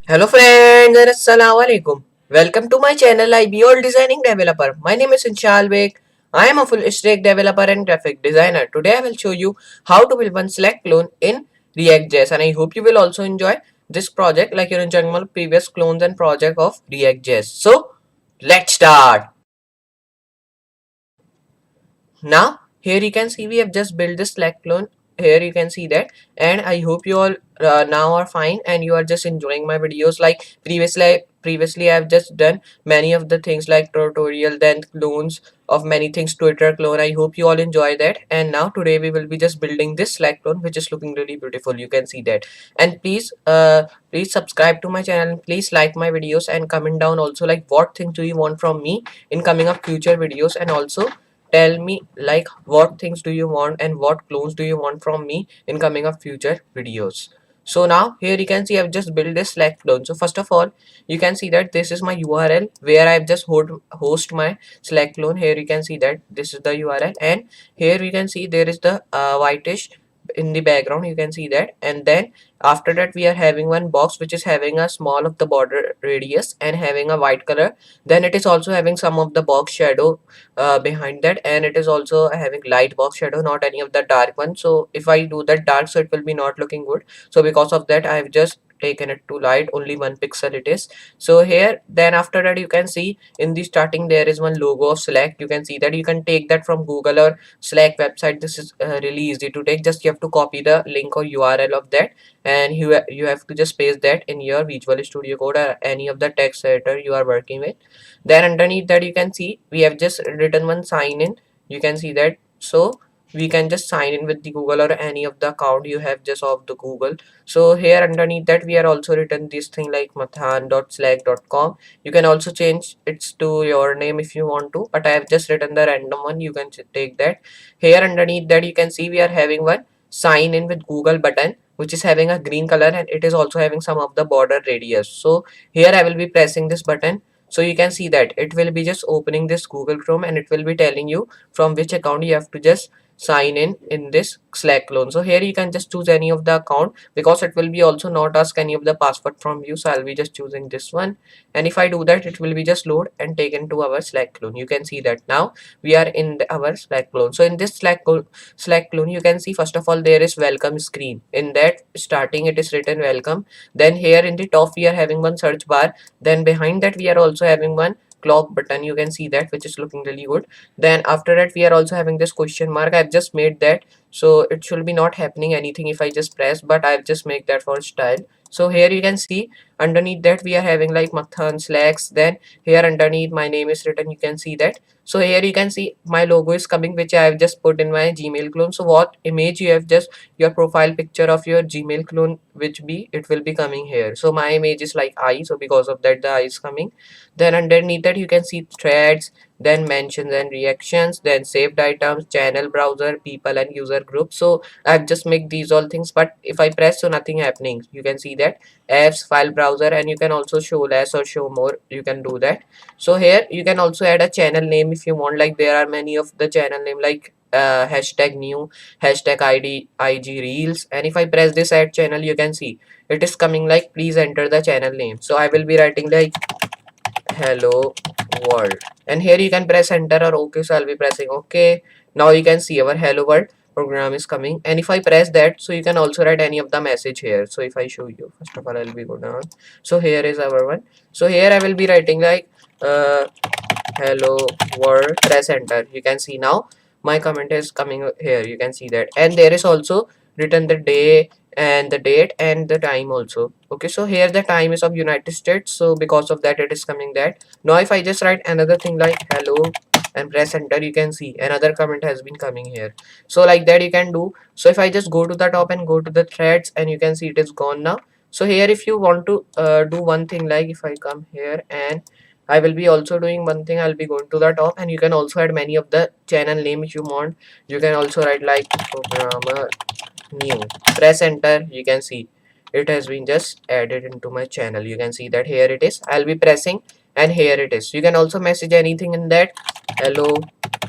Hello friends and assalamu alaikum. Welcome to my channel Iballdesigningdeveloper. My name is Inshal. I am a full stack developer and graphic designer. Today I will show you how to build one Slack clone in React.js, and I hope you will also enjoy this project like you're enjoying my previous clones and project of React.js. So let's start. Now here you can see we have just built this Slack clone. Here you can see that, and I hope you all now are fine and you are just enjoying my videos. Like previously I've just done many of the things like tutorial, then clones of many things, Twitter clone. I hope you all enjoy that. And now today we will be just building this Slack clone, which is looking really beautiful. You can see that. And please subscribe to my channel and please like my videos and comment down also like what things do you want from me in coming up future videos, and also tell me like what things do you want and what clones do you want from me in coming up future videos. So now here you can see I've just built this Slack clone. So first of all, you can see that this is my URL where I've just host my Slack clone. Here you can see that this is the URL, and here you can see there is the whitish in the background. You can see that, and then after that we are having one box which is having a small of the border radius and having a white color. Then it is also having some of the box shadow behind that, and it is also having light box shadow, not any of the dark one. So if I do that dark, so it will be not looking good. So because of that I have just taken it to light, only 1 pixel it is. So here, then after that you can see in the starting there is one logo of Slack. You can see that you can take that from Google or Slack website. This is really easy to take. Just you have to copy the link or URL of that, and you have to just paste that in your Visual Studio Code or any of the text editor you are working with. Then underneath that you can see we have just written one sign in. You can see that. So we can just sign in with the Google or any of the account you have just of the Google. So here underneath that we are also written this thing like mathan.slack.com. You can also change it to your name if you want to, but I have just written the random one. You can take that. Here underneath that you can see we are having one sign in with Google button which is having a green color, and it is also having some of the border radius. So here I will be pressing this button. So you can see that it will be just opening this Google Chrome, and it will be telling you from which account you have to just sign in this Slack clone. So here you can just choose any of the account because it will be also not ask any of the password from you. So I'll be just choosing this one, and if I do that it will be just load and taken to our Slack clone. You can see that now we are in our Slack clone. So in this Slack clone you can see first of all there is welcome screen. In that starting it is written welcome. Then here in the top we are having one search bar. Then behind that we are also having one clock button. You can see that, which is looking really good. Then after that we are also having this question mark. I've just made that, so it should be not happening anything if I just press, but I've just make that for style. So here you can see underneath that we are having like Mathan Slacks. Then here underneath my name is written. You can see that. So here you can see my logo is coming, which I have just put in my Gmail clone. So what image you have just your profile picture of your Gmail clone, which be it will be coming here. So my image is like I, so because of that the I is coming. Then underneath that you can see threads, then mentions and reactions, then saved items, channel browser, people and user groups. So I've just make these all things, but if I press, so nothing happening. You can see that apps, file browser, and you can also show less or show more. You can do that. So here you can also add a channel name if you want. Like there are many of the channel name like hashtag new, hashtag id ig reels. And if I press this add channel, you can see it is coming like please enter the channel name. So I will be writing like hello world, and here you can press enter or okay. So I'll be pressing okay. Now you can see our hello world program is coming, and if I press that, so you can also write any of the message here. So if I show you, first of all I'll be go down. So here is our one. So here I will be writing like hello world, press enter. You can see now my comment is coming here. You can see that, and there is also written the day and the date and the time also. Okay, so here the time is of United States, so because of that it is coming that. Now if I just write another thing like hello and press enter, you can see another comment has been coming here. So like that you can do. So if I just go to the top and go to the threads, and you can see it is gone now. So here if you want to do one thing, like if I come here and I will be also doing one thing, I'll be going to the top, and you can also add many of the channel name if you want. You can also write like programmer new, press enter. You can see it has been just added into my channel. You can see that here it is. I'll be pressing and here it is. You can also message anything in that, hello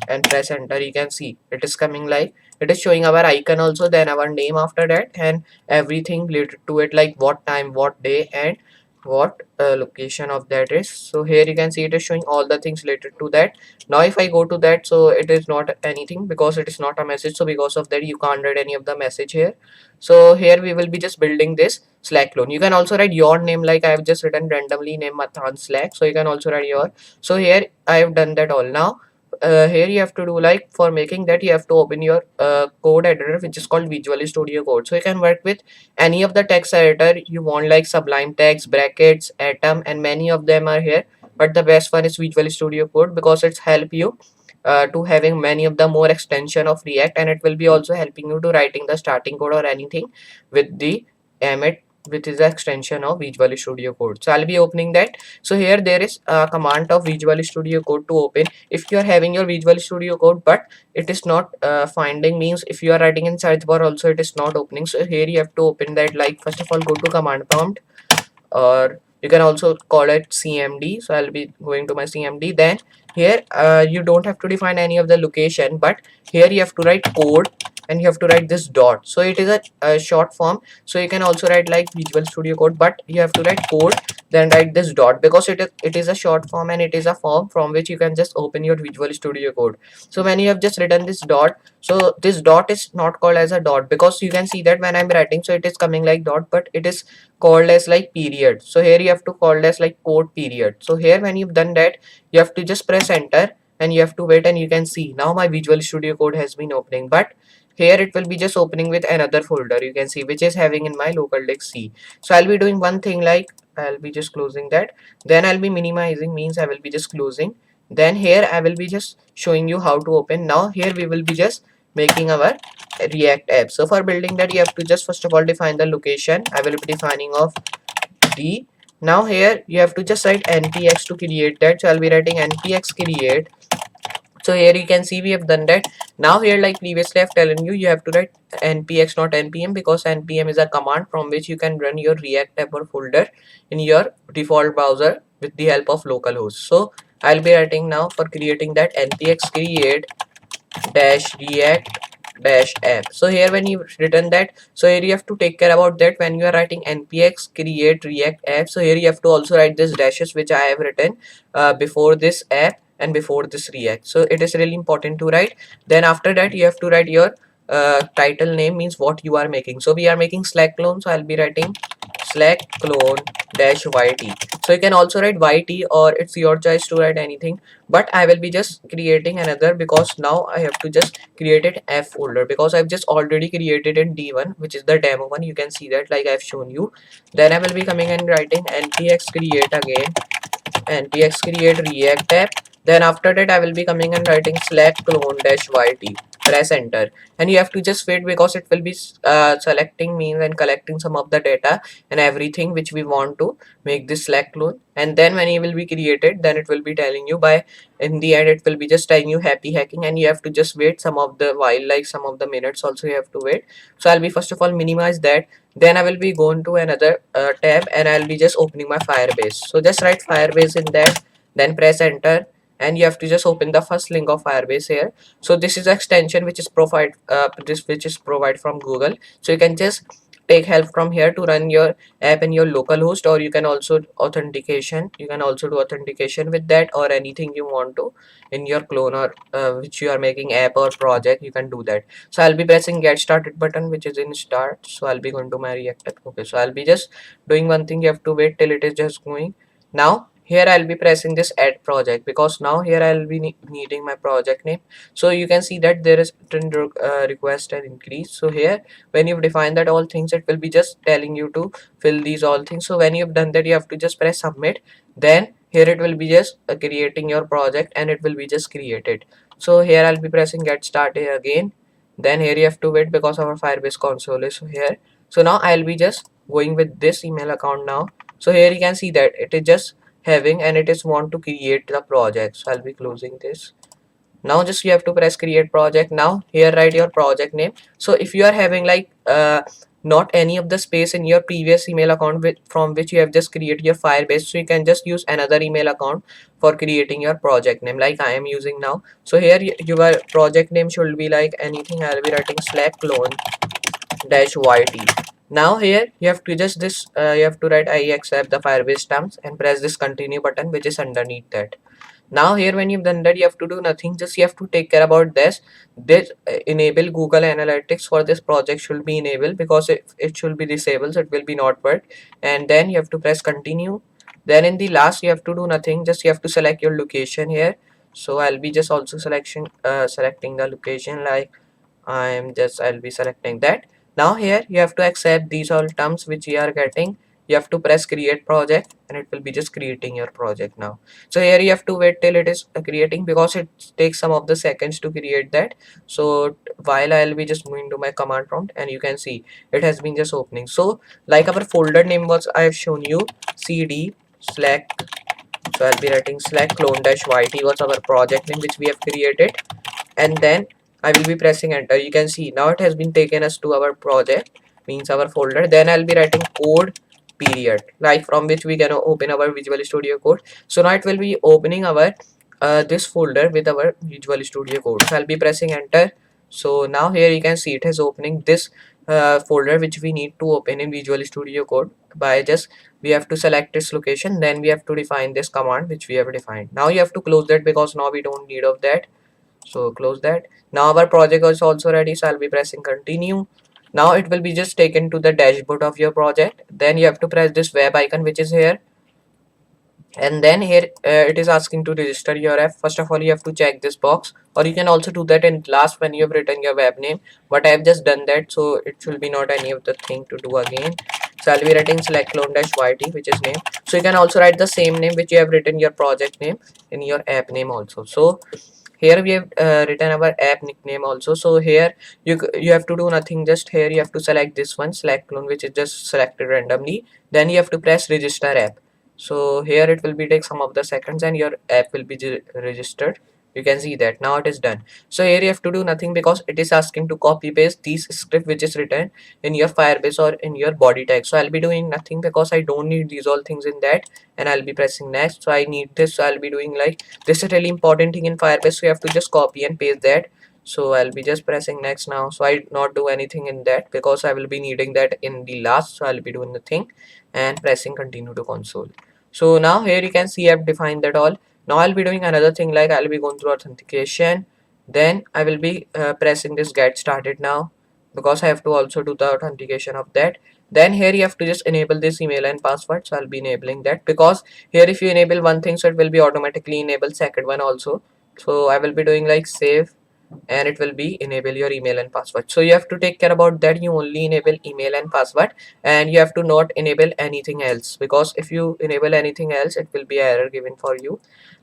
and press enter, you can see it is coming like it is showing our icon also, then our name after that, and everything related to it, like what time, what day, and what location of that is. So here you can see it is showing all the things related to that. Now if I go to that, so it is not anything because it is not a message, so because of that you can't read any of the message here. So here we will be just building this Slack clone. You can also write your name, like I have just written randomly name Mathan Slack, so you can also write your. So here I have done that all. Now here you have to do, like for making that you have to open your code editor which is called Visual Studio Code. So you can work with any of the text editor you want, like Sublime Text, Brackets, Atom, and many of them are here, but the best one is Visual Studio Code because it's help you to having many of the more extension of React, and it will be also helping you to writing the starting code or anything with the Emmet, which is the extension of Visual Studio Code. So I'll be opening that. So here there is a command of Visual Studio Code to open. If you are having your Visual Studio Code but it is not finding, means if you are writing in search bar also it is not opening, so here you have to open that. Like first of all go to command prompt, or you can also call it CMD. So I'll be going to my CMD. Then here you don't have to define any of the location, but here you have to write code and you have to write this dot. So it is a short form, so you can also write like Visual Studio Code, but you have to write code then write this dot because it is a short form and it is a form from which you can just open your Visual Studio Code. So when you have just written this dot, so this dot is not called as a dot because you can see that when I'm writing, so it is coming like dot, but it is called as like period. So here you have to call as like code period. So here when you've done that, you have to just press enter and you have to wait, and you can see now my Visual Studio Code has been opening, but here it will be just opening with another folder, you can see, which is having in my local disk C. So I'll be doing one thing, like I'll be just closing that, then I'll be minimizing, means I will be just closing, then here I will be just showing you how to open. Now here we will be just making our React app. So for building that you have to just first of all define the location. I will be defining of D. Now here you have to just write npx to create that, so I'll be writing npx create. So here you can see we have done that. Now here, like previously I've telling you, you have to write npx not npm, because npm is a command from which you can run your React app or folder in your default browser with the help of localhost. So I'll be writing now for creating that npx create dash react dash app. So here when you written that, so here you have to take care about that when you are writing npx create react app. So here you have to also write this dashes which I have written before this app and before this react. So it is really important to write. Then after that you have to write your title name, means what you are making. So we are making Slack clone, so I'll be writing Slack clone dash YT. So you can also write YT, or it's your choice to write anything, but I will be just creating another because now I have to just create it F folder because I've just already created in D1, which is the demo one. You can see that like I've shown you. Then I will be coming and writing npx create again, npx create react app. Then after that I will be coming and writing Slack clone dash YT. Press enter, and you have to just wait because it will be selecting means and collecting some of the data and everything which we want to make this Slack clone. And then when it will be created, then it will be telling you, by in the end it will be just telling you happy hacking, and you have to just wait some of the while, like some of the minutes also you have to wait. So I'll be first of all minimize that, then I will be going to another tab and I'll be just opening my Firebase. So just write Firebase in that, then press enter, and you have to just open the first link of Firebase here. So this is the extension which is provided from Google. So you can just take help from here to run your app in your local host, or you can also authentication. You can also do authentication with that, or anything you want to in your clone, or which you are making app or project, you can do that. So I'll be pressing get started button, which is in start. So I'll be going to my React app. Okay, so I'll be just doing one thing. You have to wait till it is just going. Now here I'll be pressing this add project because now here I'll be needing my project name. So you can see that there is request and increase. So here when you've defined that all things, it will be just telling you to fill these all things. So when you've done that, you have to just press submit. Then here it will be just creating your project, and it will be just created. So here I'll be pressing get started again. Then here you have to wait because our Firebase console is here. So now I'll be just going with this email account now. So here you can see that it is just having, and it is want to create the project. So I'll be closing this. Now just you have to press create project. Now here write your project name. So if you are having like not any of the space in your previous email account from which you have just created your Firebase, so you can just use another email account for creating your project name, like I am using now. So here your project name should be like anything. I'll be writing slack clone dash yt. Now here you have to just you have to write I accept the Firebase terms and press this continue button which is underneath that. Now here when you've done that, you have to do nothing, just you have to take care about this enable Google Analytics for this project should be enabled, because it should be disabled, so it will be not work. And then you have to press continue. Then in the last you have to do nothing, just you have to select your location here. So I'll be just also selecting the location, like I'll be selecting that. Now here you have to accept these all terms which you are getting. You have to press create project and it will be just creating your project now. So here you have to wait till it is creating, because it takes some of the seconds to create that. So while I'll be just moving to my command prompt, and you can see it has been just opening. So like our folder name was, I have shown you cd slack. So I'll be writing slack clone dash yt was our project name which we have created, and then I will be pressing enter. You can see now it has been taken us to our project, means our folder. Then I'll be writing code period, like from which we can open our Visual Studio Code. So now it will be opening our this folder with our Visual Studio Code. So I'll be pressing enter. So now here you can see it is opening this folder which we need to open in Visual Studio Code. By just we have to select its location, then we have to define this command which we have defined. Now you have to close that, because now we don't need of that. So close that. Now our project is also ready, so I'll be pressing continue. Now it will be just taken to the dashboard of your project. Then you have to press this web icon which is here, and then here it is asking to register your app. First of all you have to check this box, or you can also do that in last when you have written your web name, but I have just done that, so it should be not any of the thing to do again. So I'll be writing select clone dash yt which is name. So you can also write the same name which you have written your project name in your app name also. So here we have written our app nickname also. So here you have to do nothing, just here you have to select this one select clone which is just selected randomly. Then you have to press register app. So here it will be take some of the seconds and your app will be registered. You can see that now it is done. So here you have to do nothing, because it is asking to copy paste this script which is written in your Firebase or in your body tag. So I'll be doing nothing because I don't need these all things in that, and I'll be pressing next. So I need this, so I'll be doing like this is really important thing in Firebase, so you have to just copy and paste that. So I'll be just pressing next now. So I not do anything in that because I will be needing that in the last. So I'll be doing the thing and pressing continue to console. So now here you can see I've defined that all. Now I'll be doing another thing, like I'll be going through authentication. Then I will be pressing this get started now, because I have to also do the authentication of that. Then here you have to just enable this email and password. So I'll be enabling that, because here if you enable one thing, so it will be automatically enable second one also. So I will be doing like save, and it will be enable your email and password. So you have to take care about that. You only enable email and password, and you have to not enable anything else, because if you enable anything else it will be error given for you.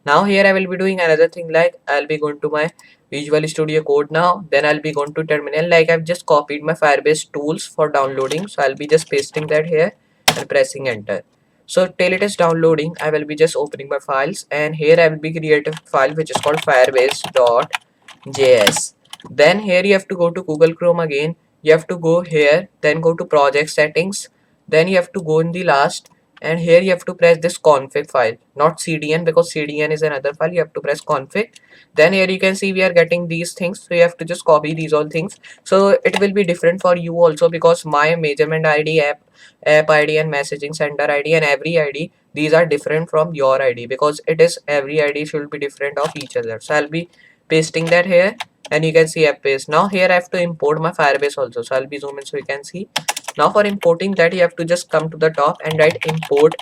Now here I will be doing another thing, like I'll be going to my Visual Studio Code now. Then I'll be going to terminal, like I've just copied my Firebase tools for downloading. So I'll be just pasting that here and pressing enter. So till it is downloading, I will be just opening my files, and here I will be creating a file which is called firebase.js. Then here you have to go to Google Chrome again. You have to go here, then go to project settings. Then you have to go in the last, and here you have to press this config file, not cdn, because cdn is another file. You have to press config. Then here you can see we are getting these things, so you have to just copy these all things. So it will be different for you also, because my measurement id, app id and messaging center id and every id, these are different from your id, because it is every id should be different of each other. So I'll be pasting that here, and you can see app paste. Now here I have to import my Firebase also. So I'll be zoom in so you can see. Now for importing that, you have to just come to the top and write import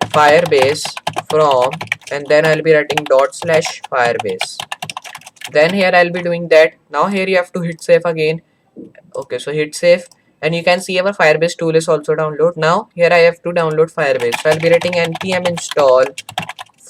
Firebase from, and then I'll be writing /Firebase. Then here I'll be doing that. Now here you have to hit save again. Okay, so hit save, and you can see our Firebase tool is also download. Now here I have to download Firebase. So I'll be writing npm install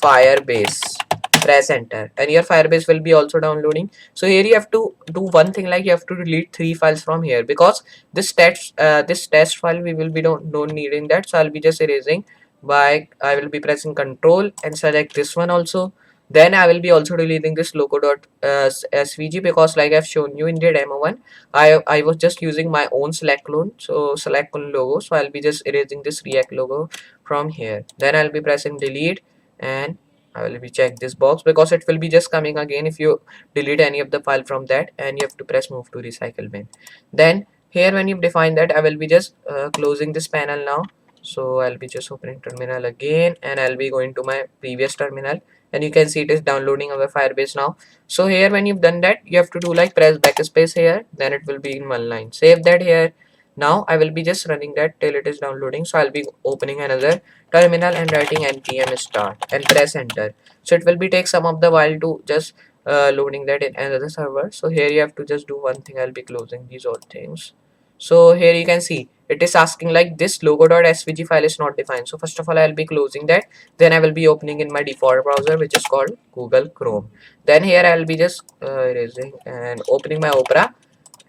Firebase, press enter, and your Firebase will be also downloading. So here you have to do one thing, like you have to delete 3 files from here, because this test file we will be don't needing that. So I'll be just erasing by, I will be pressing control and select this one also. Then I will be also deleting this logo.svg, because like I've shown you in the demo one, I was just using my own select clone, so select clone logo. So I'll be just erasing this React logo from here. Then I'll be pressing delete, and I will be check this box because it will be just coming again if you delete any of the file from that, and you have to press move to recycle bin. Then here when you define that, I will be just closing this panel now. So I'll be just opening terminal again, and I'll be going to my previous terminal, and you can see it is downloading our Firebase now. So here when you've done that, you have to do like press backspace here, then it will be in one line. Save that here. Now I will be just running that till it is downloading. So I'll be opening another terminal and writing npm start and press enter. So it will be take some of the while to just loading that in another server. So here you have to just do one thing. I'll be closing these all things. So here you can see it is asking like this logo.svg file is not defined. So first of all I'll be closing that, then I will be opening in my default browser which is called Google Chrome. Then here I'll be just erasing and opening my Opera,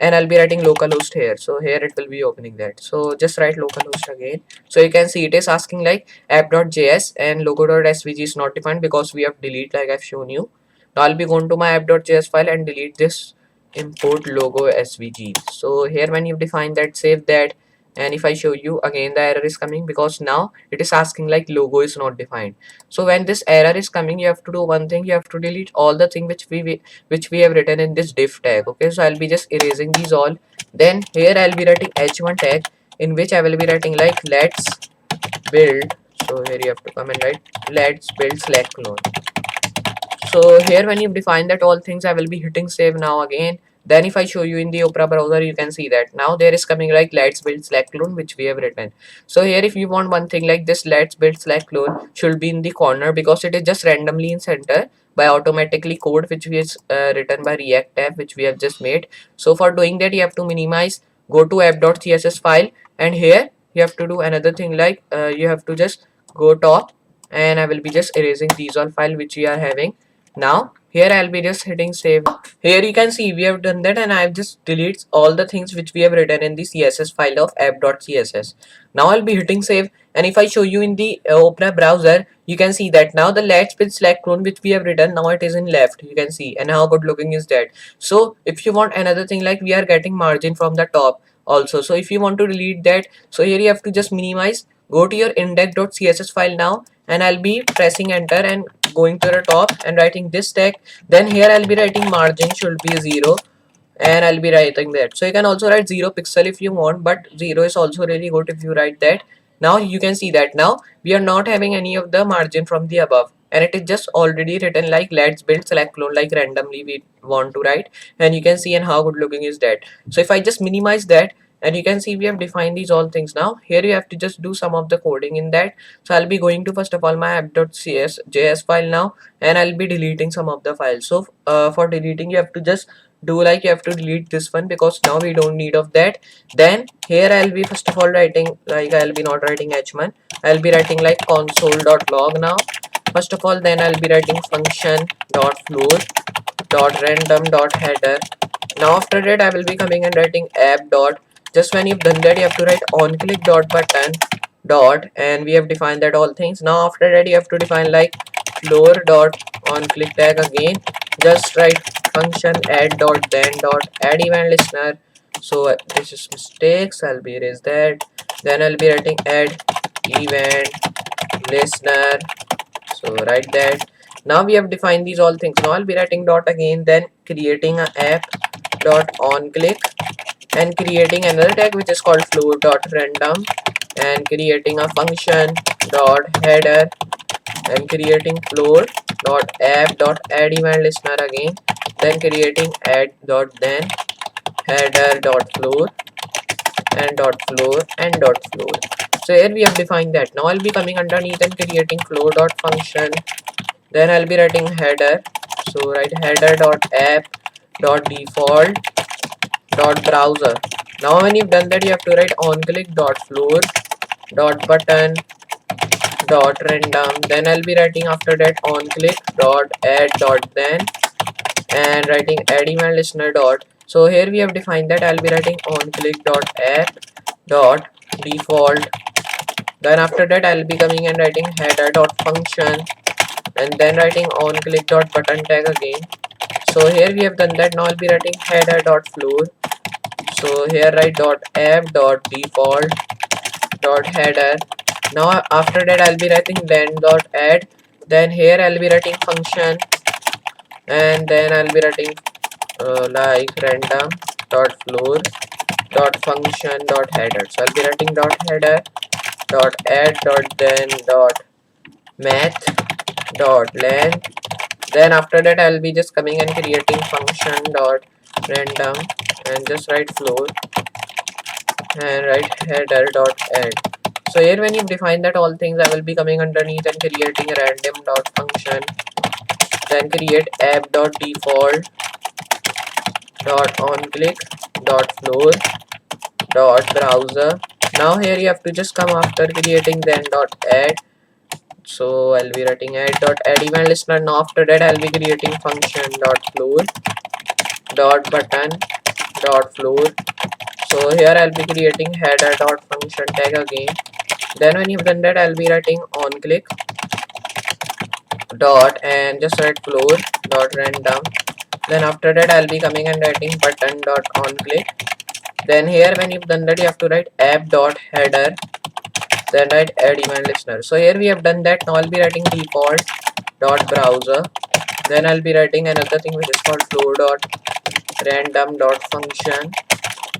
and I'll be writing localhost here. So here it will be opening that. So just write localhost again. So you can see it is asking like app.js and logo.svg is not defined because we have delete like I've shown you. Now I'll be going to my app.js file and delete this import logo svg. So here when you define that, save that, and if I show you again, the error is coming because now it is asking like logo is not defined. So when this error is coming, you have to do one thing. You have to delete all the thing which we have written in this div tag. Okay, so I'll be just erasing these all. Then here I'll be writing h1 tag in which I will be writing like let's build. So here you have to come and write let's build slack clone. So here when you define that all things, I will be hitting save now again. Then if I show you in the Opera browser, you can see that now there is coming like let's build slack clone which we have written. So here if you want one thing like this, let's build slack clone should be in the corner because it is just randomly in center by automatically code which we is written by React app which we have just made. So for doing that, you have to minimize, go to app.css file, and here you have to do another thing like you have to just go top, and I will be just erasing these all file which we are having. Now here I'll be just hitting save. Here you can see we have done that, and I've just deleted all the things which we have written in the CSS file of app.css. Now I'll be hitting save, and if I show you in the Opera browser, you can see that now the let's build slack clone which we have written, now it is in left, you can see, and how good looking is that. So if you want another thing like we are getting margin from the top also, so if you want to delete that, so here you have to just minimize, go to your index.css file now, and I'll be pressing enter and going to the top and writing this tag. Then here I'll be writing margin should be 0, and I'll be writing that. So you can also write 0 pixel if you want, but 0 is also really good if you write that. Now you can see that now we are not having any of the margin from the above, and it is just already written like let's build select clone like randomly we want to write, and you can see and how good looking is that. So if I just minimize that, and you can see we have defined these all things. Now here you have to just do some of the coding in that. So I'll be going to first of all my app.js file now, and I'll be deleting some of the files. So for deleting, you have to just do like you have to delete this one because now we don't need of that. Then here I'll be first of all writing like I'll be not writing h1, I'll be writing like console.log now first of all. Then I'll be writing function.floor.random.header. Now after that I will be coming and writing app dot. Just when you've done that, you have to write on click dot button dot, and we have defined that all things. Now after that you have to define like floor dot on click tag again. Just write function add dot then dot add event listener. So this is mistakes, I'll be erase that. Then I'll be writing add event listener. So write that. Now we have defined these all things. Now I'll be writing dot again, then creating a app dot on click, and creating another tag which is called floor dot random, and creating a function dot header, and creating floor dot app dot add event listener again, then creating add dot then header dot floor and dot floor and dot floor. So here we have defined that. Now I'll be coming underneath and creating floor dot function. Then I'll be writing header. So write header dot app dot default dot browser. Now when you've done that, you have to write on click dot floor dot button dot random. Then I'll be writing after that on click dot add dot then, and writing add event listener dot. So here we have defined that. I'll be writing on click dot app dot default. Then after that I'll be coming and writing header dot function, and then writing on click dot button tag again. So here we have done that. Now I'll be writing header dot floor. So here write dot app dot default dot header. Now after that I'll be writing then dot add Then here I'll be writing function, and then I'll be writing like random dot floor dot function dot header. So I'll be writing dot header dot add dot then dot math dot length. Then after that I'll be just coming and creating function dot random and just write floor and write header dot add. So here when you define that all things, I will be coming underneath and creating a random dot function, then create app dot default dot on click dot floor dot browser. Now here you have to just come after creating then dot add. So I'll be writing add dot add event listener. Now after that I'll be creating function dot floor dot button dot floor. So here I'll be creating header dot function tag again. Then when you've done that, I'll be writing on click dot and just write floor dot random. Then after that I'll be coming and writing button dot on click. Then here when you've done that, you have to write app dot header, then write add event listener. So here we have done that. Now I'll be writing default dot browser. Then I'll be writing another thing which is called floor dot random dot function.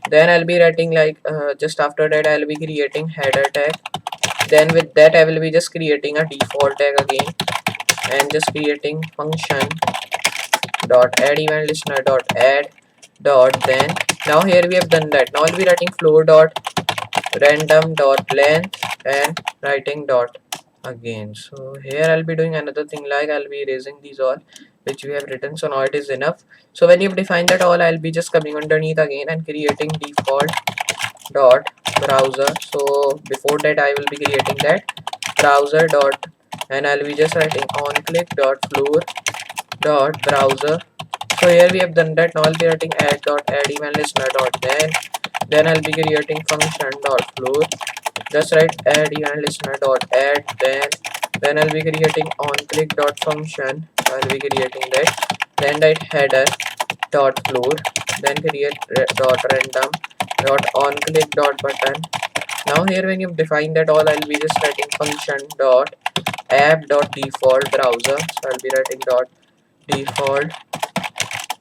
Then I'll be writing like just after that I'll be creating header tag. Then with that I will be just creating a default tag again and just creating function dot add event listener dot add dot then. Now here we have done that. Now I'll be writing floor dot random dot length and writing dot again. So here I'll be doing another thing like I'll be erasing these all which we have written. So now it is enough. So when you've defined that all, I'll be just coming underneath again and creating default dot browser. So before that I will be creating that browser dot and I'll be just writing on click dot floor dot browser. So here we have done that. Now I'll be writing add dot add event listener dot then I'll be creating function dot floor, just write add event listener dot add then I'll be creating on click dot function. I'll be creating that, then write header dot floor, then create dot random dot on click dot button. Now here when you've defined that all, I'll be just writing function dot app dot default browser. So I'll be writing dot default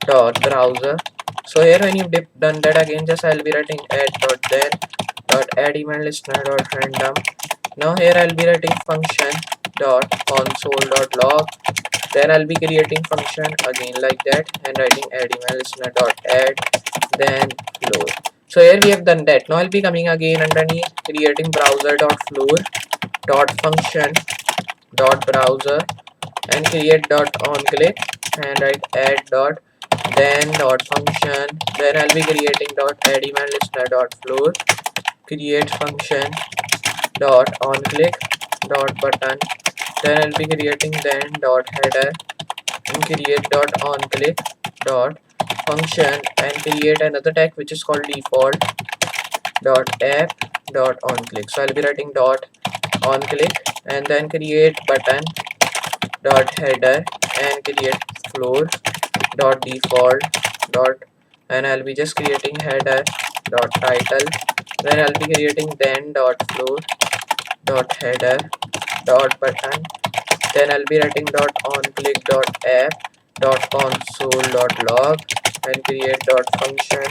dot browser. So here when you've done that again, just I'll be writing add dot then dot add event listener dot random. Now here I'll be writing function dot console dot log, then I'll be creating function again like that and writing add event listener dot add then floor. So here we have done that. Now I'll be coming again underneath creating browser dot floor dot function dot browser and create dot on click and write add dot then dot function. Then I'll be creating dot add event listener dot floor, create function dot on click dot button. Then I'll be creating then dot header and create dot on click dot function and create another tag which is called default dot app dot on click. So I'll be writing dot on click and then create button dot header and create floor dot default dot and I'll be just creating header dot title. Then I'll be creating then dot floor dot header dot button. Then I'll be writing dot on click dot app dot console dot log and create dot function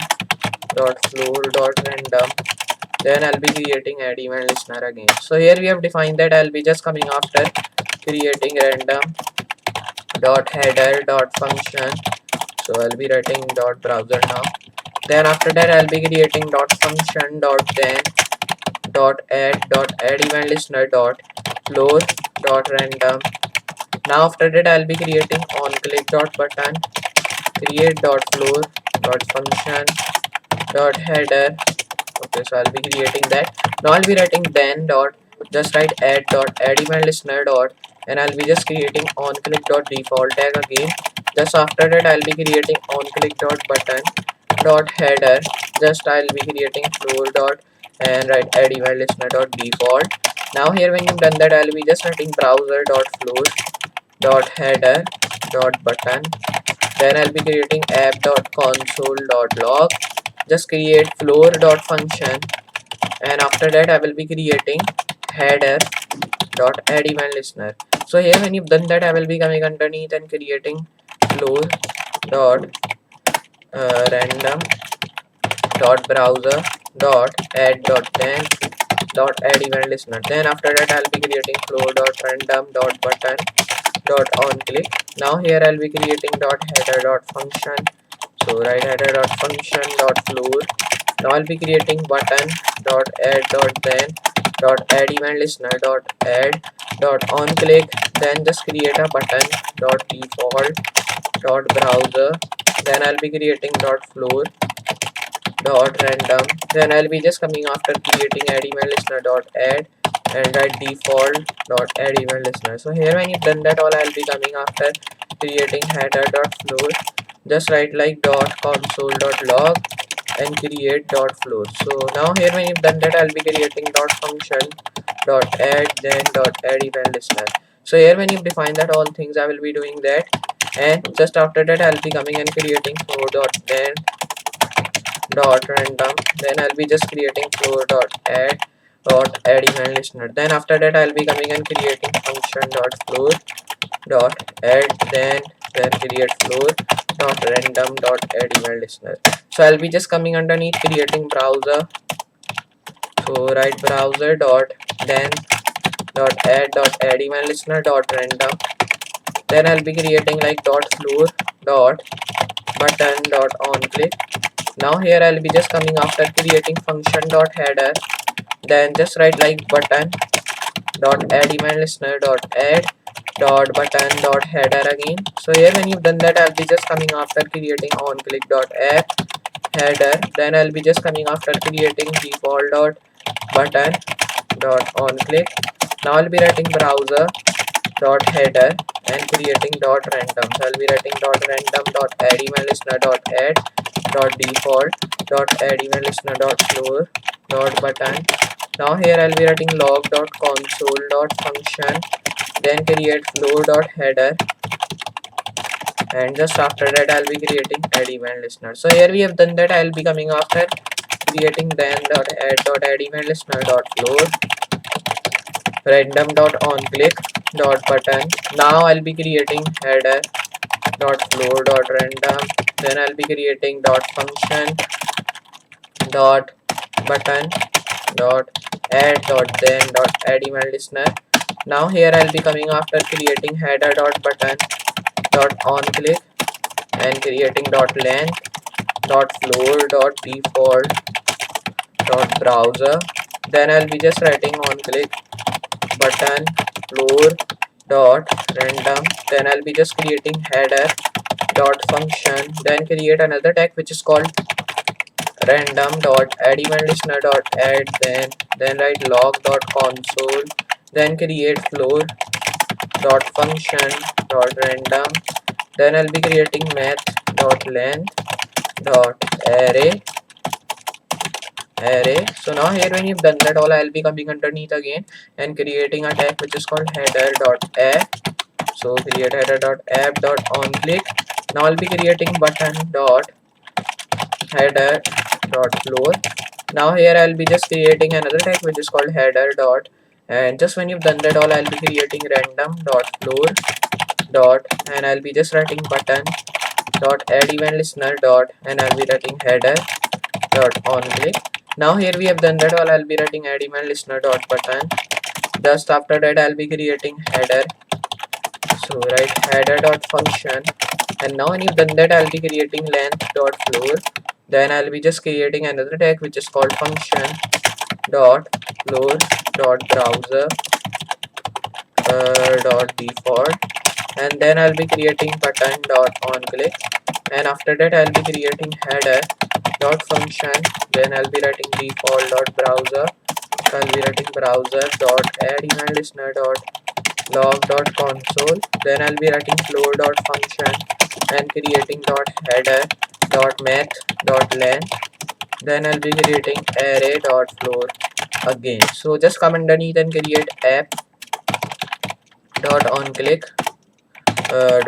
dot floor dot random. Then I'll be creating add event listener again. So here we have defined that. I'll be just coming after creating random dot header dot function. So I'll be writing dot browser now. Then after that I'll be creating dot function dot then dot add event listener dot floor dot random. Now after that I'll be creating on click dot button, create dot floor dot function dot header. Okay, so I'll be creating that. Now I'll be writing then dot, just write add event listener dot and I'll be just creating on click dot default tag again. Just after that I'll be creating on click dot button dot header, just I'll be creating floor dot and write add event listener dot default. Now here when you've done that, I'll be just writing browser dot floor dot header dot button. Then I'll be creating app dot console dot log, just create floor dot function and after that I will be creating header dot add event listener. So here when you've done that, I will be coming underneath and creating floor dot random dot browser dot add dot then dot add event listener. Then after that I'll be creating floor dot random dot button dot on click. Now here I'll be creating dot header dot function. So right header dot function dot floor. Now I'll be creating button dot add dot then dot add event listener dot add dot on click. Then just create a button dot default dot browser. Then I'll be creating dot floor dot random. Then I'll be just coming after creating add event listener dot add and write default dot add event listener. So here when you've done that all, I'll be coming after creating header dot floor. Just write like dot console dot log and create dot floor. So now here when you've done that, I'll be creating dot function dot add then dot add event listener. So here when you've defined that all things, I will be doing that, and just after that I'll be coming and creating floor dot then dot random. Then I'll be just creating floor dot add event listener. Then after that I'll be coming and creating function dot floor dot add then create floor dot random dot add event listener. So I'll be just coming underneath creating browser. So write browser dot then dot add event listener dot random. Then I'll be creating like dot floor dot button dot on click. Now here I'll be just coming after creating function dot header. Then just write like button dot add event listener dot add dot button dot header again. So here when you've done that, I'll be just coming after creating on click dot add header. Then I'll be just coming after creating default dot button dot on click. Now I'll be writing browser dot header and creating dot random. So I'll be writing dot random dot add event listener dot add dot default dot add event listener dot floor dot button. Now here I'll be writing log dot console dot function, then create floor dot header, and just after that I'll be creating add event listener. So here we have done that. I'll be coming after creating then dot add event listener dot floor random dot on click dot button. Now I'll be creating header dot floor dot random. Then I'll be creating dot function dot button dot add event listener. Now here I'll be coming after creating header dot button dot on click and creating dot length dot floor dot default dot browser. Then I'll be just writing on click button floor dot random. Then I'll be just creating header dot function, then create another tag which is called random dot add event listener dot add then write log dot console, then create floor dot function dot random. Then I'll be creating math dot length dot array. So now here when you've done that all, I'll be coming underneath again and creating a tag which is called header dot app. So create header dot app dot on click. Now I'll be creating button dot header dot floor. Now here I'll be just creating another tag which is called header dot, and just when you've done that all, I'll be creating random dot floor dot, and I'll be just writing button dot add event listener dot, and I'll be writing header dot on click. Now here we have done that all, I'll be writing add event listener dot button. Just after that I'll be creating header. So write header dot function, and now when you've done that I'll be creating length dot floor. Then I'll be just creating another tag which is called function dot floor dot browser dot default, and then I'll be creating button dot on click, and after that I'll be creating header dot function. Then I'll be writing default dot browser. So I'll be writing browser dot add event listener dot log dot console. Then I'll be writing floor dot function and creating dot header dot math dot length. Then I'll be creating array dot floor again. So just come underneath and create app dot on click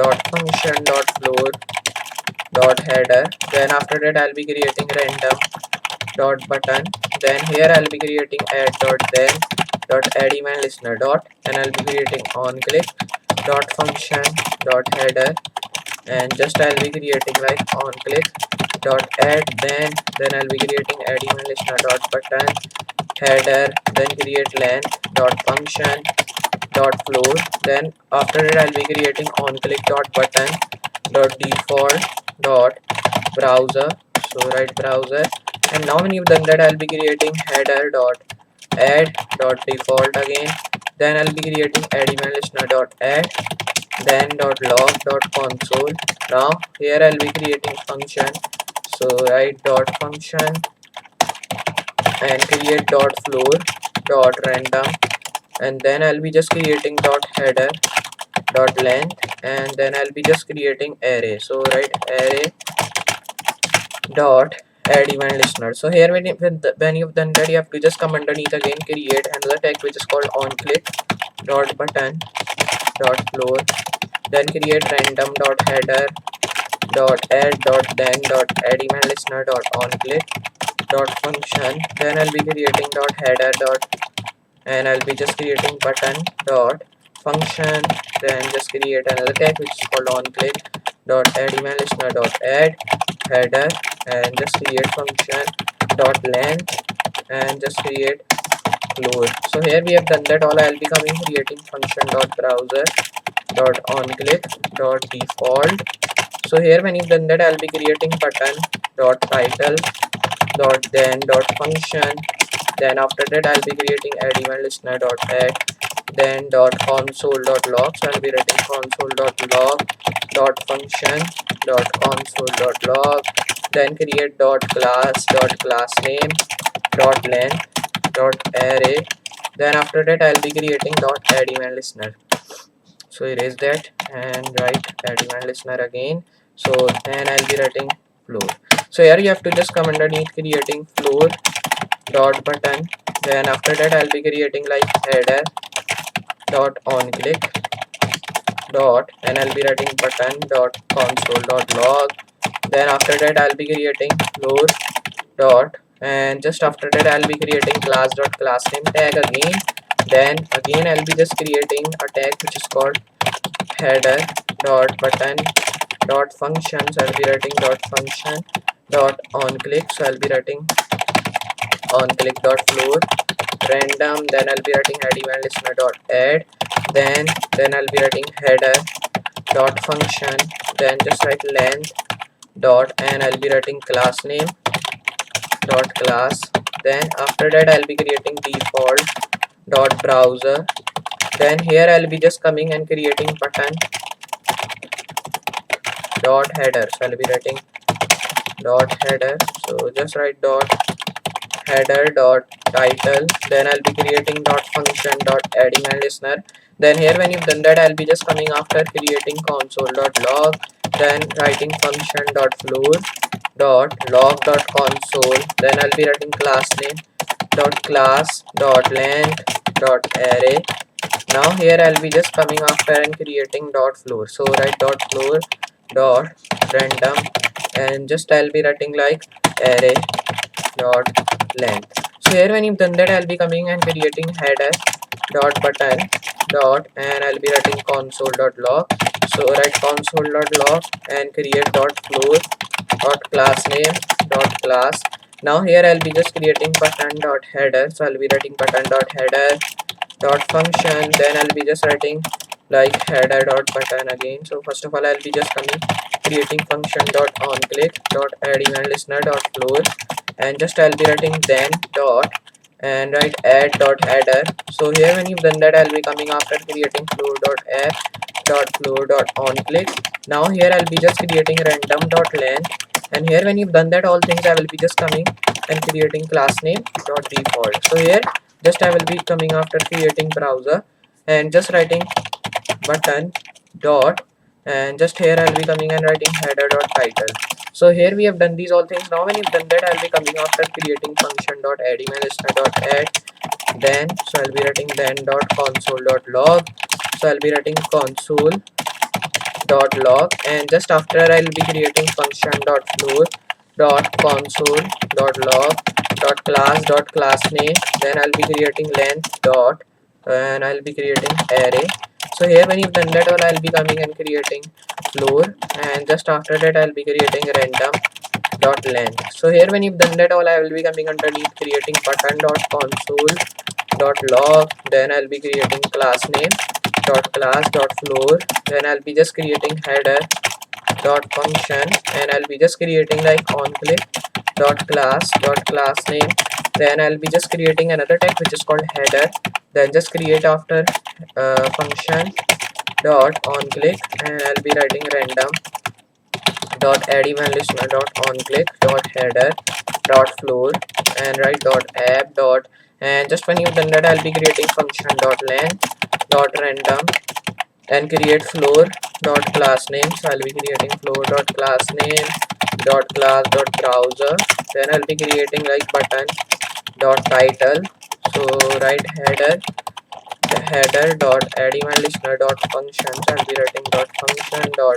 dot function dot floor dot header. Then after that I'll be creating random dot button. Then here I'll be creating add dot then dot add event listener dot, and I'll be creating on click dot function dot header, and just I'll be creating like on click dot add, then I'll be creating add event listener dot button header, then create length dot function dot floor, then after that I'll be creating on click dot button dot default dot browser, so write browser, and now when you've done that I'll be creating header dot add dot default again, then I'll be creating add event listener dot add, then dot log dot console. Now here I'll be creating function, so write dot function and create dot floor dot random, and then I'll be just creating dot header dot length, and then I'll be just creating array, so write array dot add event listener. So here when you've done that, you have to just come underneath again, create another tag which is called on click dot button dot floor, then create random dot header dot add dot then dot add event listener dot on click dot function, then I'll be creating dot header dot, and I'll be just creating button dot function, then just create another tag which is called on click dot add event listener dot add header, and just create function dot length, and just create floor. So here we have done that all. I'll be coming creating function dot browser dot on click dot default. So here when you've done that, I'll be creating button dot title dot then dot function, then after that I'll be creating add event listener dot add, then dot console dot log, so I'll be writing console dot log dot function dot console dot log, then create dot class name dot length dot array, then after that I'll be creating dot add event listener, so erase that and write add event listener again, so then I'll be writing floor. So here you have to just come underneath creating floor dot button, then after that I'll be creating like header dot on click dot, and I'll be writing button dot console dot log, then after that I'll be creating floor dot, and just after that I'll be creating class dot class name tag again, then again I'll be just creating a tag which is called header dot button dot function, so I'll be writing dot function dot on click, so I'll be writing on click dot floor random, then I'll be writing add event listener dot add, then I'll be writing header dot function, then just write length dot, and I'll be writing class name dot class, then after that I'll be creating default dot browser, then here I'll be just coming and creating button dot header, so I'll be writing dot header, so just write dot header dot title, then I'll be creating dot function dot add event listener, then here when you've done that I'll be just coming after creating console dot log, then writing function dot floor dot log dot console, then I'll be writing class name dot class dot length dot array. Now here I'll be just coming after and creating dot floor, so write dot floor dot random, and just I'll be writing like array dot length. So here when you've done that I'll be coming and creating header dot button dot, and I'll be writing console dot log, so write console dot log and create dot floor dot class name dot class. Now here I'll be just creating button dot header, so I'll be writing button dot header dot function, then I'll be just writing like header dot button again. So first of all I'll be just coming creating function dot on click dot add event listener dot floor, and just I'll be writing then dot and write add dot header. So here when you've done that I'll be coming after creating floor dot add dot floor dot on click. Now here I'll be just creating random dot length, and here when you've done that all things I will be just coming and creating class name dot default. So here just I will be coming after creating browser and just writing button dot, and just here I'll be coming and writing header dot title. So here we have done these all things. Now when you've done that I'll be coming after creating function dot add email listener dot add, then so I'll be writing then dot console dot log, so I'll be writing console dot log, and just after I'll be creating function dot floor dot console dot log, dot class name, then I'll be creating length dot, and I'll be creating array. So here when you've done that all, I'll be coming and creating floor, and just after that I'll be creating random dot length. So here when you've done that all, I will be coming underneath creating button dot console dot log, then I'll be creating class name dot class dot floor, then I'll be just creating header dot function, and I'll be just creating like on click dot class name, then I'll be just creating another tag which is called header, then just create after function dot on click, and I'll be writing random dot add event listener dot on click dot header dot floor, and write dot app dot, and just when you've done that I'll be creating function dot length dot random and create floor dot class name. So I'll be creating floor dot class name dot class dot browser, then I'll be creating like button dot title, so write header dot add event listener dot function, so I'll be writing dot function dot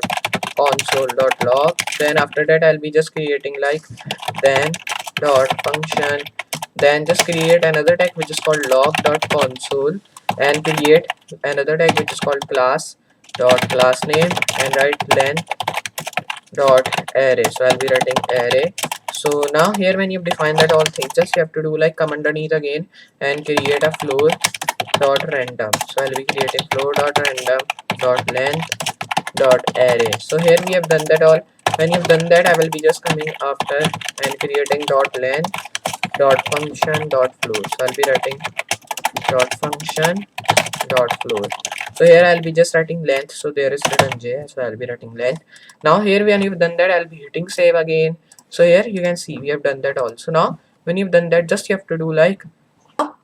console dot log, then after that I'll be just creating like then dot function, then just create another tag which is called log dot console, and create another tag which is called class dot class name, and write length dot array, so I'll be writing array. So now here when you define that all things, just you have to do like come underneath again and create a floor dot random, so I'll be creating floor dot random dot length dot array. So here we have done that all. When you've done that, I will be just coming after and creating dot length dot function dot floor, so I'll be writing dot function dot floor. So here I'll be just writing length, so there is written j, so I'll be writing length. Now here when you've done that, I'll be hitting save again. So here you can see we have done that also. Now when you've done that, just you have to do like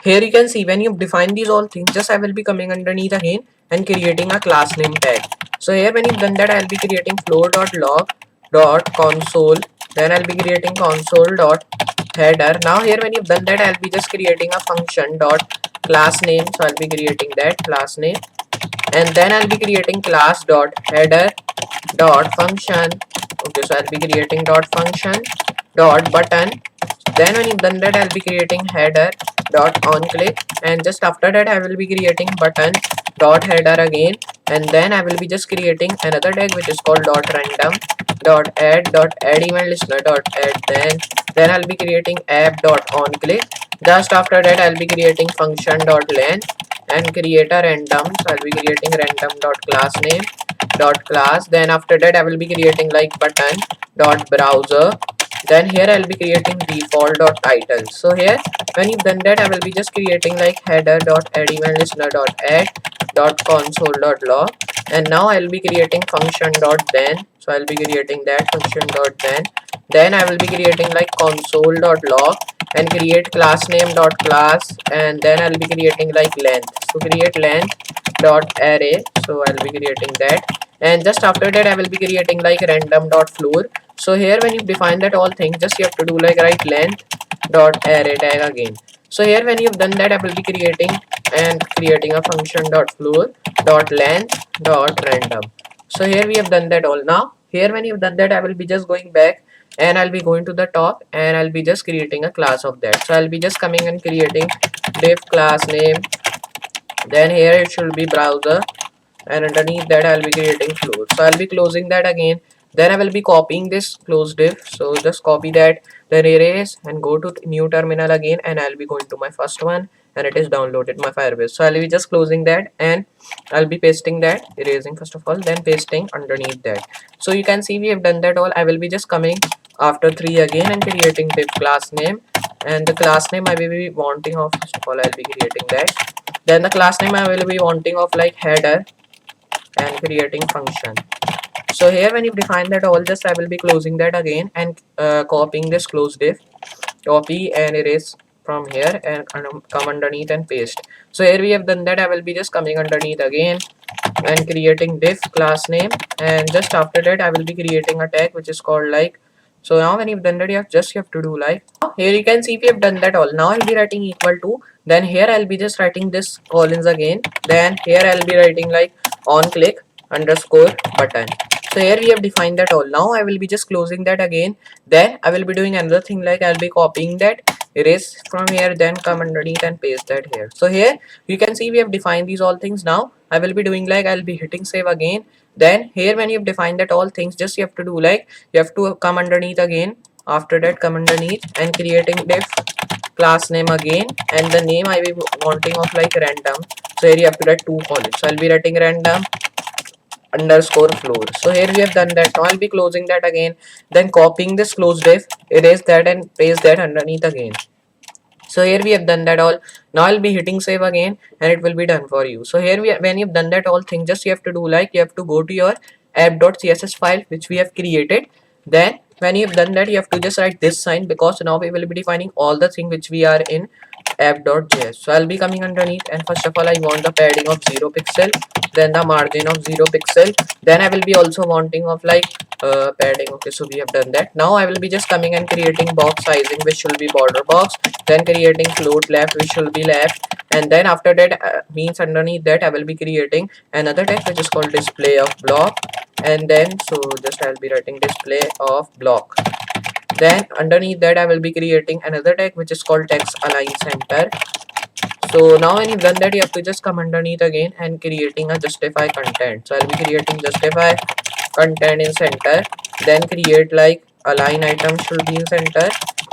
here you can see when you've defined these all things, just I will be coming underneath again and creating a class name tag. So here when you've done that, I'll be creating floor dot log dot console, then I'll be creating console dot header. Now here when you've done that, I'll be just creating a function dot class name, so I'll be creating that class name, and then I'll be creating class dot header dot function. Okay, so I'll be creating dot function dot button, then when you've done that, I'll be creating header dot on click, and just after that I will be creating button dot header again, and then I will be just creating another tag which is called dot random dot add event listener dot add, then I'll be creating app dot on click. Just after that I'll be creating function dot length and create a random, so I'll be creating random dot class name dot class, then after that I will be creating like button dot browser, then here I'll be creating default dot title. So here when you've done that, I will be just creating like header dot add event listener dot add dot console dot log, and now I'll be creating function dot then, so I'll be creating that function dot then I will be creating like console dot log and create class name dot class, and then I'll be creating like length, so create length dot array, so I'll be creating that, and just after that I will be creating like random dot floor. So here when you define that all things, just you have to do like write length dot array tag again. So here when you've done that, I will be creating a function dot floor dot length dot random. So here we have done that all. Now here when you've done that, I will be just going back and I'll be going to the top and I'll be just creating a class of that. So I'll be just coming and creating div class name, then here it should be browser, and underneath that I'll be creating floor. So I'll be closing that again, then I will be copying this close div, so just copy that, then erase and go to new terminal again, and I'll be going to my first one and it is downloaded my Firebase. So I'll be just closing that and I'll be pasting that, erasing first of all, then pasting underneath that. So you can see we have done that all. I will be just coming after 3 again and creating div class name, and the class name I will be wanting of, first of all I'll be creating that, then the class name I will be wanting of like header and creating function. So here when you define that all, just I will be closing that again and copying this close div, copy and erase from here and come underneath and paste. So here we have done that. I will be just coming underneath again and creating div class name, and just after that I will be creating a tag which is called like. So now when you've done that, you have to do like, here you can see we have done that all. Now I'll be writing equal to, then here I'll be just writing this colons again, then here I'll be writing like on click underscore button. So here we have defined that all. Now I will be just closing that again, then I will be doing another thing like I'll be copying that erase from here, then come underneath and paste that here. So here you can see we have defined these all things. Now I will be doing like, I'll be hitting save again. Then here when you've defined that all things, just you have to do like, you have to come underneath again. After that, come underneath and creating div class name again, and the name I will be wanting of like random. So here you have to write two columns. So I'll be writing random underscore floor. So here we have done that. Now I'll be closing that again, then copying this close div, erase that and paste that underneath again. So here we have done that all. Now I'll be hitting save again and it will be done for you. So here when you've done that all thing, just you have to do like, you have to go to your app.css file which we have created. Then when you've done that, you have to just write this sign, because now we will be defining all the thing which we are in app.js. So I'll be coming underneath, and first of all I want the padding of 0 pixel, then the margin of 0 pixel, then I will be also wanting of like padding. Okay, so we have done that. Now I will be just coming and creating box sizing which should be border box, then creating float left which should be left, and then after that means underneath that I will be creating another text which is called display of block, and then so just I'll be writing display of block. Then underneath that I will be creating another tag which is called text align center. So now when you've done that, you have to just come underneath again and creating a justify content. So I'll be creating justify content in center, then create like align item should be in center,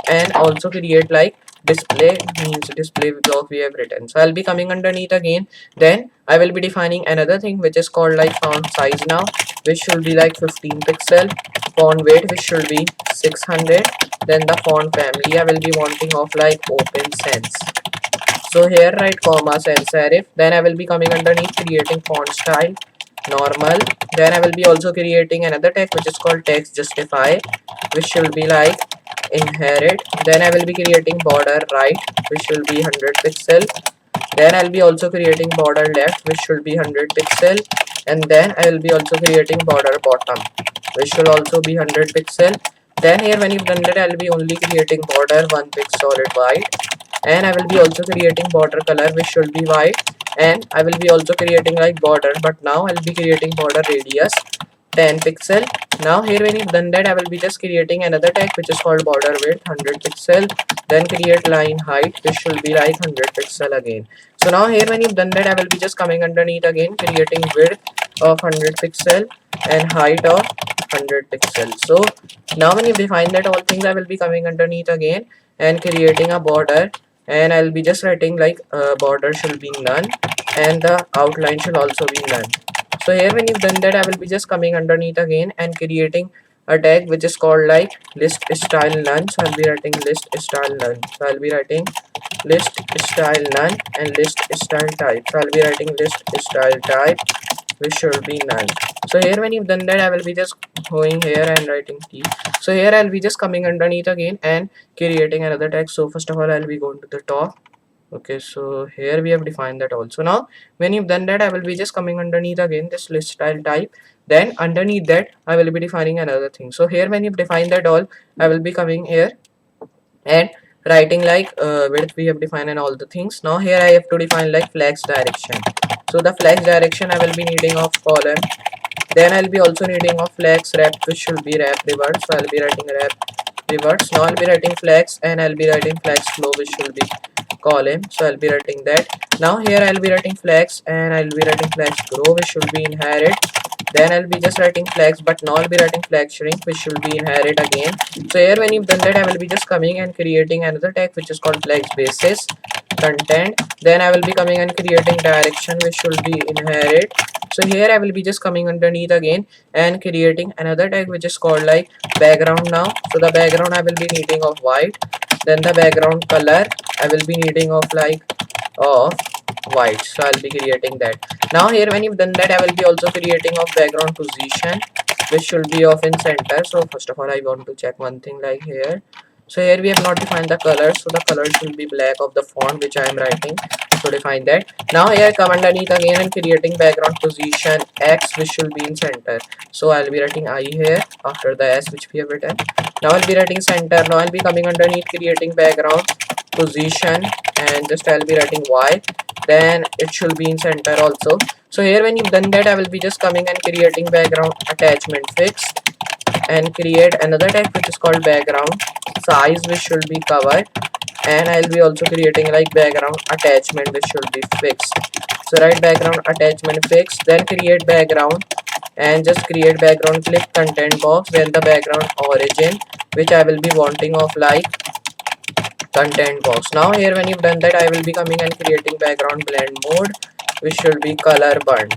and also create like display, means display block we have written. So I'll be coming underneath again, then I will be defining another thing which is called like font size now, which should be like 15 pixel, font weight which should be 600, then the font family I will be wanting of like open sans. So here write comma sans serif, then I will be coming underneath creating font style normal, then I will be also creating another tag which is called text justify which should be like inherit, then I will be creating border right which will be 100 pixel, then I'll be also creating border left which should be 100 pixel, and then I will be also creating border bottom which should also be 100 pixel. Then here when you've done that, I'll be only creating border 1 pixel solid white, and I will be also creating border color which should be white, and I will be also creating like border, but now I'll be creating border radius 10 pixel. Now here when you've done that, I will be just creating another tag which is called border width 100 pixel, then create line height which should be like 100 pixel again. So now here when you've done that, I will be just coming underneath again creating width of 100 pixel and height of 100 pixel. So now when you define that all things, I will be coming underneath again and creating a border, and I'll be just writing like border should be none and the outline should also be none. So here when you've done that, I will be just coming underneath again and creating a tag which is called like list style none. So I'll be writing list style none. So I'll be writing list style none and list style type. So I'll be writing list style type which should be none. So here when you've done that, I will be just going here and writing t. So here I'll be just coming underneath again and creating another tag. So first of all I'll be going to the top. Okay, so here we have defined that also. Now when you've done that, I will be just coming underneath again this list style type, then underneath that I will be defining another thing. So here when you've defined that all, I will be coming here and writing like width we have defined and all the things. Now here I have to define like flex direction. So the flex direction I will be needing of column, then I'll be also needing of flex wrap which should be wrap reverse. So I'll be writing wrap reverse. Now I'll be writing flex and I'll be writing flex flow which should be column. So I'll be writing that. Now here I'll be writing flex and I'll be writing flex grow which should be inherit. Then I'll be just writing flex, but now I'll be writing flex shrink which should be inherit again. So here when you've done that, I will be just coming and creating another tag which is called flex basis content. Then I will be coming and creating direction which should be inherit. So here I will be just coming underneath again and creating another tag which is called like background now. So the background I will be needing of white, then the background color I will be needing of like of white. So I'll be creating that. Now here when you've done that, I will be also creating of background position which should be of in center. So first of all I want to check one thing like here. So here we have not defined the color, so the color should be black of the font which I am writing. So define that. Now here come underneath again and creating background position X which should be in center. So I'll be writing I here after the S which we have written. Now I'll be writing center. Now I'll be coming underneath creating background position and just I'll be writing Y. Then it should be in center also. So here when you've done that, I will be just coming and creating background attachment fixed and create another tag which is called background size which should be covered. and I'll be also creating like background attachment which should be fixed. So write background attachment fixed, then create background and just create background, click content box, then the background origin which I will be wanting of like content box. Now here when you've done that, I will be coming and creating background blend mode which should be color burn.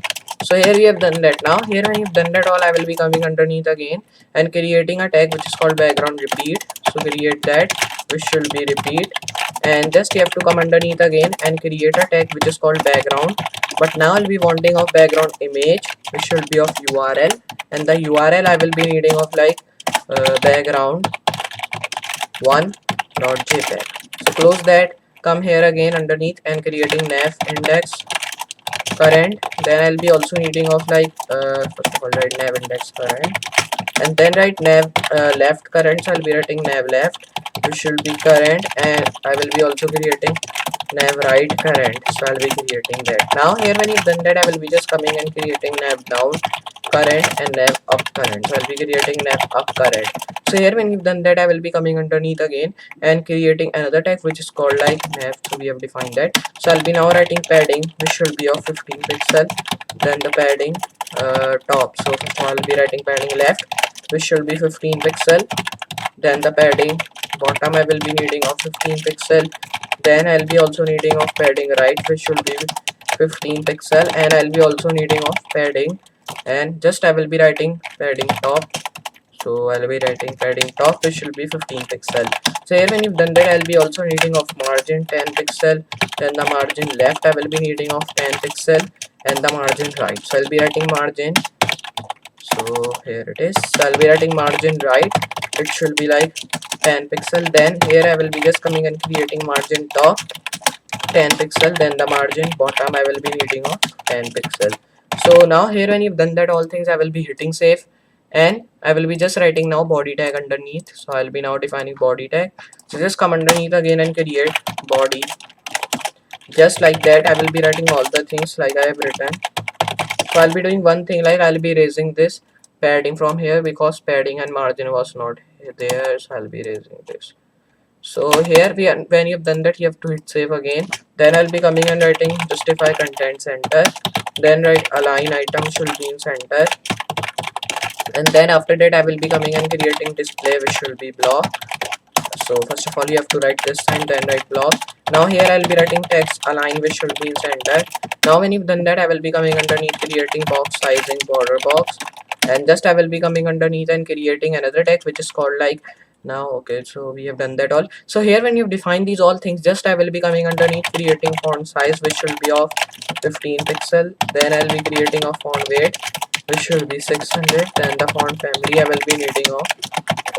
So here we have done that. Now here when you've done that all, I will be coming underneath again and creating a tag which is called background repeat. So create that which should be repeat, and just you have to come underneath again and create a tag which is called background. But now I'll be wanting of background image which should be of URL, and the URL I will be needing of like background 1.jpg. So close that, come here again underneath and creating nav index current. Then I'll be also needing of like first of all write nav index current, and then write nav left current. So I'll be writing nav left which should be current, and I will be also creating nav right current. So I'll be creating that. Now here when you've done that, I will be just coming and creating nav down current and nav up current. So I'll be creating nav up current. So here when you've done that, I will be coming underneath again and creating another tag which is called like nav. So we have defined that. So I'll be now writing padding which should be of 15 pixel, then the padding top. So first of all I'll be writing padding left which should be 15 pixel, then the padding bottom I will be needing of 15 pixel, then I'll be also needing of padding right which should be 15 pixel, and I'll be also needing of padding, and just I will be writing padding top. So I'll be writing padding top which should be 15 pixel. So here when you've done that, I'll be also needing of margin 10 pixel, then the margin left I will be needing of 10 pixel, and the margin right. So I'll be writing margin, so here it is. So I'll be writing margin right, it should be like 10 pixel. Then here I will be just coming and creating margin top 10 pixel, then the margin bottom I will be needing of 10 pixel. So now here when you've done that all things, I will be hitting save, and I will be just writing now body tag underneath. So I'll be now defining body tag. So just come underneath again and create body, just like that. I will be writing all the things like I have written. So I'll be doing one thing, like I'll be raising this padding from here because padding and margin was not there. So I'll be raising this. So here we are, when you've done that, you have to hit save again. Then I'll be coming and writing justify content center, then write align item should be in center, and then after that I will be coming and creating display which should be block. So first of all you have to write this and then write block. Now here I'll be writing text align which should be in center. Now when you've done that, I will be coming underneath creating box sizing border box, and just I will be coming underneath and creating another text which is called like now. Okay, so we have done that all. So here when you've defined these all things, just I will be coming underneath creating font size which should be of 15 pixel, then I'll be creating a font weight which should be 600, then the font family I will be needing of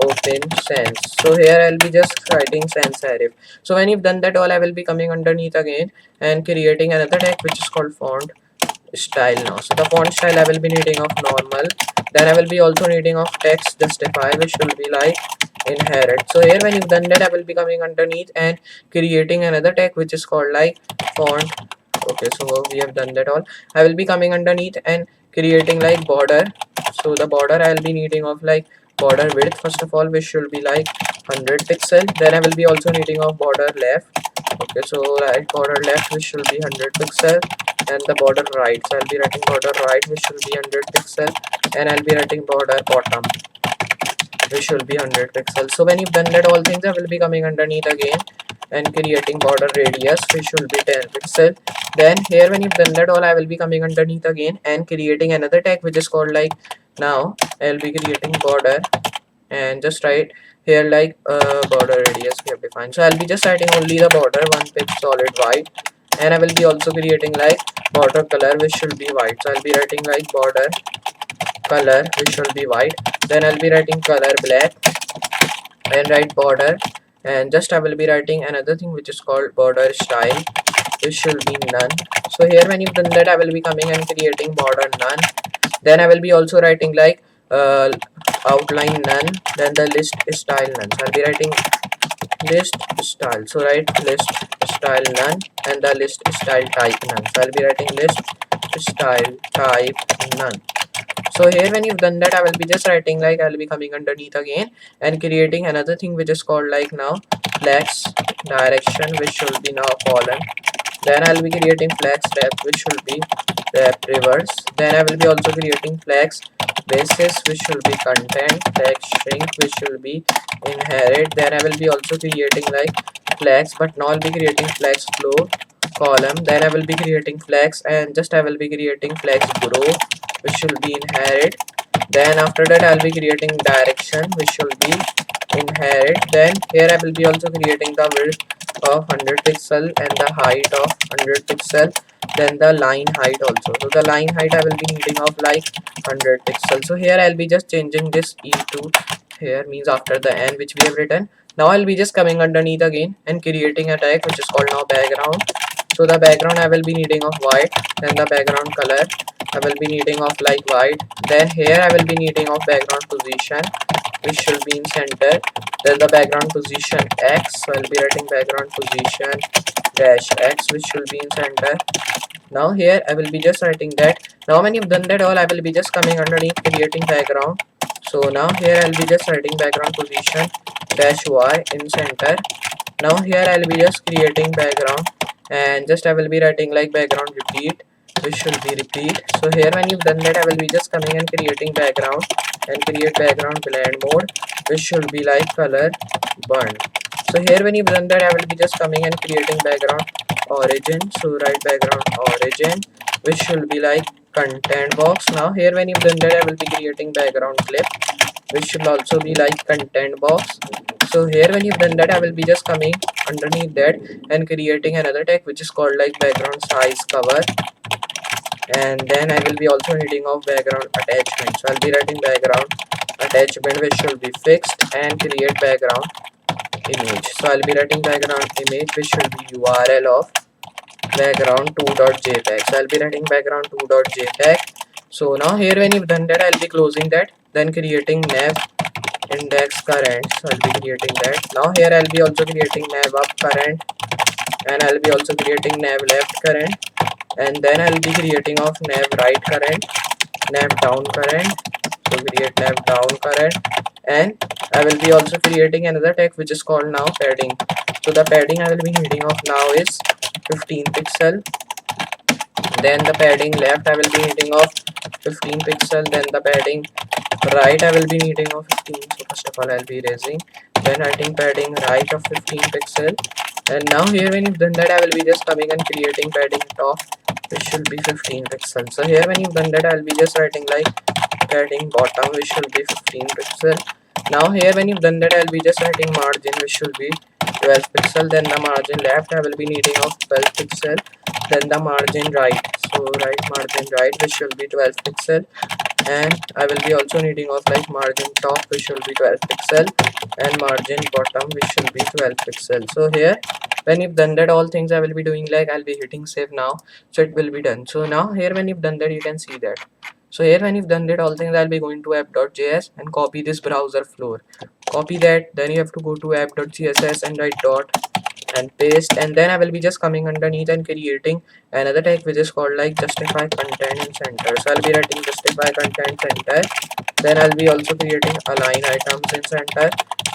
open sans. So here I'll be just writing sans serif. So when you've done that all, I will be coming underneath again and creating another tag which is called font style now. So the font style I will be needing of normal, then I will be also needing of text justify which will be like inherit. So here when you've done that, I will be coming underneath and creating another tag which is called like font. Okay, so we have done that all. I will be coming underneath and creating like border. So the border I will be needing of like border width first of all which should be like 100 pixel, then I will be also needing of border left. Okay, so right border left which should be 100 pixel, and the border right, so I'll be writing border right which should be 100 pixel, and I'll be writing border bottom which should be 100 pixels. So when you've done that all things, I will be coming underneath again and creating border radius which should be 10 pixel. Then here when you've done that all, I will be coming underneath again and creating another tag which is called like now I'll be creating border, and just write here like border radius we have defined. So I'll be just writing only the border, one pixel solid white, and I will be also creating like border color which should be white. So I'll be writing like border color which should be white, then I'll be writing color black and write border, and just I will be writing another thing which is called border style which should be none. So here when you've done that, I will be coming and creating border none, then I will be also writing like outline none, then the list style none. So I'll be writing list style, so write list style none and the list style type none. So I'll be writing list style type none. So here when you've done that, I will be just writing like I'll be coming underneath again and creating another thing which is called like now flex direction, which should be now column. Then I'll be creating flex depth, which should be depth reverse. Then I will be also creating flex basis, which should be content, flex shrink, which should be inherit. Then I will be also creating like flex, but now I'll be creating flex flow column. Then I will be creating flex, and just I will be creating flex grow, which should be inherit. Then after that I'll be creating direction, which should be inherit. Then here I will be also creating the width of 100 pixel and the height of 100 pixel, then the line height also. So the line height I will be needing of like 100 pixels. So here I'll be just changing this e to here, means after the n which we have written. Now I'll be just coming underneath again and creating a tag which is called now background. So the background I will be needing of white, then the background color I will be needing of like white. Then here I will be needing of background position, which should be in center. Then the background position x, so I'll be writing background position dash x, which should be in center. Now here I will be just writing that. Now when you've done that all, I will be just coming underneath creating background. So now here I'll be just writing background position dash y in center. Now here I'll be just creating background, and just I will be writing like background repeat, which should be repeat. So here when you've done that, I will be just coming and creating background and create background blend mode, which should be like color burn. So here when you've done that, I will be just coming and creating background origin. So write background origin, which should be like content box. Now here when you've done that, I will be creating background clip, which should also be like content box. So here when you've done that, I will be just coming underneath that and creating another tag which is called like background size cover. And then I will be also needing of background attachment. So I'll be writing background attachment, which should be fixed, and create background image. So I'll be writing background image, which should be URL of background 2.jpg. So I'll be writing background 2.jpg. So now here when you've done that, I'll be closing that, then creating nav index current. So I'll be creating that. Now here I'll be also creating nav up current, and I'll be also creating nav left current, and then I'll be creating of nav right current, nav down current. So create nav down current, and I will be also creating another tag which is called now padding. So the padding I will be needing of now is 15 pixel. Then the padding left I will be needing of 15 pixel. Then the padding right I will be needing of 15. So first of all I'll be erasing, then writing padding right of 15 pixel. And now here when you've done that, I will be just coming and creating padding top, which should be 15 pixels. So here when you've done that, I'll be just writing like padding bottom, which should be 15 pixel. Now here when you've done that, I'll be just writing margin, which should be 12 pixel. Then the margin left I will be needing of 12 pixel. Then the margin right, so right margin right, which should be 12 pixel. And I will be also needing of like margin top, which should be 12 pixel, and margin bottom, which should be 12 pixel. So here when you've done that all things, I will be doing like I'll be hitting save now, so it will be done. So now here when you've done that, you can see that. So here when you've done that all things, I'll be going to app.js and copy this browser floor, copy that. Then you have to go to app.css and write dot and paste, and then I will be just coming underneath and creating another tag which is called like justify content in center. So I'll be writing justify content center. Then I'll be also creating align items in center,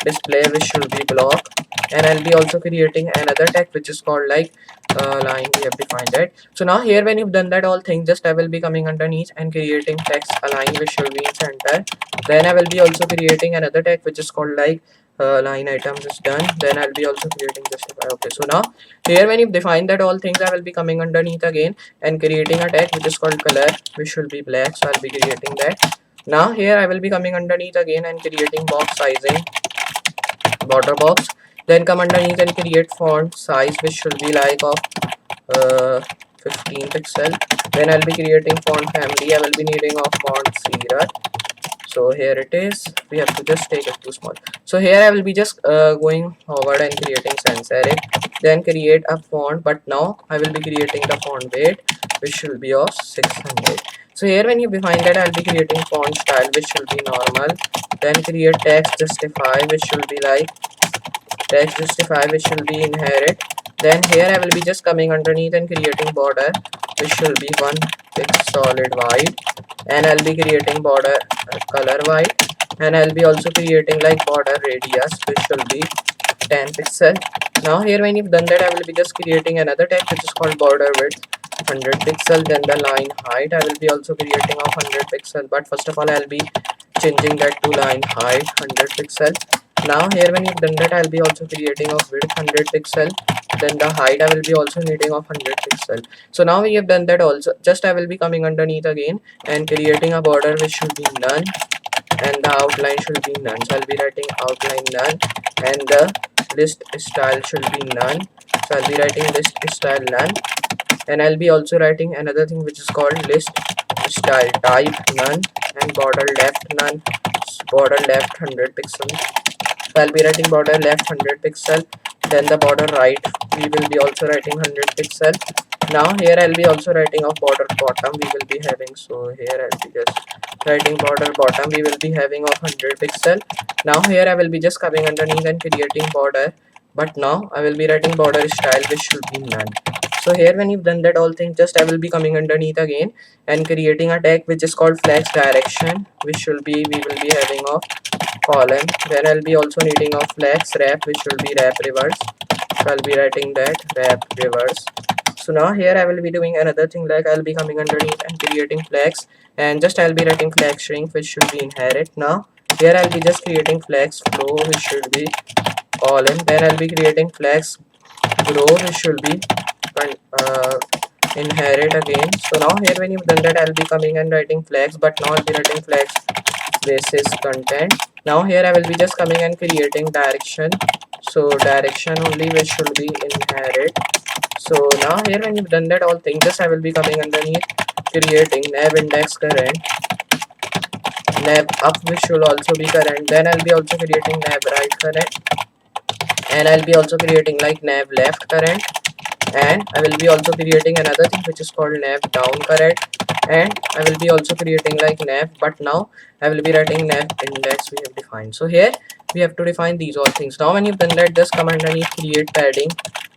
display, which should be block, and I'll be also creating another tag which is called like line. We have defined that. So now here when you've done that all thing, just I will be coming underneath and creating text align, which should be in center. Then I will be also creating another tag which is called like line items is done. Then I'll be also creating justify. Okay, so now here when you define that all things, I will be coming underneath again and creating a tag which is called color, which should be black. So I'll be creating that. Now here I will be coming underneath again and creating box sizing, border box. Then come underneath and create font size, which should be like of 15 pixel. Then I'll be creating font family. I will be needing of font Sierra. So here it is. We have to just take it too small. So here I will be just going forward and creating sans serif. Then create a font, but now I will be creating the font weight, which should be of 600. So here when you define that, I'll be creating font style, which should be normal. Then create text justify, which should be like text justify, which should be inherit. Then here I will be just coming underneath and creating border, which should be 1 pixel solid white, and I'll be creating border color white, and I'll be also creating like border radius, which should be 10 pixel. Now here when you've done that, I will be just creating another tag which is called border width 100 pixel. Then the line height I will be also creating of 100 pixel, but first of all I'll be changing that to line height 100 pixel. Now here when you've done that, I'll be also creating of width 100 pixel. Then the height I will be also needing of 100 pixel. So now we have done that also. Just I will be coming underneath again and creating a border which should be none, and the outline should be none. So I'll be writing outline none, and the list style should be none. So I'll be writing list style none, and I'll be also writing another thing which is called list style type none, and border left none, border left 100 pixel. So I'll be writing border left 100 pixel. Then the border right we will be also writing 100 pixel. Now here I'll be also writing of border bottom we will be having. So here I'll be just writing border bottom we will be having of 100 pixel. Now here I will be just coming underneath and creating border, but now I will be writing border style which should be none. So here when you've done that all thing, just I will be coming underneath again and creating a tag which is called flex direction, which should be we will be having of column. Then I'll be also needing of flex wrap which will be wrap reverse. So I'll be writing that wrap reverse. So now here I will be doing another thing, like I'll be coming underneath and creating flex, and just I'll be writing flex shrink which should be inherit. Now here I'll be just creating flex flow which should be column. Then I'll be creating flex grow which should be inherit again. So now here when you've done that, I'll be coming and writing flex, but now I'll be writing flex basis content. Now here I will be just coming and creating direction. So direction only which should be inherit. So now here when you've done that all things, just I will be coming underneath creating nav index current, nav up which should also be current. Then I'll be also creating nav right current, and I'll be also creating like nav left current, and I will be also creating another thing which is called nav down current, and I will be also creating like nav, but now I will be writing nav index we have defined. So here we have to define these all things. Now when you've done that, just come underneath create padding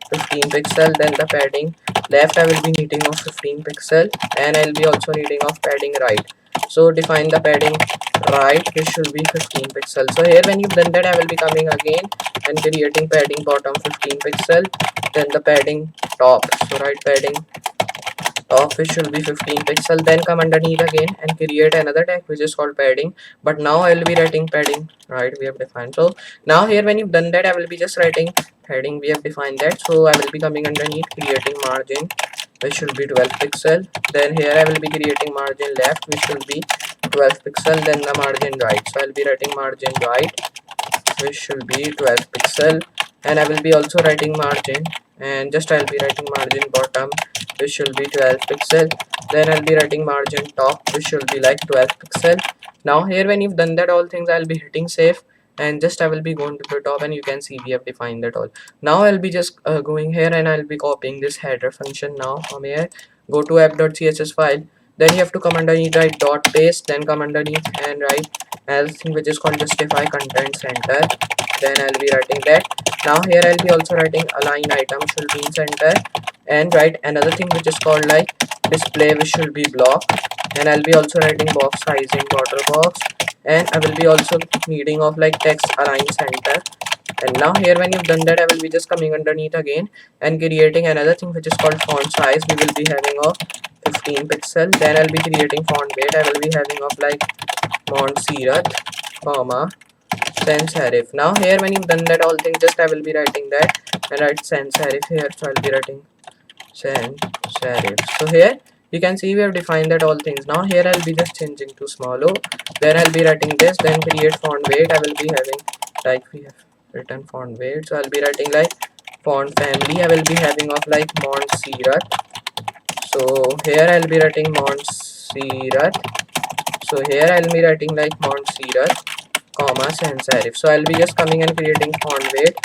15 pixel. Then the padding left I will be needing of 15 pixel, and I'll be also needing of padding right. So define the padding right which should be 15 pixel. So here when you've done that, I will be coming again and creating padding bottom 15 pixel. Then the padding top, so right padding top which should be 15 pixel. Then come underneath again and create another tag which is called padding, but now I will be writing padding right we have defined. So now here when you've done that, I will be just writing padding we have defined that. So I will be coming underneath creating margin which should be 12 pixel. Then here I will be creating margin left which should be 12 pixel. Then the margin right, so I'll be writing margin right which should be 12 pixel, and I will be also writing margin, and just I'll be writing margin bottom which should be 12 pixel. Then I'll be writing margin top which should be like 12 pixel. Now here when you've done that all things, I'll be hitting save, and just I will be going to the top, and you can see we have defined that all. Now I'll be just going here and I'll be copying this header function. Now from here go to app.css file, then you have to come underneath, write dot paste, then come underneath and write another thing which is called justify content center. Then I'll be writing that. Now here I'll be also writing align item should be in center, and write another thing which is called like display which should be block, and I'll be also writing box size in border box, and I will be also needing of like text align center. And now here when you've done that, I will be just coming underneath again and creating another thing which is called font size we will be having of 15 pixel. Then I'll be creating font weight, I will be having of like Montserrat, comma sans serif. Now here when you've done that all thing, just I will be writing that and write sans serif here. So I'll be writing sans serif. So here you can see we have defined that all things. Now here I'll be just changing to small o. Then I'll be writing this. Then create font weight, I will be having like we have written font weight. So I'll be writing like font family, I will be having of like Montserrat. So here I'll be writing Montserrat. So here I'll be writing like Montserrat, comma sans serif. So I'll be just coming and creating font weight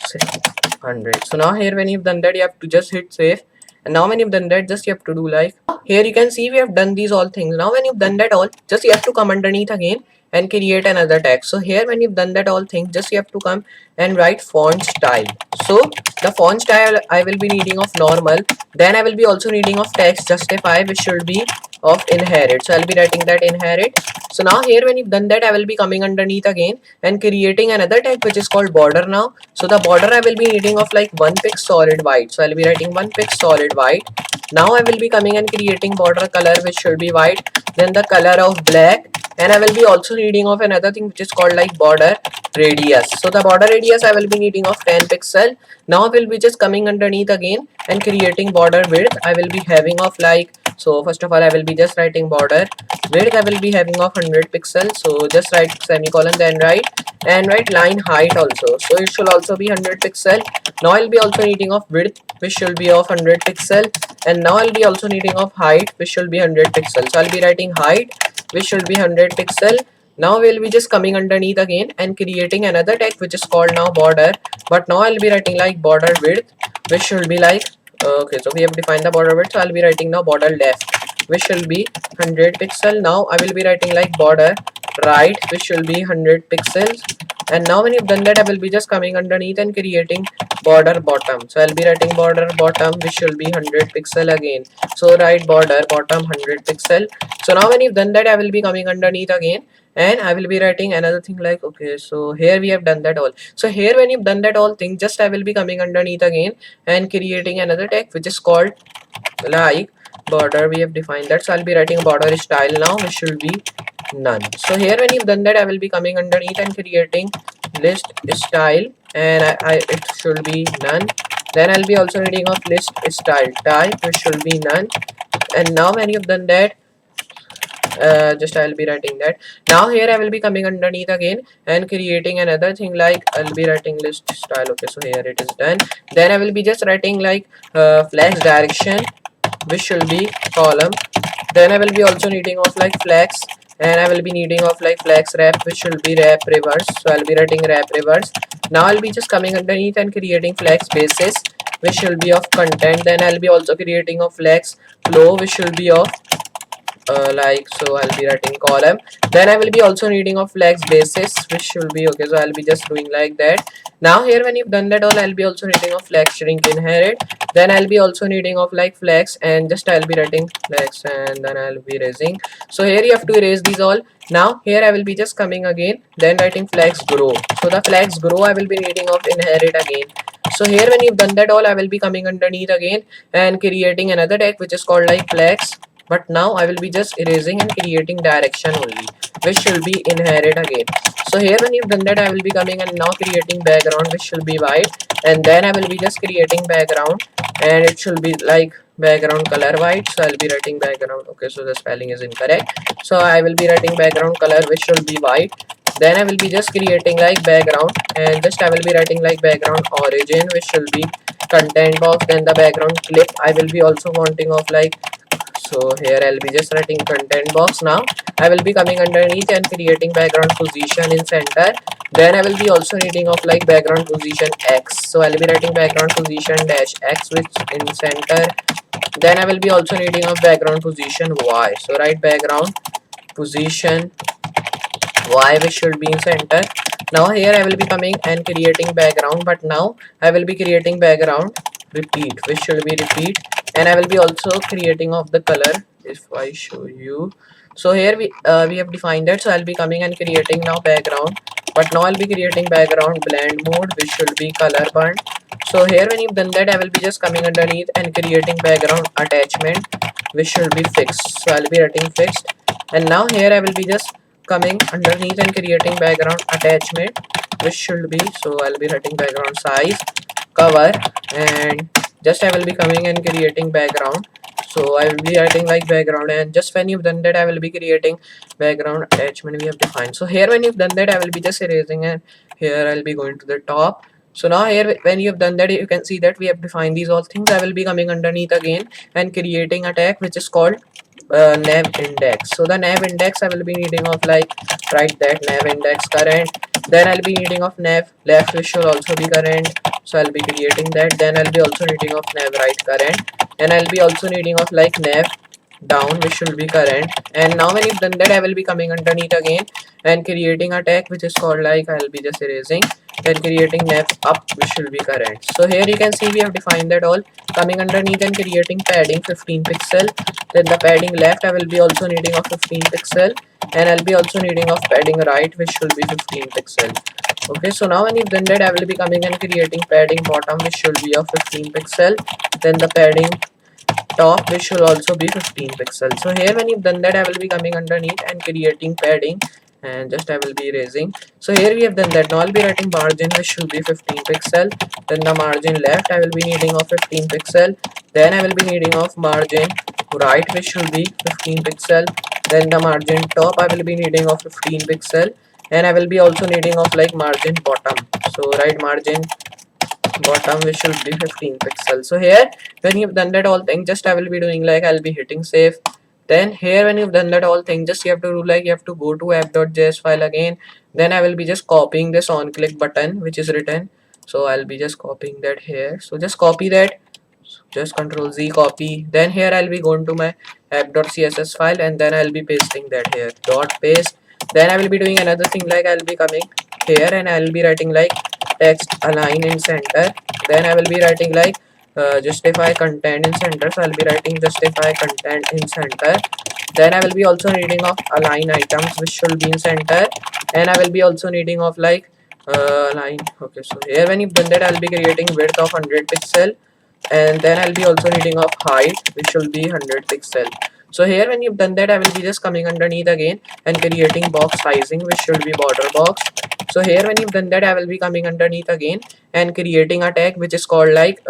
600. So now here when you've done that, you have to just hit save. And now when you've done that, just you have to do like here you can see we have done these all things. Now when you've done that all, just you have to come underneath again and create another tag. So here when you've done that all things, just you have to come and write font style. So the font style I will be needing of normal. Then I will be also needing of text justify which should be of inherit. So I'll be writing that inherit. So now here when you've done that, I will be coming underneath again and creating another tag which is called border now. So the border I will be needing of like 1 pix solid white. So I'll be writing 1 pix solid white. Now I will be coming and creating border color which should be white, then the color of black, and I will be also needing of another thing which is called like border radius. So the border radius I will be needing of 10 pixel. Now I will be just coming underneath again and creating border width. I will be having of like, so first of all I will be just writing border width I will be having of 100 pixels. So just write semicolon, then write and write line height also. So it should also be 100 pixel. Now I'll be also needing of width which should be of 100 pixel, and now I'll be also needing of height which should be 100 pixel. So I'll be writing height which should be 100 pixel. Now we'll be just coming underneath again and creating another tag which is called now border, but now I'll be writing like border width which should be like, okay, so we have defined the border width. So I'll be writing now border left which will be 100 pixel. Now I will be writing like border right which will be 100 pixels. And now when you've done that, I will be just coming underneath and creating border bottom. So I'll be writing border bottom which will be 100 pixel again. So write border bottom 100 pixel. So now when you've done that, I will be coming underneath again and I will be writing another thing like, okay, so here we have done that all. So here when you've done that all thing, just I will be coming underneath again and creating another tag which is called like border. We have defined that. So I'll be writing border style now which should be none. So here when you've done that, I will be coming underneath and creating list style, and it should be none. Then I'll be also reading of list style type which should be none. And now when you've done that, just I'll be writing that. Now here I will be coming underneath again and creating another thing like I'll be writing list style. Okay, so here it is done. Then I will be just writing like flex direction which should be column. Then I will be also needing of like flex, and I will be needing of like flex wrap which should be wrap reverse. So I'll be writing wrap reverse. Now I'll be just coming underneath and creating flex basis which should be of content. Then I'll be also creating a flex flow which should be of like, so I'll be writing column. Then I will be also needing of flex basis which should be, okay, so I'll be just doing like that. Now here when you've done that all, I'll be also needing of flex shrink inherit. Then I'll be also needing of like flex, and just I'll be writing flex, and then I'll be erasing. So here you have to erase these all. Now here I will be just coming again, then writing flex grow. So the flex grow I will be needing of inherit again. So here when you've done that all, I will be coming underneath again and creating another tag which is called like flex, but now I will be just erasing and creating direction only which will be inherit again. So here when you've done that, I will be coming and now creating background which will be white, and then I will be just creating background and it should be like background color white. So I'll be writing background, okay, so the spelling is incorrect. So I will be writing background color which will be white. Then I will be just creating like background, and just I will be writing like background origin which will be content box. Then the background clip I will be also wanting of like, so here I'll be just writing content box. Now I will be coming underneath and creating background position in center. Then I will be also needing of like background position X. So I'll be writing background position dash X which in center. Then I will be also needing of background position Y. So write background position Y which should be in center. Now here I will be coming and creating background, but now I will be creating background repeat which should be repeat, and I will be also creating of the color if I show you. So here we have defined that. So I'll be coming and creating now background, but now I'll be creating background blend mode which should be color burnt. So here when you've done that, I will be just coming underneath and creating background attachment which should be fixed. So I'll be writing fixed, and now here I will be just coming underneath and creating background attachment which should be, so I'll be writing background size cover, and just I will be coming and creating background. So I will be writing like background, and just when you've done that, I will be creating background attachment we have defined. So here when you've done that, I will be just erasing, and here I'll be going to the top. So now here when you have done that, you can see that we have defined these all things. I will be coming underneath again and creating a tag which is called nav index. So the nav index I will be needing of like, write that nav index current. Then I'll be needing of nav left which should also be current. So I'll be creating that. Then I'll be also needing of nav right current, and I'll be also needing of like nav down which should be current. And now when you've done that, I will be coming underneath again and creating a tag which is called like, I'll be just erasing, then creating nav up, which should be current. So here you can see we have defined that all. Coming underneath and creating padding 15 pixel, then the padding left I will be also needing of 15 pixel, and I'll be also needing of padding right, which should be 15 pixel. Okay, so now when you've done that, I will be coming and creating padding bottom, which should be of 15 pixel, then the padding top, which should also be 15 pixels. So here when you've done that, I will be coming underneath and creating padding, and just I will be erasing. So here we have done that. Now I'll be writing margin, which should be 15 pixel, then the margin left I will be needing of 15 pixel, then I will be needing of margin right, which should be 15 pixel, then the margin top I will be needing of 15 pixel, and I will be also needing of like margin bottom. So right margin bottom, which should be 15 pixels. So here when you've done that all thing, just I will be doing like I'll be hitting save. Then here when you've done that all thing, just you have to do like you have to go to app.js file again. Then I will be just copying this on click button which is written. So I'll be just copying that here. So just copy that, just control Z copy. Then here I'll be going to my app.css file, and then I'll be pasting that here, dot paste. Then I will be doing another thing like I'll be coming here and I'll be writing like text align in center. Then I will be writing like justify content in center. So I'll be writing justify content in center. Then I will be also needing of align items, which should be in center, and I will be also needing of like line. Okay, so here when you've done that, I'll be creating width of 100 pixel, and then I'll be also needing of height, which should be 100 pixel. So here when you've done that, I will be just coming underneath again and creating box sizing, which should be border box. So here when you've done that, I will be coming underneath again and creating a tag which is called like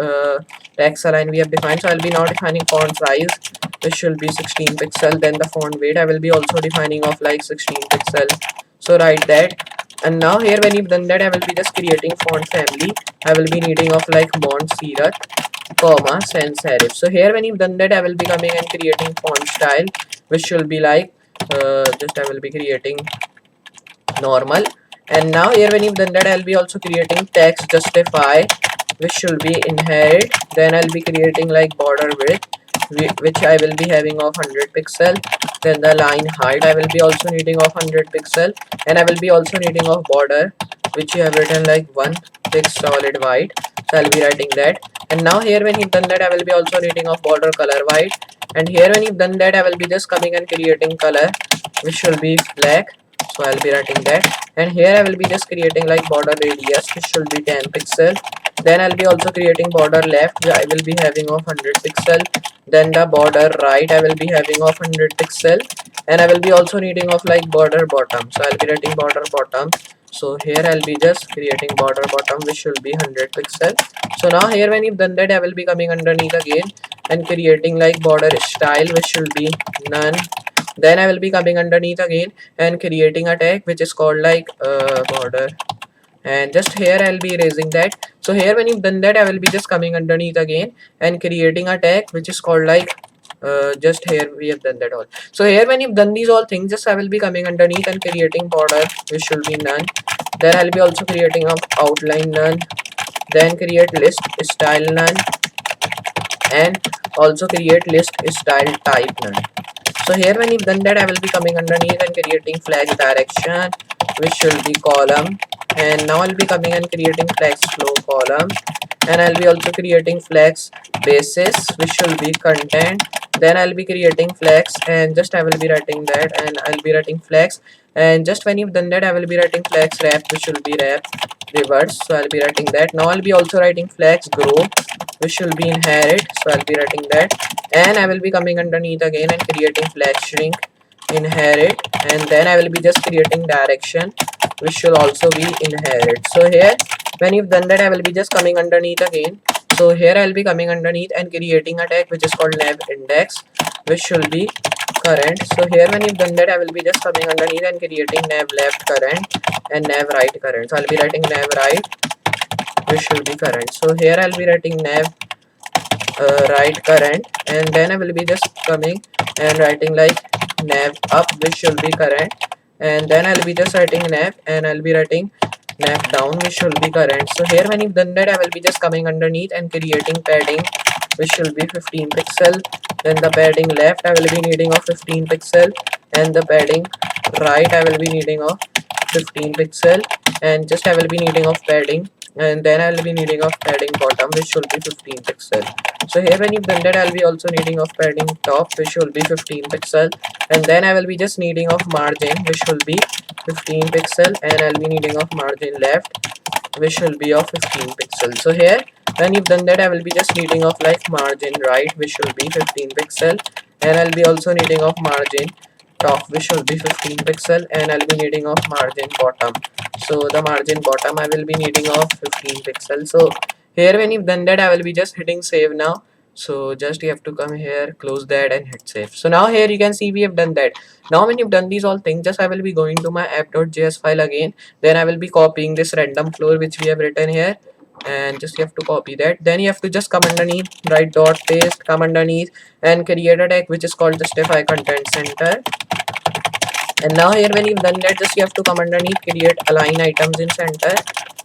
text align we have defined. So I'll be now defining font size, which should be 16 pixel. Then the font weight I will be also defining of like 16 pixel. So write that. And now here when you've done that, I will be just creating font family. I will be needing of like Mont Serif, comma sans serif. So here when you've done that, I will be coming and creating font style, which should be like just I will be creating normal. And now here when you've done that, I'll be also creating text justify, which should be inherit. Then I'll be creating like border width, which I will be having of 100 pixel. Then the line height I will be also needing of 100 pixel, and I will be also needing of border, which you have written like 1 text solid white. So I'll be writing that. And now here when you've done that, I will be also needing of border color white. And here when you've done that, I will be just coming and creating color, which should be black. So I'll be writing that. And here I will be just creating like border radius, which should be 10 pixel. Then I'll be also creating border left, I will be having of 100 pixel. Then the border right I will be having of 100 pixel, and I will be also needing of like border bottom. So I'll be writing border bottom. So here I'll be just creating border bottom, which should be 100 pixel. So now here when you've done that, I will be coming underneath again and creating like border style, which should be none. Then I will be coming underneath again and creating a tag which is called like border, and just here I'll be erasing that. So here when you've done that, I will be just coming underneath again and creating a tag which is called like just here we have done that all. So here when you've done these all things, just I will be coming underneath and creating border, which should be none. Then I'll be also creating a outline none. Then create list style none, and also create list style type none. So here when you've done that, I will be coming underneath and creating flags direction, which should be column. And now I'll be coming and creating flags flow column, and I'll be also creating flags basis, which should be content. Then I'll be creating flags, and just I will be writing that, and I'll be writing flags. And just when you've done that, I will be writing flags wrap, which should be wrap reverse. So I'll be writing that. Now I'll be also writing flags grow, which should be inherit. So I'll be writing that. And I will be coming underneath again and creating flag shrink inherit, and then I will be just creating direction, which should also be inherit. So here when you've done that, I will be just coming underneath again. So here I'll be coming underneath and creating a tag which is called nav index, which should be current. So here when you've done that, I will be just coming underneath and creating nav left current and nav right current. So I'll be writing nav right, which should be current. So here I'll be writing nav right current, and then I will be just coming and writing like nav up, which should be current, and then I'll be just writing nav, and I'll be writing nav down, which should be current. So here when you've done that, I will be just coming underneath and creating padding, which should be 15 pixel. Then the padding left I will be needing of 15 pixel, and the padding right I will be needing of 15 pixel, and just I will be needing of padding, and then I will be needing of padding bottom, which should be 15 pixel. So here when you've done that, I'll be also needing of padding top, which will be 15 pixel, and then I will be just needing of margin, which will be 15 pixel, and I'll be needing of margin left, which will be of 15 pixel. So here when you've done that, I will be just needing of like margin right, which will be 15 pixel, and I'll be also needing of margin top, which will be 15 pixel, and I'll be needing of margin bottom. So the margin bottom I will be needing of 15 pixel. So here when you've done that, I will be just hitting save now. So just you have to come here, close that, and hit save. So now here you can see we have done that. Now when you've done these all things, just I will be going to my app.js file again. Then I will be copying this random floor which we have written here, and just you have to copy that. Then you have to just come underneath, write dot paste, come underneath, and create a tag which is called justify content center. And now here when you've done that, just you have to come underneath, create align items in center.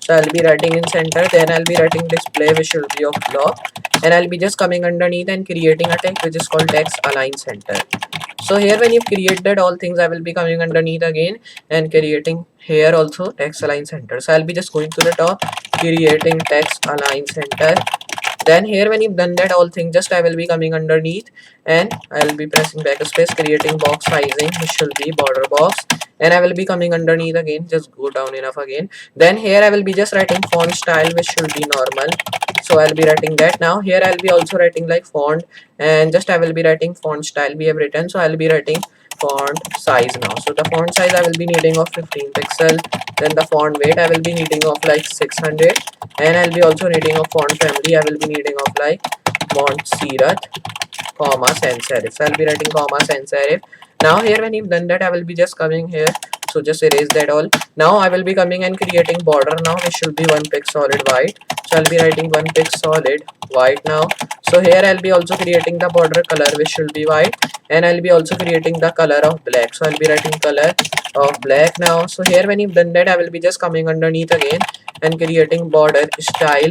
So I'll be writing in center, then I'll be writing display, which will be of block, and I'll be just coming underneath and creating a tag which is called text align center. So here when you've created all things, I will be coming underneath again and creating here also text align center. So I'll be just going to the top, creating text align center. Then here when you've done that all thing, just I will be coming underneath and I will be pressing backspace, creating box sizing, which will be border box, and I will be coming underneath again, just go down enough again. Then here I will be just writing font style, which should be normal. So I'll be writing that. Now here I'll be also writing like font, and just I will be writing font style we have written. So I'll be writing font size now. So the font size I will be needing of 15 pixel. Then the font weight I will be needing of like 600, and I'll be also needing of font family. I will be needing of like font serif, comma sans serif. So I'll be writing comma sans serif. Now here when you've done that, I will be just coming here. So just erase that all. Now I will be coming and creating border now, which should be 1 pic solid white. So I'll be writing 1 pic solid white now. So here I'll be also creating the border color, which should be white, and I'll be also creating the color of black. So I'll be writing color of black now. So here when you've done that, I will be just coming underneath again and creating border style,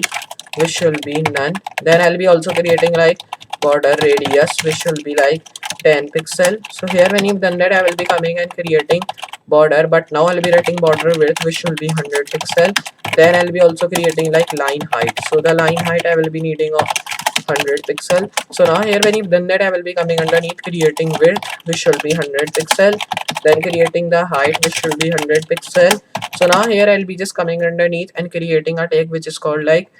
which should be none. Then I'll be also creating like border radius, which should be like 10 pixel. So here when you've done that, I will be coming and creating border, but now I'll be writing border width, which should be 100 pixel. Then I'll be also creating like line height. So the line height I will be needing of 100 pixel. So now here when you've done that, I will be coming underneath, creating width, which should be 100 pixel. Then creating the height, which should be 100 pixel. So now here I'll be just coming underneath and creating a tag which is called like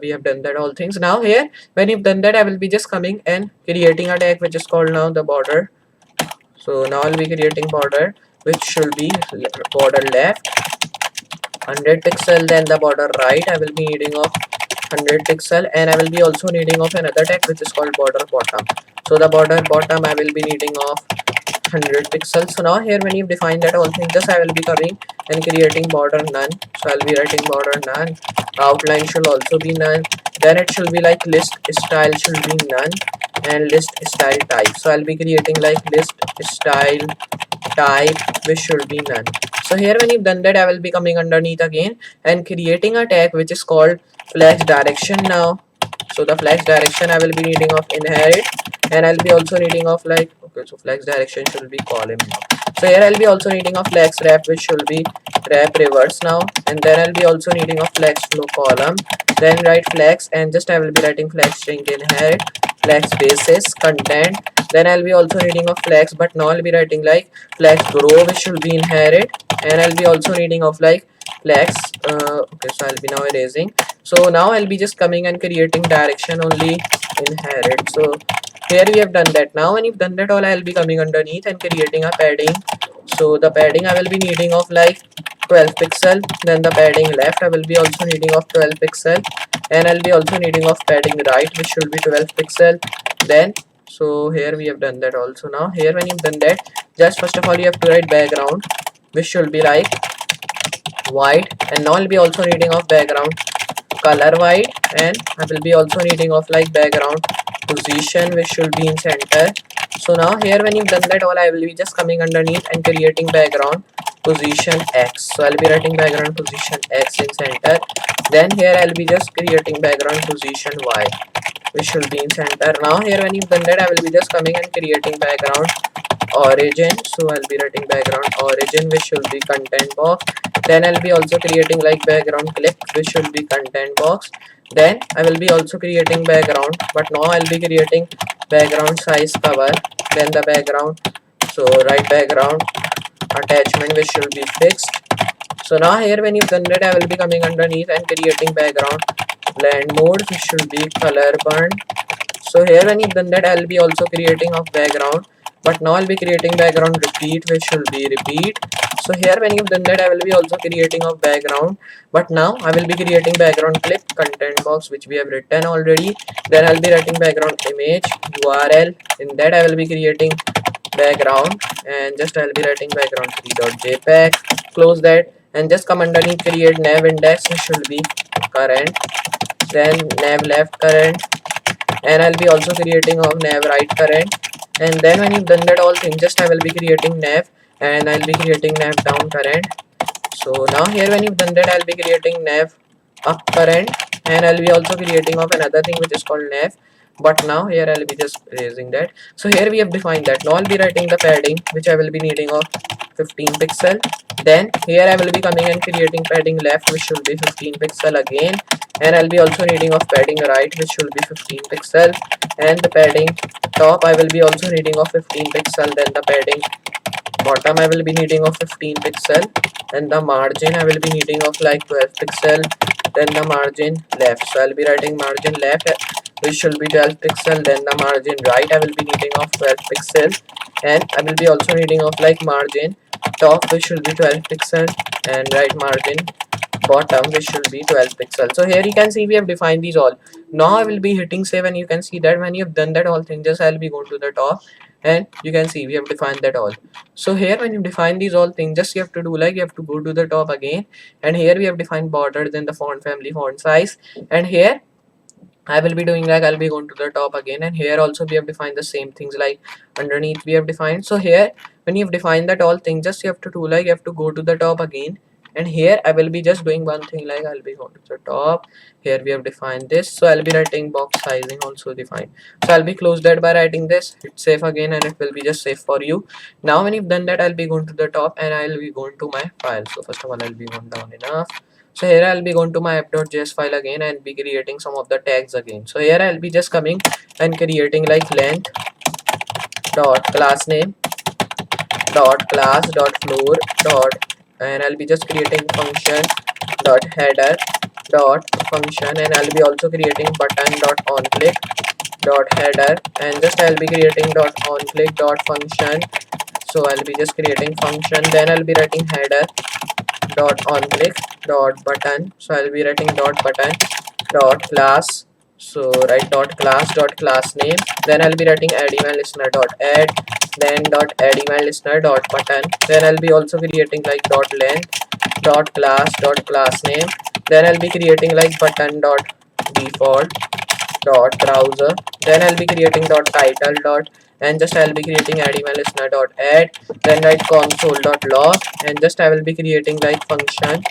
we have done that all things. Now here when you've done that, I will be just coming and creating a tag which is called now the border. So now I'll be creating border, which should be border left 100 pixel. Then the border right I will be needing of 100 pixel, and I will be also needing of another tag which is called border bottom. So the border bottom I will be needing of 100 pixels. So now here when you define that all things, just I will be coming and creating border none. So I'll be writing border none. Outline should also be none. Then it should be like list style should be none, and list style type. So I'll be creating like list style type, which should be none. So here when you've done that, I will be coming underneath again and creating a tag which is called flex direction now. So the flex direction I will be needing of inherit, and I'll be also needing of like, okay, so flex direction should be column now. So here I'll be also needing of flex wrap, which should be wrap reverse now, and then I'll be also needing of flex flow column. Then write flex, and just I will be writing flex string inherit, flex basis content. Then I'll be also needing of flex, but now I'll be writing like flex grow, which should be inherit, and I'll be also needing of like flex okay, so I'll be now erasing. So now I'll be just coming and creating direction only inherit. So here we have done that. Now when you've done that all, I'll be coming underneath and creating a padding. So the padding I will be needing of like 12 pixel. Then the padding left I will be also needing of 12 pixel, and I'll be also needing of padding right, which should be 12 pixel. Then so here we have done that also. Now here when you've done that, just first of all you have to write background, which should be like white, and now I'll be also needing of background color white, and I will be also needing of like background position, which should be in center. So now here when you've done that all, I will be just coming underneath and creating background position X. So I'll be writing background position X in center. Then here I'll be just creating background position Y, which should be in center. Now here when you've done that, I will be just coming and creating background origin, so I'll be writing background origin, which should be content box. Then I'll be also creating like background clip, which should be content box. Then I will be also creating background, but now I'll be creating background size cover. Then the background, so write background attachment, which should be fixed. So now here when you've done that, I will be coming underneath and creating background blend mode, which should be color burn. So here when you've done that, I'll be also creating of background, but now I'll be creating background repeat, which should be repeat. So here when you've done that, I will be also creating of background, but now I will be creating background clip content box, which we have written already. Then I'll be writing background image URL. In that I will be creating background, and just I'll be writing background 3.jpg. Close that and just come underneath create nav index, which should be current. Then nav left current, and I'll be also creating of nav right current. And then when you've done that all thing, just I will be creating nav, and I'll be creating nav down current. So now here when you've done that, I'll be creating nav up current, and I'll be also creating of another thing which is called nav, but now here I'll be just erasing that. So here we have defined that. Now I'll be writing the padding, which I will be needing of 15 pixel. Then here I will be coming and creating padding left, which should be 15 pixel again, and I'll be also needing of padding right, which should be 15 pixel, and the padding top I will be also needing of 15 pixel. Then the padding bottom I will be needing of 15 pixel, and the margin I will be needing of like 12 pixel. Then the margin left, so I'll be writing margin left, which should be 12 pixel. Then the margin right I will be needing of 12 pixel, and I will be also needing of like margin top, which should be 12 pixel, and right margin bottom, which should be 12 pixel. So here you can see we have defined these all. Now I will be hitting save, and you can see that when you have done that all thing, just I'll be going to the top, and you can see we have defined that all. So here when you define these all things, just you have to do like you have to go to the top again, and here we have defined border, then the font family, font size, and here I will be doing like I'll be going to the top again, and here also we have defined the same things like underneath we have defined. So here when you've defined that all things, just you have to do like you have to go to the top again, and here I will be just doing one thing like I'll be going to the top. Here we have defined this, so I'll be writing box sizing also defined. So I'll be close that by writing this, hit save again, and it will be just save for you. Now when you've done that, I'll be going to the top, and I'll be going to my file. So first of all I'll be going down enough. So here I'll be going to my app.js file again and be creating some of the tags again. So here I'll be just coming and creating like length dot class name dot class dot floor dot, and I'll be just creating function dot header dot function, and I'll be also creating button dot on click dot header, and just I'll be creating dot on click dot function. So I'll be just creating function, then I'll be writing header dot on click dot button. So I'll be writing dot button dot class, so write dot class name, then I'll be writing add event listener dot add, then dot add event listener dot button, then I'll be also creating like dot length dot class name, then I'll be creating like button dot default dot browser, then I'll be creating dot title dot, and just I'll be creating add email listener dot add, then write console dot log, and just I will be creating like function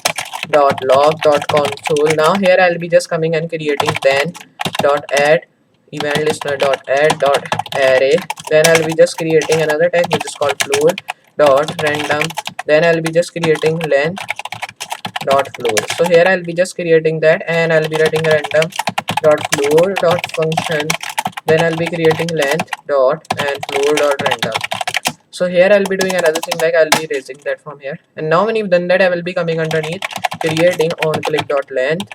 dot log dot console. Now here I'll be just coming and creating then dot add event listener dot add dot array, then I'll be just creating another tag which is called floor dot random, then I'll be just creating length dot floor. So here I'll be just creating that, and I'll be writing random dot floor dot function, then I'll be creating length dot and floor dot random. So here I'll be doing another thing like I'll be erasing that from here, and now when you've done that, I will be coming underneath creating on click dot length,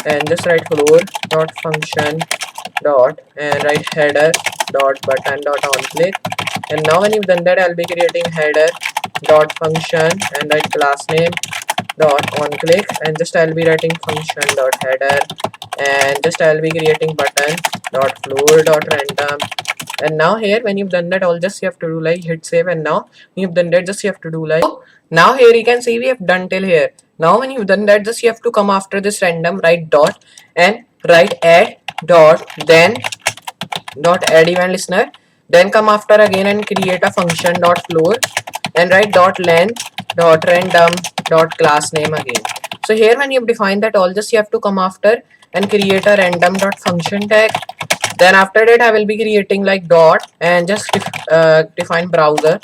and just write floor dot function dot and write header dot button dot on click, and now when you've done that, I'll be creating header dot function and write class name dot on click, and just I'll be writing function dot header, and just I'll be creating button dot floor dot random. And now here when you've done that all, just you have to do like hit save, and now you've done that, just you have to do like, so now here you can see we have done till here. Now when you've done that, just you have to come after this random, write dot and write add dot, then dot add event listener, then come after again and create a function dot floor and write dot length dot random dot class name again. So here when you've defined that all, just you have to come after and create a random dot function tag, Then after that I will be creating like dot and just define browser.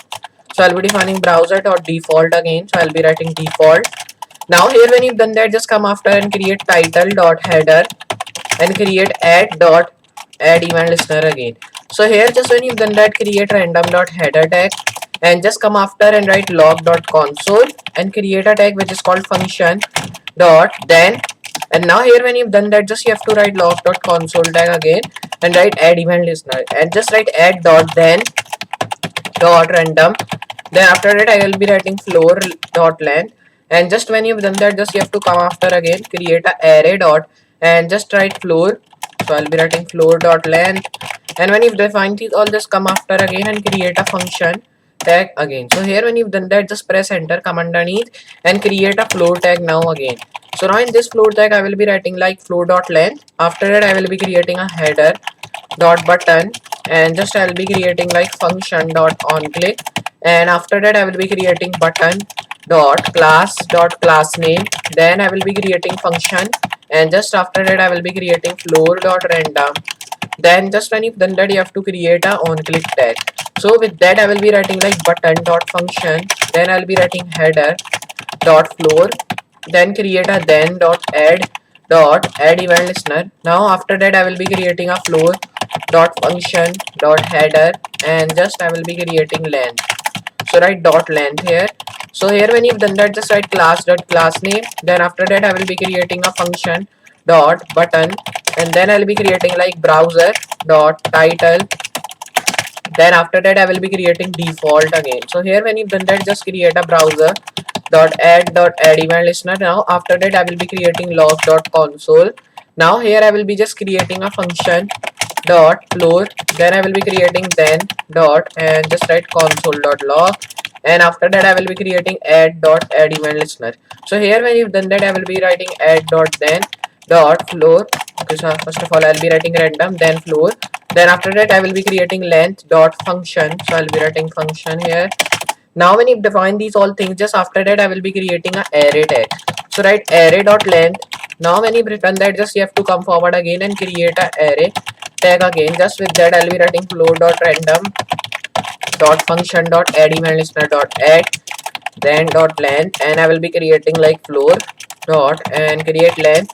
So I'll be defining browser dot default again. So I'll be writing default. Now here when you've done that, just come after and create title dot header and create add event listener again. So here just when you've done that, create random dot header tag and just come after and write log dot console and create a tag which is called function dot then. And now here when you've done that, just you have to write log dot console tag again and write add event listener and just write add dot then dot random. Then after that I will be writing floor dot length, and just when you've done that, just you have to come after again, create a array dot and just write floor. So I'll be writing floor dot length, and when you've defined these all, just come after again and create a function tag again. So here when you've done that, just press enter, come underneath and create a floor tag now again. So now in this floor tag I will be writing like floor dot length. After that I will be creating a header dot button and just I'll be creating like function dot on click, and after that I will be creating button dot class name. Then I will be creating function, and just after that I will be creating floor dot random. Then just when you've done that, you have to create a on click tag. So with that I will be writing like button dot function, then I'll be writing header dot floor, then create a then dot add event listener. Now after that I will be creating a floor dot function dot header and just I will be creating length. So write dot length here. So here when you've done that, just write class dot class name. Then after that I will be creating a function dot button, and then I'll be creating like browser dot title. Then after that I will be creating default again. So here when you've done that, just create a browser dot add event listener. Now after that I will be creating log dot console. Now here I will be just creating a function dot floor, then I will be creating then dot and just write console dot log, and after that I will be creating add event listener. So here when you've done that, I will be writing add dot then dot floor. Okay, so first of all I'll be writing random then floor, then after that I will be creating length dot function. So I'll be writing function here. Now when you define these all things, just after that I will be creating a array tag. So write array dot length. Now when you've written that, just you have to come forward again and create a array tag again. Just with that I'll be writing floor dot random dot function dot add event listener dot add then dot length, and I will be creating like floor dot and create length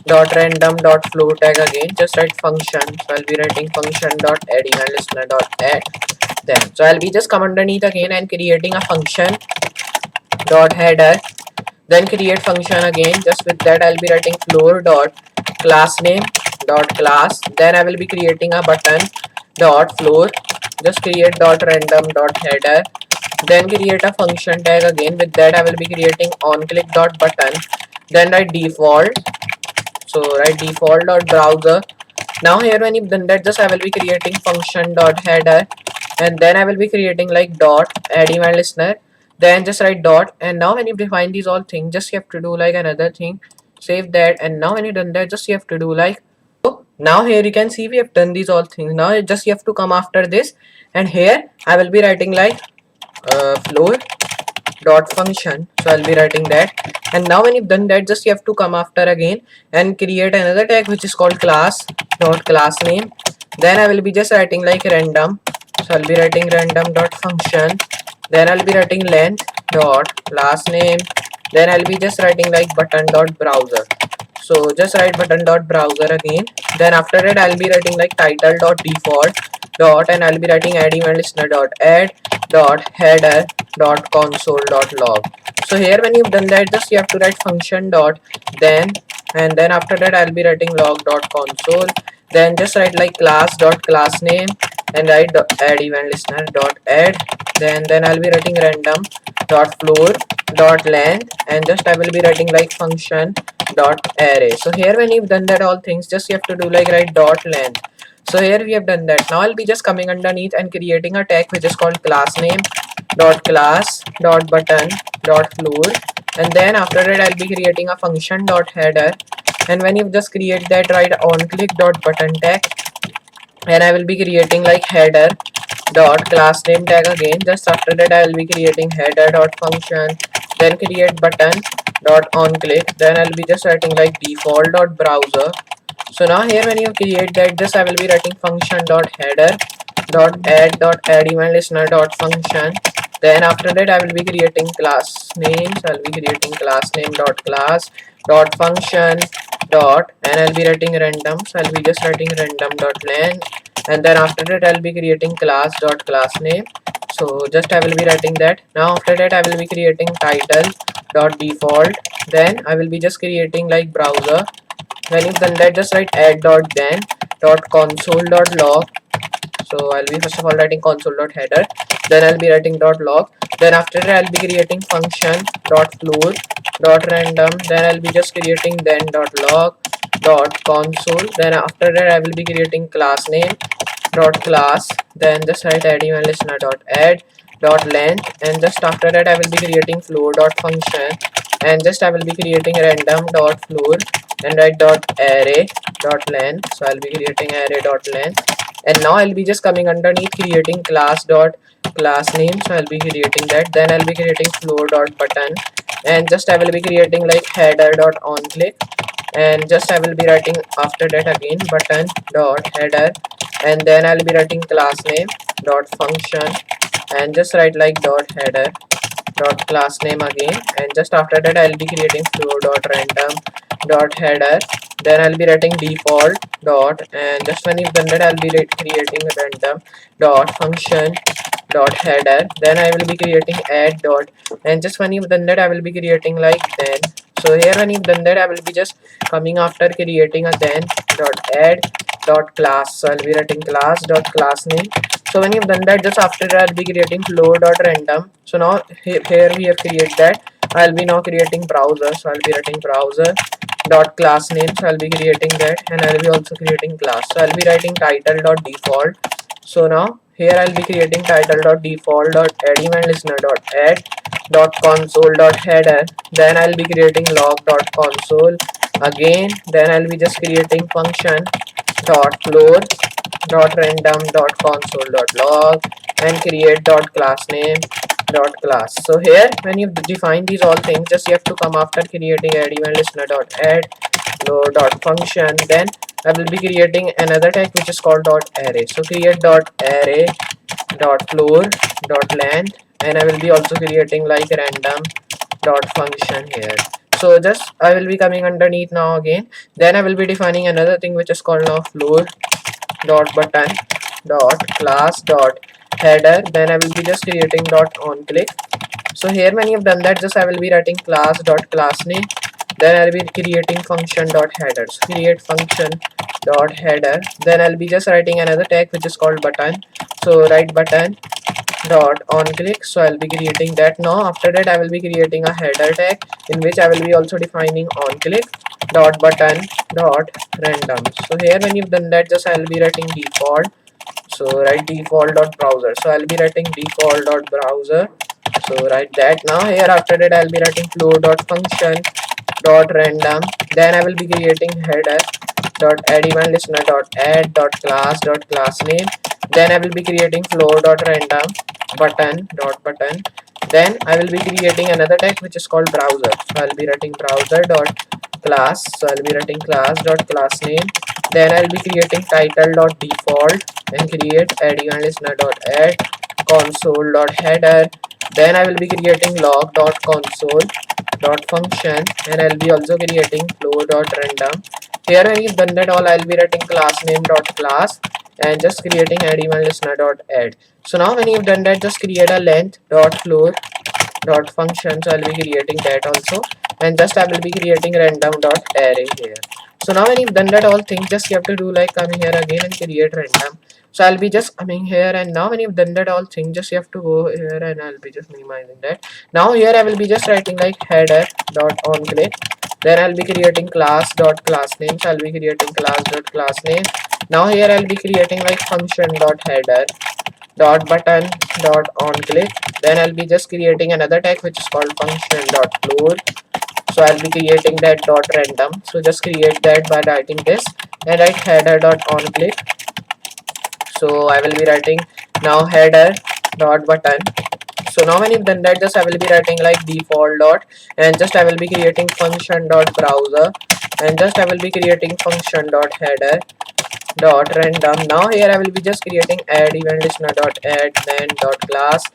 dot random dot floor tag again. Just write function. So I'll be writing function dot add event listener dot add then. So I'll be just come underneath again and creating a function dot header, then create function again. Just with that I'll be writing floor dot class name dot class, then I will be creating a button dot floor, just create dot random dot header, then create a function tag again. With that I will be creating on click dot button, then write default. So write default dot browser. Now here when you've done that, just I will be creating function dot header, and then I will be creating like dot add event listener, then just write dot. And now when you define these all things, just you have to do like another thing, save that, and now when you've done that, just you have to do like, so now here you can see we have done these all things. Now just you have to come after this, and here I will be writing like floor dot function. So I'll be writing that, and now when you've done that, just you have to come after again and create another tag which is called class dot class name. Then I will be just writing like random. So I'll be writing random dot function, then I'll be writing length dot class name, then I'll be just writing like button dot browser. So just write button dot browser again. Then after that I'll be writing like title dot default dot, and I'll be writing add event listener dot add dot header dot console dot log. So here when you've done that, just you have to write function dot then, and then after that I'll be writing log dot console, then just write like class dot class name and write add event listener dot add, then I'll be writing random dot floor dot length, and just I will be writing like function dot array. So here when you've done that all things, just you have to do like write dot length. So here we have done that. Now I'll be just coming underneath and creating a tag which is called class name dot class dot button dot floor, and then after that I'll be creating a function dot header, and when you just create that, write on click dot button tag, and I will be creating like header dot class name tag again. Just after that I will be creating header dot function, then create button dot on click, then I'll be just writing like default dot browser. So now here when you create that, just I will be writing function dot header dot add event listener dot function. Then after that I will be creating class name. So I'll be creating class name dot class dot function dot, and I'll be writing random. So I'll be just writing random dot length, and then after that I'll be creating class dot class name. So just I will be writing that. Now after that I will be creating title dot default. Then I will be just creating like browser. When you've done that, just write add dot then dot console dot log. So I'll be first of all writing console dot header, then I'll be writing dot log. Then after that I'll be creating function dot floor dot random. Then I'll be just creating then dot log dot console. Then after that I will be creating class name dot class. Then just write add event listener dot add dot length, and just after that I will be creating floor dot function, and just I will be creating random dot floor and write dot array dot length. So I'll be creating array dot length, and now I'll be just coming underneath creating class dot class name. So I'll be creating that. Then I'll be creating floor dot button, and just I will be creating like header dot on click, and just I will be writing after that again button dot header, and then I'll be writing class name dot function, and just write like dot header dot class name again, and just after that I'll be creating flow dot random dot header. Then I'll be writing default dot, and just when you've done that I'll be creating random dot function dot header. Then I will be creating add dot, and just when you've done that I will be creating like then. So here when you've done that I will be just coming after creating a then dot add dot class. So I'll be writing class dot class name. So when you've done that, just after that I'll be creating flow dot random. So now here we have created that. I'll be now creating browser. So I'll be writing browser dot class name. So I'll be creating that, and I'll be also creating class. So I'll be writing title dot default. So now here I'll be creating title dot default dot add event listener dot add dot console dot header. Then I'll be creating log dot console again. Then I'll be just creating function dot floor dot random dot console dot log, and create dot class name dot class. So here when you define these all things, just you have to come after creating add event listener dot add floor dot function. Then I will be creating another tag which is called dot array. So create dot array dot floor dot length, and I will be also creating like random dot function here. So just I will be coming underneath now again. Then I will be defining another thing which is called now floor dot button dot class dot header. Then I will be just creating dot on click. So here when you've done that, just I will be writing class dot class name. Then I'll be creating function dot header. So create function dot header. Then I'll be just writing another tag which is called button. So write button dot on click. So I'll be creating that. Now after that I will be creating a header tag in which I will be also defining on click dot button dot random. So here when you've done that, just I'll be writing default. So write default dot browser. So I'll be writing default dot browser. So write that. Now here after that I'll be writing flow dot function dot random. Then I will be creating header dot add event listener dot add dot class name. Then I will be creating flow dot random button dot button. Then I will be creating another tag which is called browser. So I'll be writing browser dot class. So I'll be writing class dot class name. Then I'll be creating title dot default, and create add event listener dot add console dot header. Then I will be creating log dot console dot function, and I'll be also creating flow dot random. Here when you've done that all, I'll be writing class name dot class, and just creating add event listener dot add. So now when you've done that, just create a length dot floor dot function. So I'll be creating that also, and just I will be creating random dot array here. So now when you've done that all things, just you have to do like come here again and create random. So I'll be just coming here, and now when you've done that all thing, just you have to go here, and I'll be just minimizing that. Now here I will be just writing like header dot on click. Then I'll be creating class dot class name. So I'll be creating class dot class name. Now here I'll be creating like function dot header dot button dot on click. Then I'll be just creating another tag which is called function dot floor. So I'll be creating that dot random. So just create that by writing this, and write header dot on click. So I will be writing now header dot button. So now when you've done that, just I will be writing like default dot, and just I will be creating function dot browser, and just I will be creating function dot header dot random. Now here I will be just creating add event listener dot add then dot class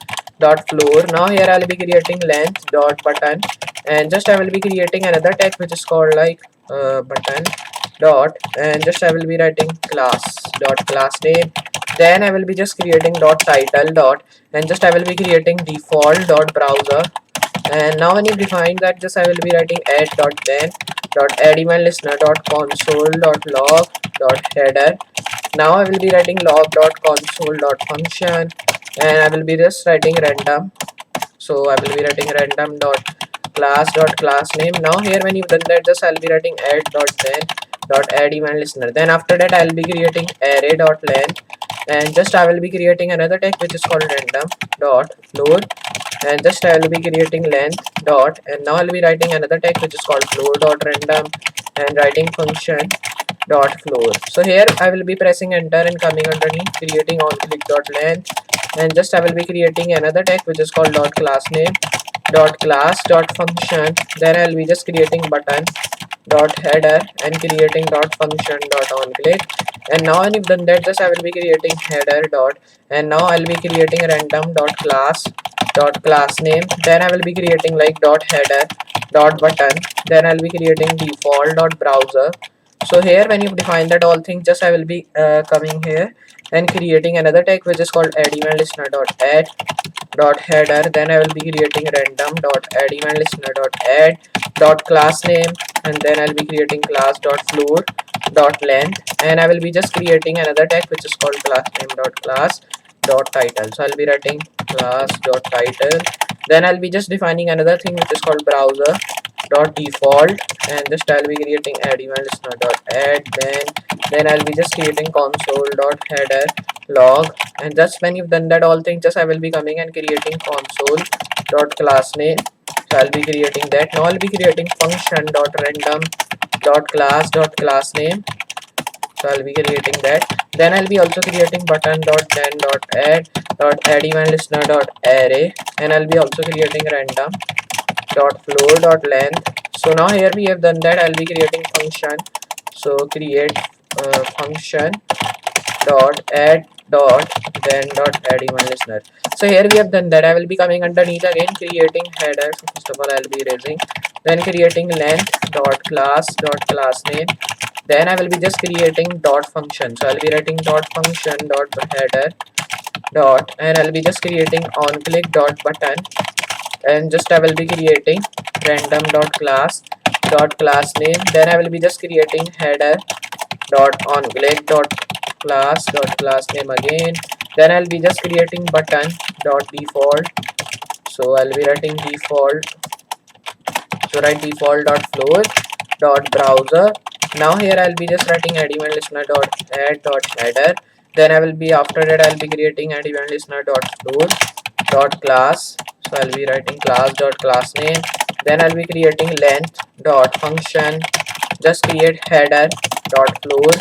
dot floor. Now here I will be creating length dot button, and just I will be creating another tag which is called like button dot, and just I will be writing class dot class name. Then I will be just creating dot title dot, and just I will be creating default dot browser. And now when you define that, just I will be writing add dot then dot add event listener dot console dot log dot header. Now I will be writing log dot console dot function, and I will be just writing random. So I will be writing random dot class name. Now here when you've done that, just I'll be writing add dot then dot add event listener. Then after that I'll be creating array dot length, and just I will be creating another tag which is called random dot floor, and just I will be creating length dot, and now I'll be writing another tag which is called floor dot random, and writing function dot floor. So here I will be pressing enter and coming underneath creating on click dot length, and just I will be creating another tag which is called dot class name dot class dot function. Then I'll be just creating button dot header and creating dot function dot on click. And now when you've done that, just I will be creating header dot, and now I'll be creating random dot class name. Then I will be creating like dot header dot button. Then I'll be creating default dot browser. So here when you define that all things, just I will be coming here and creating another tag which is called add event listener dot add dot header. Then I will be creating random dot add event listener dot add dot class name, and then I'll be creating class dot floor dot length, and I will be just creating another tag which is called class name dot class dot title. So I'll be writing class dot title. Then I'll be just defining another thing which is called browser dot default, and just I'll be creating add event listener dot add then I'll be just creating console dot header log. And just when you've done that all things, just I will be coming and creating console dot class name. So I'll be creating that. Now I'll be creating function dot random dot class name. So I'll be creating that. Then I'll be also creating button dot then dot add event listener dot array, and I'll be also creating random dot floor dot length. So now here we have done that. I'll be creating function. So create function dot add dot then dot add event listener. So here we have done that. I will be coming underneath again creating header. So first of all I'll be erasing, then creating length dot class name. Then I will be just creating dot function. So I'll be writing dot function dot header dot, and I'll be just creating on click dot button, and just I will be creating random dot class name. Then I will be just creating header dot on click dot class name again. Then I'll be just creating button dot default. So I'll be writing default. So write default dot floor dot browser. Now here I'll be just writing add event listener dot add dot header. Then I will be after that I'll be creating add event listener dot floor dot class. So I'll be writing class dot class name. Then I'll be creating length dot function. Just create header dot floor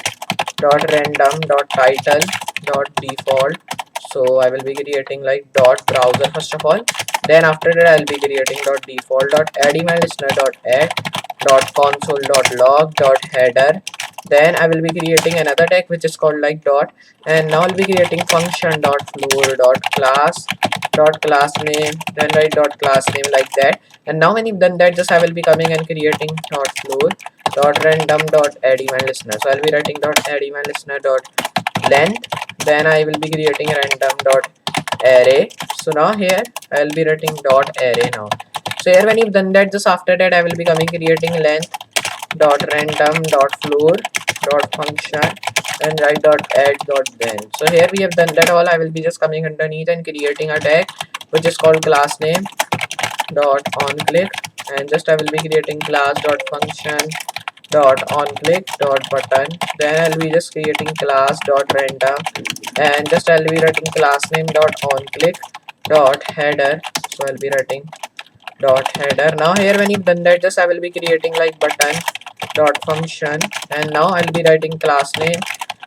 dot random dot title dot default. So I will be creating like dot browser first of all. Then after that I'll be creating dot default dot add event listener dot add dot console dot log dot header. Then I will be creating another tag which is called like dot, and now I'll be creating function dot floor dot class name. Then write dot class name like that. And now when you've done that, just I will be coming and creating dot floor dot random dot add event listener. So I'll be writing dot add event listener dot length. Then I will be creating random dot array. So now here I'll be writing dot array now. So here when you've done that, just after that I will be coming creating length dot random dot floor dot function and write dot add dot then. So here we have done that all. I will be just coming underneath and creating a tag which is called class name dot on click, and just I will be creating class dot function dot on click dot button. Then I'll be just creating class dot random, and just I'll be writing class name dot on click dot header. So I'll be writing dot header. Now here when you've done that, just I will be creating like button dot function, and now I'll be writing class name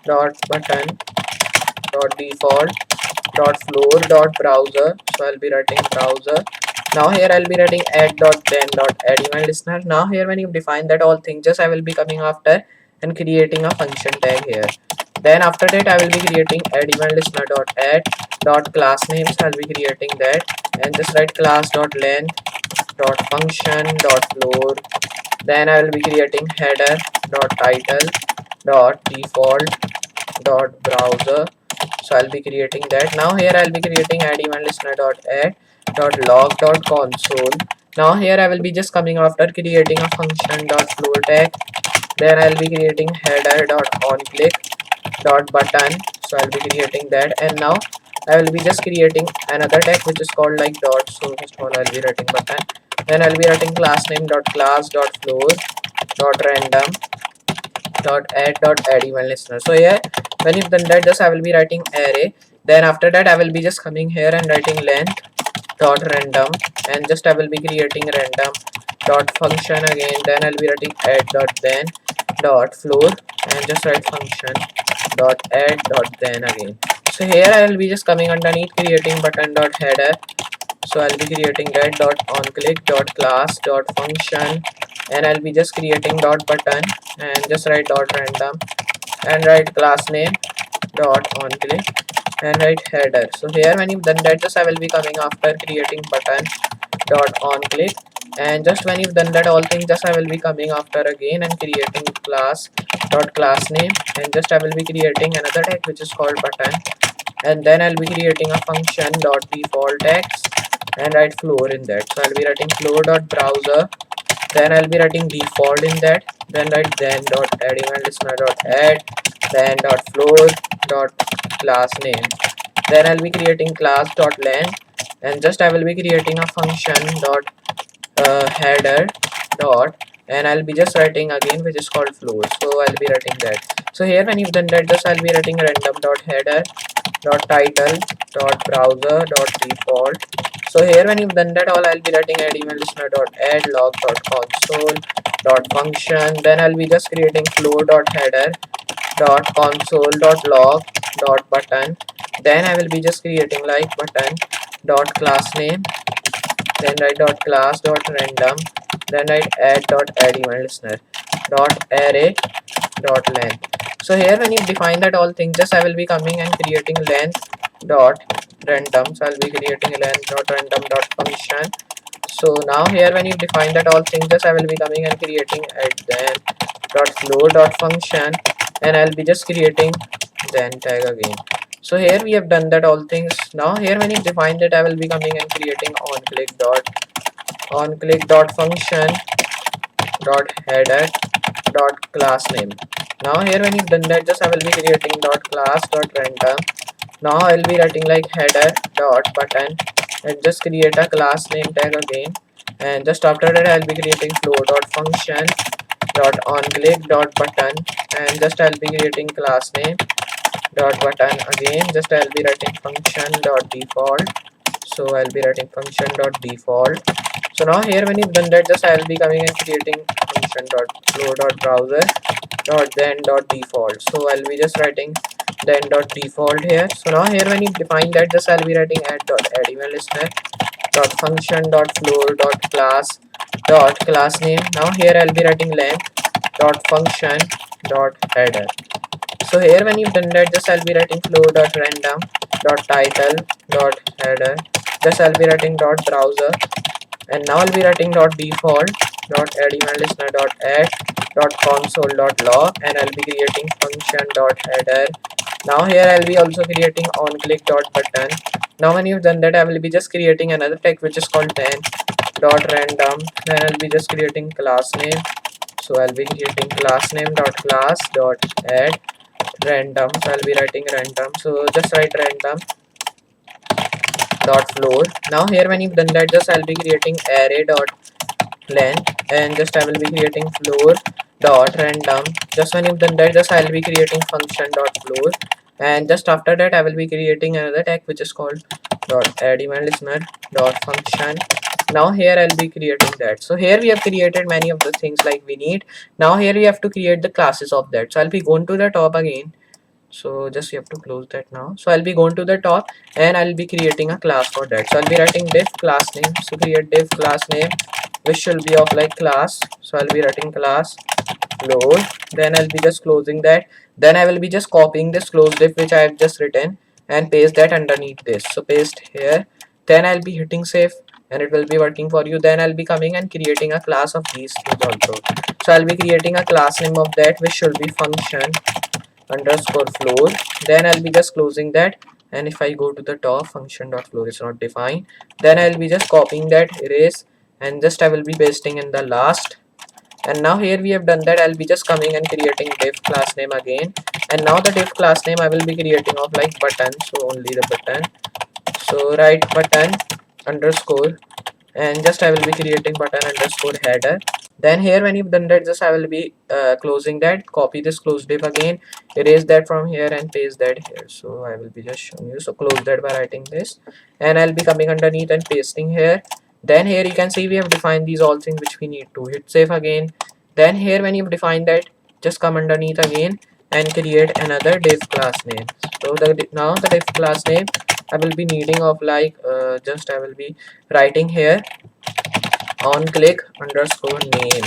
dot button dot default. dot floor dot browser. So I'll be writing browser. Now here I'll be writing add dot then dot add event listener. Now here when you define that all things, just I will be coming after and creating a function tag here. Then after that I will be creating add event listener dot add dot class name. So I'll be creating that and just write class dot length dot function dot floor. Then I will be creating header dot title dot default dot browser. So I'll be creating that. Now here I'll be creating add event listener dot add dot log dot console. Now here I will be just coming after creating a function dot floor tag. Then I'll be creating header dot on click dot button. So I'll be creating that, and now I will be just creating another tag which is called like dot. So first of all I'll be writing button. Then I'll be writing class name dot class dot floor dot random dot add event listener. So here when you've done that, just I will be writing array. Then after that I will be just coming here and writing length dot random, and just I will be creating random dot function again. Then I'll be writing add dot then dot floor and just write function dot add dot then again. So here I will be just coming underneath creating button dot header. So I'll be creating that dot on click dot class dot function, and I'll be just creating dot button and just write dot random and write class name dot on click and write header. So here when you've done that, just I will be coming after creating button dot on click, and just when you've done that all things, just I will be coming after again and creating class dot class name, and just I will be creating another tag which is called button, and then I'll be creating a function dot default text and write floor in that. So I'll be writing floor dot browser. Then I'll be writing default in that. Then write then dot add event listener dot add then dot floor dot class name. Then I'll be creating class dot length, and just I will be creating a function dot header dot, and I'll be just writing again which is called floor. So I'll be writing that. So here when you've done that, just I'll be writing random dot header dot title dot browser dot default. So here when you've done that all, I'll be writing add event listener dot add log dot console dot function. Then I'll be just creating floor dot header dot console dot log dot button. Then I will be just creating like button dot class name, then write dot class dot random, then write add event listener dot array dot length. So here when you define that all things, just I will be coming and creating length dot random. So I'll be creating length dot random dot function. So now here when you define that all things, just I will be coming and creating add then dot floor dot function, and I'll be just creating then tag again. So here we have done that all things. Now here when you define that, I will be coming and creating on click dot function dot header dot class name. Now here when you've done that, just I will be creating dot class dot random. Now I'll be writing like header dot button and just create a class name tag again, and just after that I'll be creating floor dot function dot on click dot button, and just I'll be creating class name dot button again. Just I'll be writing function dot default. So I'll be writing function dot default. So now here when you've done that, just I'll be coming and creating function dot flow dot browser dot then dot default. So I'll be just writing then dot default here. So now here when you define that, just I'll be writing add event listener dot function dot floor dot class name. Now here I'll be writing length dot function dot header. So here when you've done that, just I'll be writing flow dot random dot title dot header. Just I'll be writing dot browser, and now I'll be writing dot default dot add event listener dot add dot console dot log, and I'll be creating function dot header. Now here I'll be also creating on click dot button. Now when you've done that, I will be just creating another tag which is called then dot random. Then I'll be just creating class name. So I'll be creating class name dot class dot add random. So I'll be writing random. So just write random dot floor. Now here when you've done that, just I'll be creating array dot length, and just I will be creating floor dot random. Just when you've done that, just I'll be creating function dot floor, and just after that I will be creating another tag which is called dot add event listener dot function. Now here I'll be creating that. So here we have created many of the things like we need. Now here we have to create the classes of that. So I'll be going to the top again, So just you have to close that now. So I'll be going to the top and I'll be creating a class for that. So I'll be writing div class name. So create div class name which should be of like class. So I'll be writing class load. Then I'll be just closing that. Then I will be just copying this close div which I have just written and paste that underneath this. So paste here. Then I'll be hitting save and it will be working for you. Then I'll be coming and creating a class of these things also. So I'll be creating a class name of that which should be function underscore floor. Then I'll be just closing that, and if I go to the top, function dot floor is not defined. Then I'll be just copying that, erase, and just I will be pasting in the last. And now here we have done that. I'll be just coming and creating div class name again, and now the div class name I will be creating of like button, so only the button. So write button underscore, and just I will be creating button underscore header. Then here when you've done that, just I will be closing that, copy this close div again, erase that from here and paste that here. So I will be just showing you. So close that by writing this, and I'll be coming underneath and pasting here. Then here you can see we have defined these all things which we need to. Hit save again. Then here when you've defined that, just come underneath again and create another div class name. So now the div class name I will be needing of like just I will be writing here on click underscore name.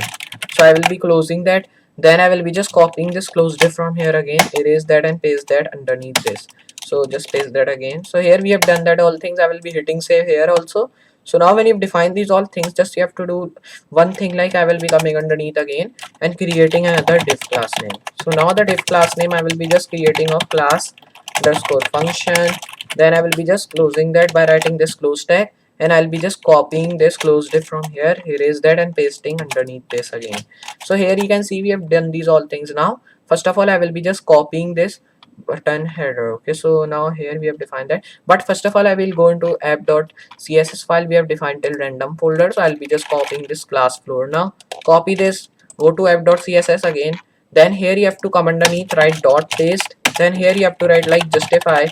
So I will be closing that. Then I will be just copying this close div from here again, erase that and paste that underneath this. So just paste that again. So here we have done that all things. I will be hitting save here also. So now when you've defined these all things, just you have to do one thing, like I will be coming underneath again and creating another div class name. So now the div class name I will be just creating of class underscore function. Then I will be just closing that by writing this close tag, and I'll be just copying this close div from here, erase that and pasting underneath this again. So here you can see we have done these all things. Now first of all I will be just copying this button header. Okay, so now here we have defined that, but first of all I will go into app.css file we have defined till random folder. So I'll be just copying this class floor. Now copy this, go to app.css again. Then here you have to come underneath, write dot paste. Then here you have to write like justify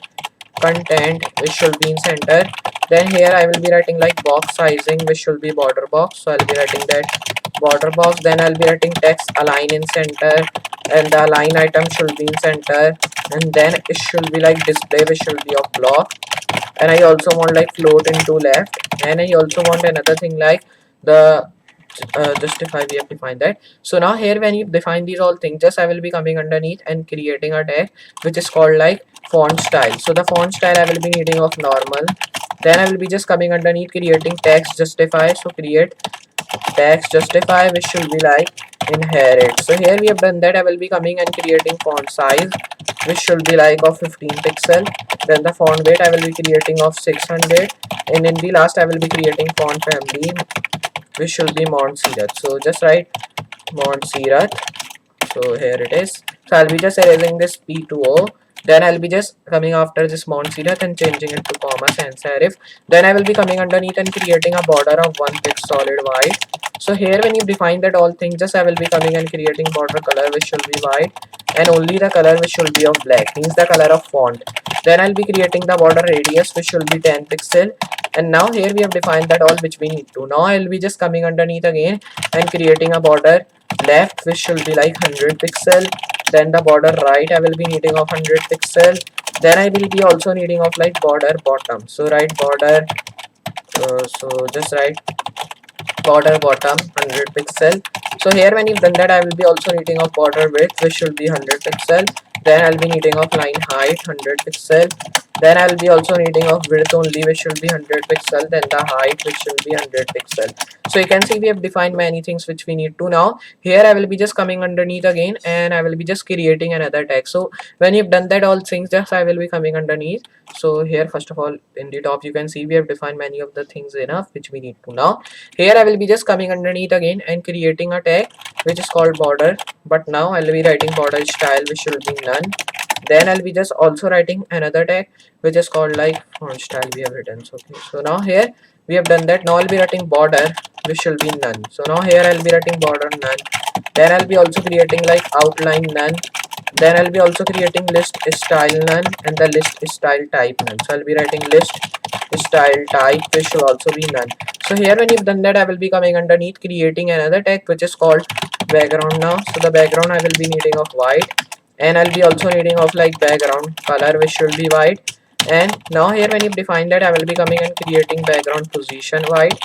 content which should be in center. Then here I will be writing like box sizing which should be border box. So I'll be writing that border box. Then I'll be writing text align in center, and the align item should be in center. And then it should be like display which should be of block. And I also want like float into left. And I also want another thing like the justify, we have defined that. So now here when you define these all things, just I will be coming underneath and creating a tag which is called like font style. So the font style I will be needing of normal. Then I will be just coming underneath creating text justify. So create text justify which should be like inherit. So here we have done that. I will be coming and creating font size which should be like of 15 pixel. Then the font weight I will be creating of 600, and in the last I will be creating font family which should be Montserrat. So just write Montserrat. So here it is. So I'll be just erasing this P2O. Then I'll be just coming after this Montserrat and changing it to comma sans serif. Then I will be coming underneath and creating a border of 1 pixel solid white. So here when you define that all things, just I will be coming and creating border color which should be white, and only the color which should be of black, means the color of font. Then I'll be creating the border radius which should be 10 pixel. And now here we have defined that all which we need to. Now I'll be just coming underneath again and creating a border left which should be like 100 pixel. Then the border right I will be needing of 100 pixel. Then I will be also needing of like border bottom. So write border, so just write border bottom 100 pixel. So here when you've done that, I will be also needing of border width which should be 100 pixel. Then I'll be needing of line height 100 pixel. Then I'll be also needing of width only which should be 100 pixel. Then the height which should be 100 pixel. So you can see we have defined many things which we need to. Now here I will be just coming underneath again and I will be just creating another tag. So when you've done that all things, just I will be coming underneath. So here first of all in the top you can see we have defined many of the things enough which we need to. Now here I will be just coming underneath again and creating a tag which is called border, but now I'll be writing border style which should be none. Then I'll be just also writing another tag which is called like font style we have written. So okay, so now here we have done that. Now I'll be writing border which should be none. So now here I'll be writing border none. Then I'll be also creating like outline none. Then I'll be also creating list style none and the list style type none. So I'll be writing list style type which should also be none. So here when you've done that, I will be coming underneath creating another tag which is called background now. So the background I will be needing of white, and I'll be also needing of like background color which should be white. And now here when you define that, I will be coming and creating background position white.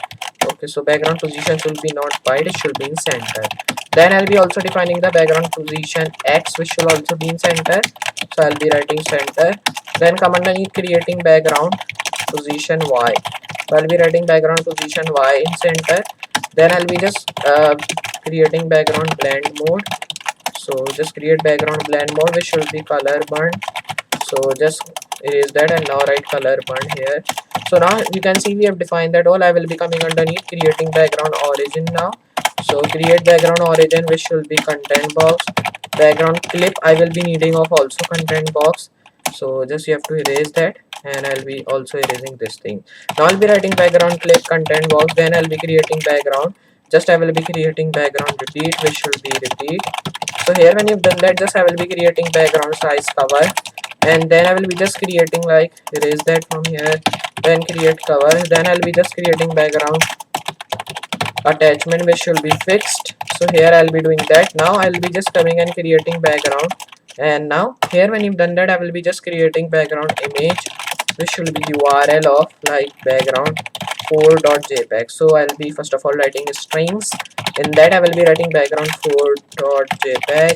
Okay, so background position should be not white, it should be in center. Then I'll be also defining the background position X which should also be in center, so I'll be writing center. Then come underneath creating background position Y, so I'll be writing background position Y in center. Then I'll be just creating background blend mode, so just create background blend mode which should be color burn, so just erase that and now write color burn here. So now you can see we have defined that all. I will be coming underneath creating background origin now, so create background origin which should be content box. Background clip I will be needing of also content box, so just you have to erase that, and I'll be also erasing this thing. Now I'll be writing background clip content box. Then I'll be creating background, just I will be creating background repeat which should be repeat. So here when you've done that, just I will be creating background size cover, and then I will be just creating like erase that from here, then create cover. Then I'll be just creating background attachment which should be fixed, so here I'll be doing that. Now I'll be just coming and creating background, and now here when you've done that, I will be just creating background image which should be URL of like background 4.jpg. so I'll be first of all writing strings, in that I will be writing background 4.jpg.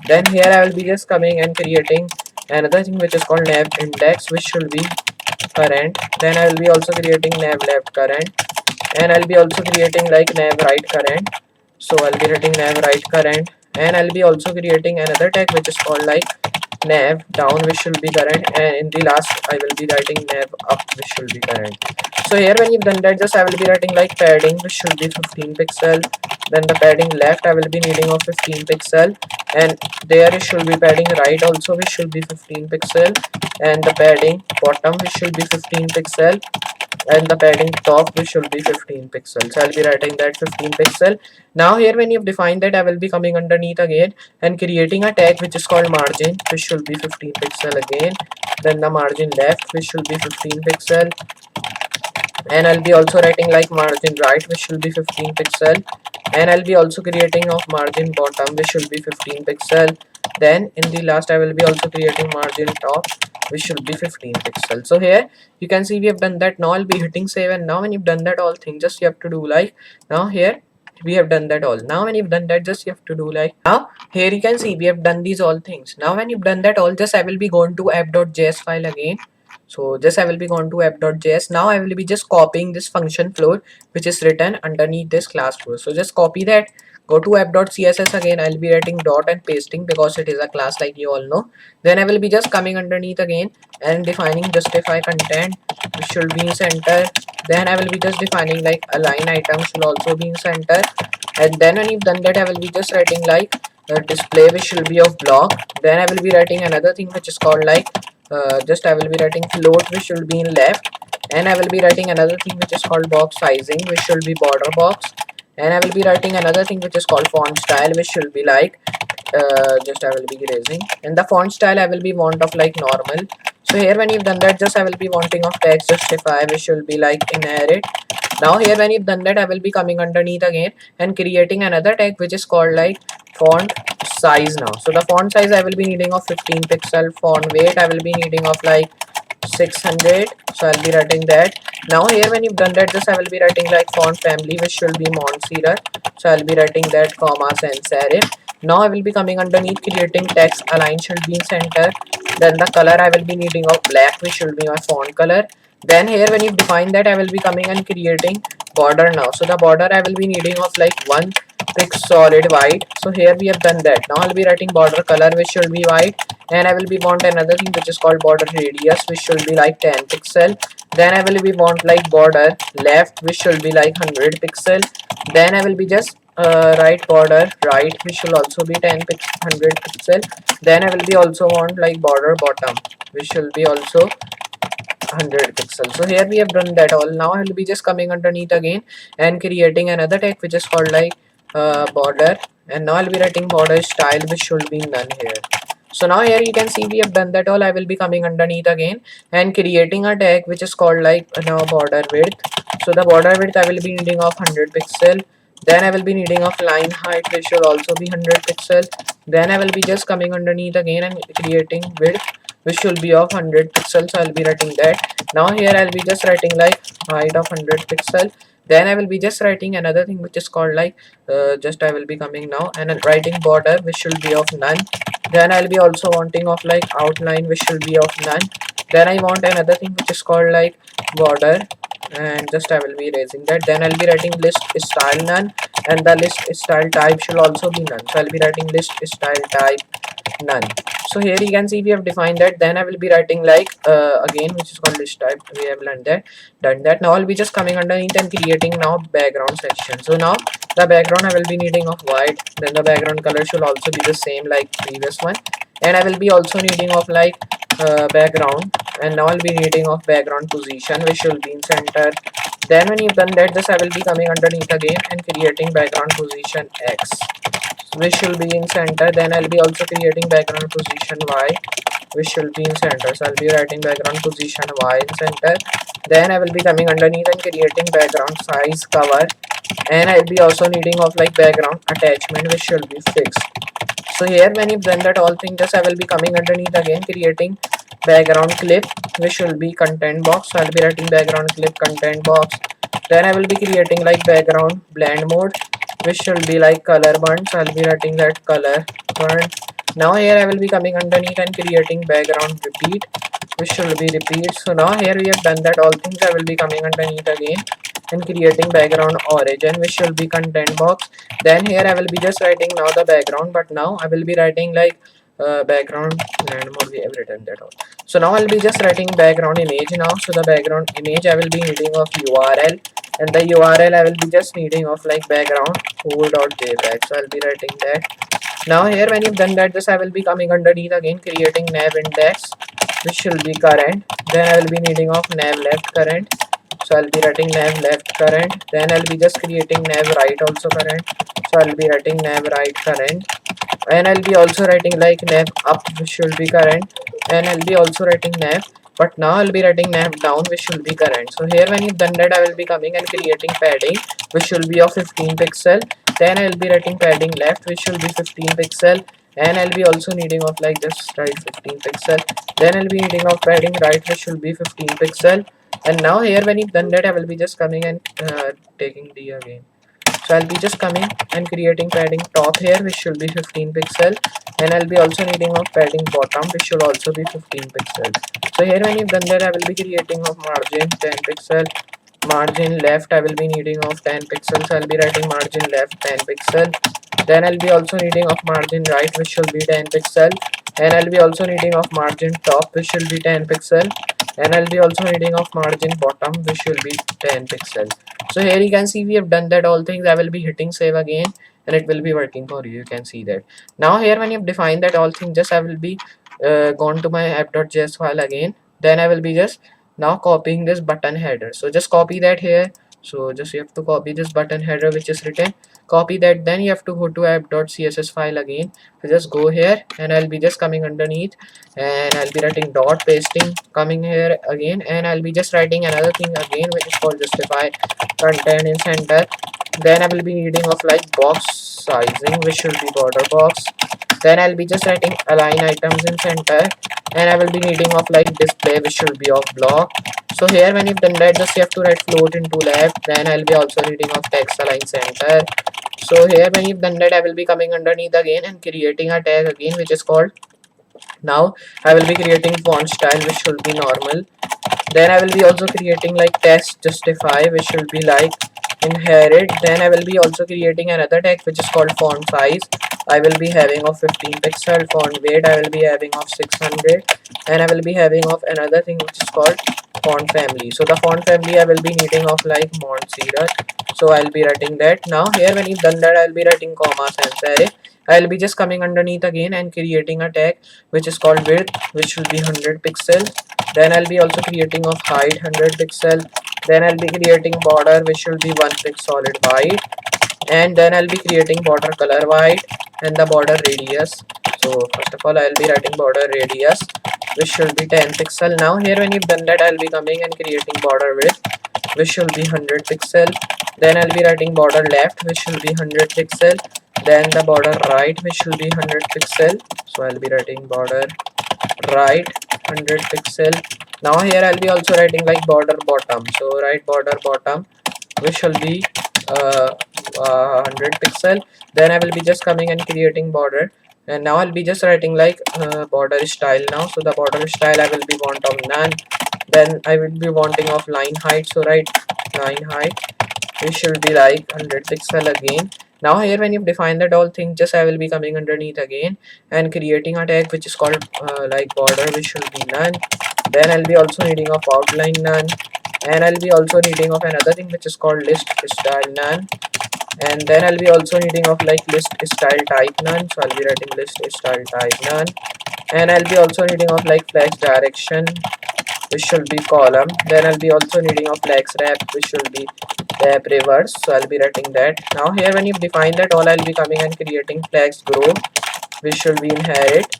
then here I will be just coming and creating another thing which is called nav index which should be current. Then I will be also creating nav left current, and I'll be also creating like nav right current, so I'll be writing nav right current. And I'll be also creating another tag which is called like nav down which should be current, and in the last I will be writing nav up which should be current. So here when you've done that, just I will be writing like padding which should be 15 pixel. Then the padding left I will be needing of 15 pixel, and there it should be padding right also which should be 15 pixel, and the padding bottom which should be 15 pixel, and the padding top which should be 15 pixels. So I'll be writing that 15 pixel. Now here when you've defined that, I will be coming underneath again and creating a tag which is called margin which should be 15 pixel again. Then the margin left which should be 15 pixel, and I'll be also writing like margin right which should be 15 pixel, and I'll be also creating of margin bottom which should be 15 pixel. Then in the last I will be also creating margin top which should be 15 pixels. So here you can see we have done that. Now I'll be hitting save, and now when you've done that all thing, just you have to do like, now here we have done that all. Now when you've done that, just you have to do like, now here you can see we have done these all things. Now when you've done that all, just I will be going to app.js file again. So just I will be going to app.js. Now I will be just copying this function floor which is written underneath this class floor. So just copy that, go to app.css again. I'll be writing dot and pasting because it is a class like you all know. Then I will be just coming underneath again and defining justify content which should be in center. Then I will be just defining like align item should also be in center. And then when you've done that, I will be just writing like display which should be of block. Then I will be writing another thing which is called like just I will be writing float which should be in left, and I will be writing another thing which is called box sizing which should be border box, and I will be writing another thing which is called font style which should be like just I will be erasing, and the font style I will be want of like normal. So here when you've done that, just I will be wanting of text justify which should be like inherit. Now here when you've done that, I will be coming underneath again and creating another tag which is called like font size now. So the font size I will be needing of 15 pixel. Font weight I will be needing of like 600, so I'll be writing that. Now here when you've done that, just I will be writing like font family which should be Montserrat, so I'll be writing that comma sans serif. Now I will be coming underneath creating text align should be in center. Then the color I will be needing of black which should be my font color. Then here when you define that, I will be coming and creating border now. So the border I will be needing of like 1 pix solid white. So here we have done that. Now I'll be writing border color which should be white, and I will be want another thing which is called border radius which should be like 10 pixel. Then I will be want like border left which should be like 100 pixel. Then I will be just right border right which will also be 100 pixel. Then I will be also want like border bottom which will be also 100 pixels. So here we have done that all. Now I will be just coming underneath again and creating another tag which is called like border, and now I'll be writing border style which should be none here. So now here you can see we have done that all. I will be coming underneath again and creating a tag which is called like now border width. So the border width I will be needing of 100 pixel. Then I will be needing of line height, which should also be 100 pixel. Then I will be just coming underneath again and creating width, which should be of 100 pixels. So I'll be writing that. Now here I'll be just writing like height of 100 pixel. Then I will be just writing another thing which is called like just I will be coming now and writing border, which should be of none. Then I'll be also wanting of like outline, which should be of none. Then I want another thing which is called like border, and just I will be erasing that. Then I'll be writing list style none, and the list style type should also be none. So I'll be writing list style type none. So here you can see we have defined that. Then I will be writing like again, which is called list type. We have learned that, done that. Now I'll be just coming underneath and creating now background section. So now the background I will be needing of white. Then the background color should also be the same like previous one, and I will be also needing of like background, and now I'll be needing of background position, which should be in center. Then when you've done that, this I will be coming underneath again and creating background position X, which should be in center. Then I'll be also creating background position Y, which should be in center. So I'll be writing background position Y in center. Then I will be coming underneath and creating background size cover, and I'll be also needing of like background attachment, which should be fixed. So here when you blend that all thing, just I will be coming underneath again creating background clip, which should be content box. So I'll be writing background clip content box. Then I will be creating like background blend mode, which should be like color burn. So I'll be writing that color burn. Now here I will be coming underneath and creating background repeat, which should be repeat. So now here we have done that all things. I will be coming underneath again and creating background origin, which should be content box. Then here I will be just writing now the background, but now I will be writing like background and mode. We have written that out. So now I'll be just writing background image now. So the background image I will be needing of URL, and the URL I will be just needing of like background whole.jpg. So I'll be writing that. Now here when you've done that, this I will be coming underneath again creating nav index, which should be current. Then I will be needing of nav left current. So I'll be writing nav left current. Then I'll be just creating nav right also current. So I'll be writing nav right current. And I'll be also writing like nav up, which should be current. And I'll be also writing nav. But now I'll be writing nav down, which should be current. So here when you've done that, I will be coming and creating padding, which should be of 15 pixel. Then I'll be writing padding left, which should be 15 pixel. And I'll be also needing of like just right 15 pixel. Then I'll be needing of padding right, which should be 15 pixel. And now here when you've done that, I will be just coming and taking D again. So I'll be just coming and creating padding top here, which should be 15 pixel, and I'll be also needing of padding bottom, which should also be 15 pixel. So here when you've done that, I will be creating of margin 10 pixel, margin left I will be needing of 10 pixels. So I'll be writing margin left 10 pixel. Then I'll be also needing of margin right, which should be 10 pixel, and I'll be also needing of margin top, which should be 10 pixel, and I'll be also needing of margin bottom, which will be 10 pixels. So here you can see we have done that all things. I will be hitting save again and it will be working for you. You can see that. Now here when you've defined that all things, just I will be gone to my app.js file again. Then I will be just now copying this button header. So just copy that here. So just you have to copy this button header which is written. Copy that. Then you have to go to app.css file again. So just go here and I'll be just coming underneath and I'll be writing dot pasting, coming here again, and I'll be just writing another thing again which is called justify content in center. Then I will be needing of like box sizing, which should be border box. Then I'll be just writing align items in center, and I will be needing of like display, which should be of block. So here when you've done that, just you have to write float into left. Then I'll be also needing of text align center. So here when you've done that, I will be coming underneath again and creating a tag again, which is called, now I will be creating font style, which should be normal. Then I will be also creating like text justify, which should be like inherit. Then I will be also creating another tag which is called font size. I will be having of 15 pixel. Font weight I will be having of 600, and I will be having of another thing which is called font family. So the font family I will be needing of like Montserrat. So I'll be writing that. Now here when you've done that, I'll be writing comma sans array. I'll be just coming underneath again and creating a tag which is called width, which should be 100 pixel. Then I'll be also creating of height 100 pixel. Then I'll be creating border, which should be 1 pixel solid white, and then I'll be creating border color white and the border radius. So first of all I'll be writing border radius, which should be 10 pixel. Now here when you've done that, I'll be coming and creating border width, which should be 100 pixel. then I'll be writing border left, which will be 100 pixel, then the border right, which will be 100 pixel. So I'll be writing border right 100 pixel. Now here I'll be also writing like border bottom, so right border bottom, which will be 100 pixel. Then I will be just coming and creating border, and now I'll be just writing like border style now. So the border style I will be want of none, then I will be wanting of line height, so right line height, which should be like 100 pixel again. Now here when you define that all thing, just I will be coming underneath again and creating a tag which is called like border, which should be none. Then I'll be also needing of outline none, and I'll be also needing of another thing which is called list style none, and then I'll be also needing of like list style type none, so I'll be writing list style type none, and I'll be also needing of like flex direction, which should be column. Then I'll be also needing of flex wrap, which should be wrap reverse, so I'll be writing that. Now here when you define that all, I'll be coming and creating flex grow, which should be inherit.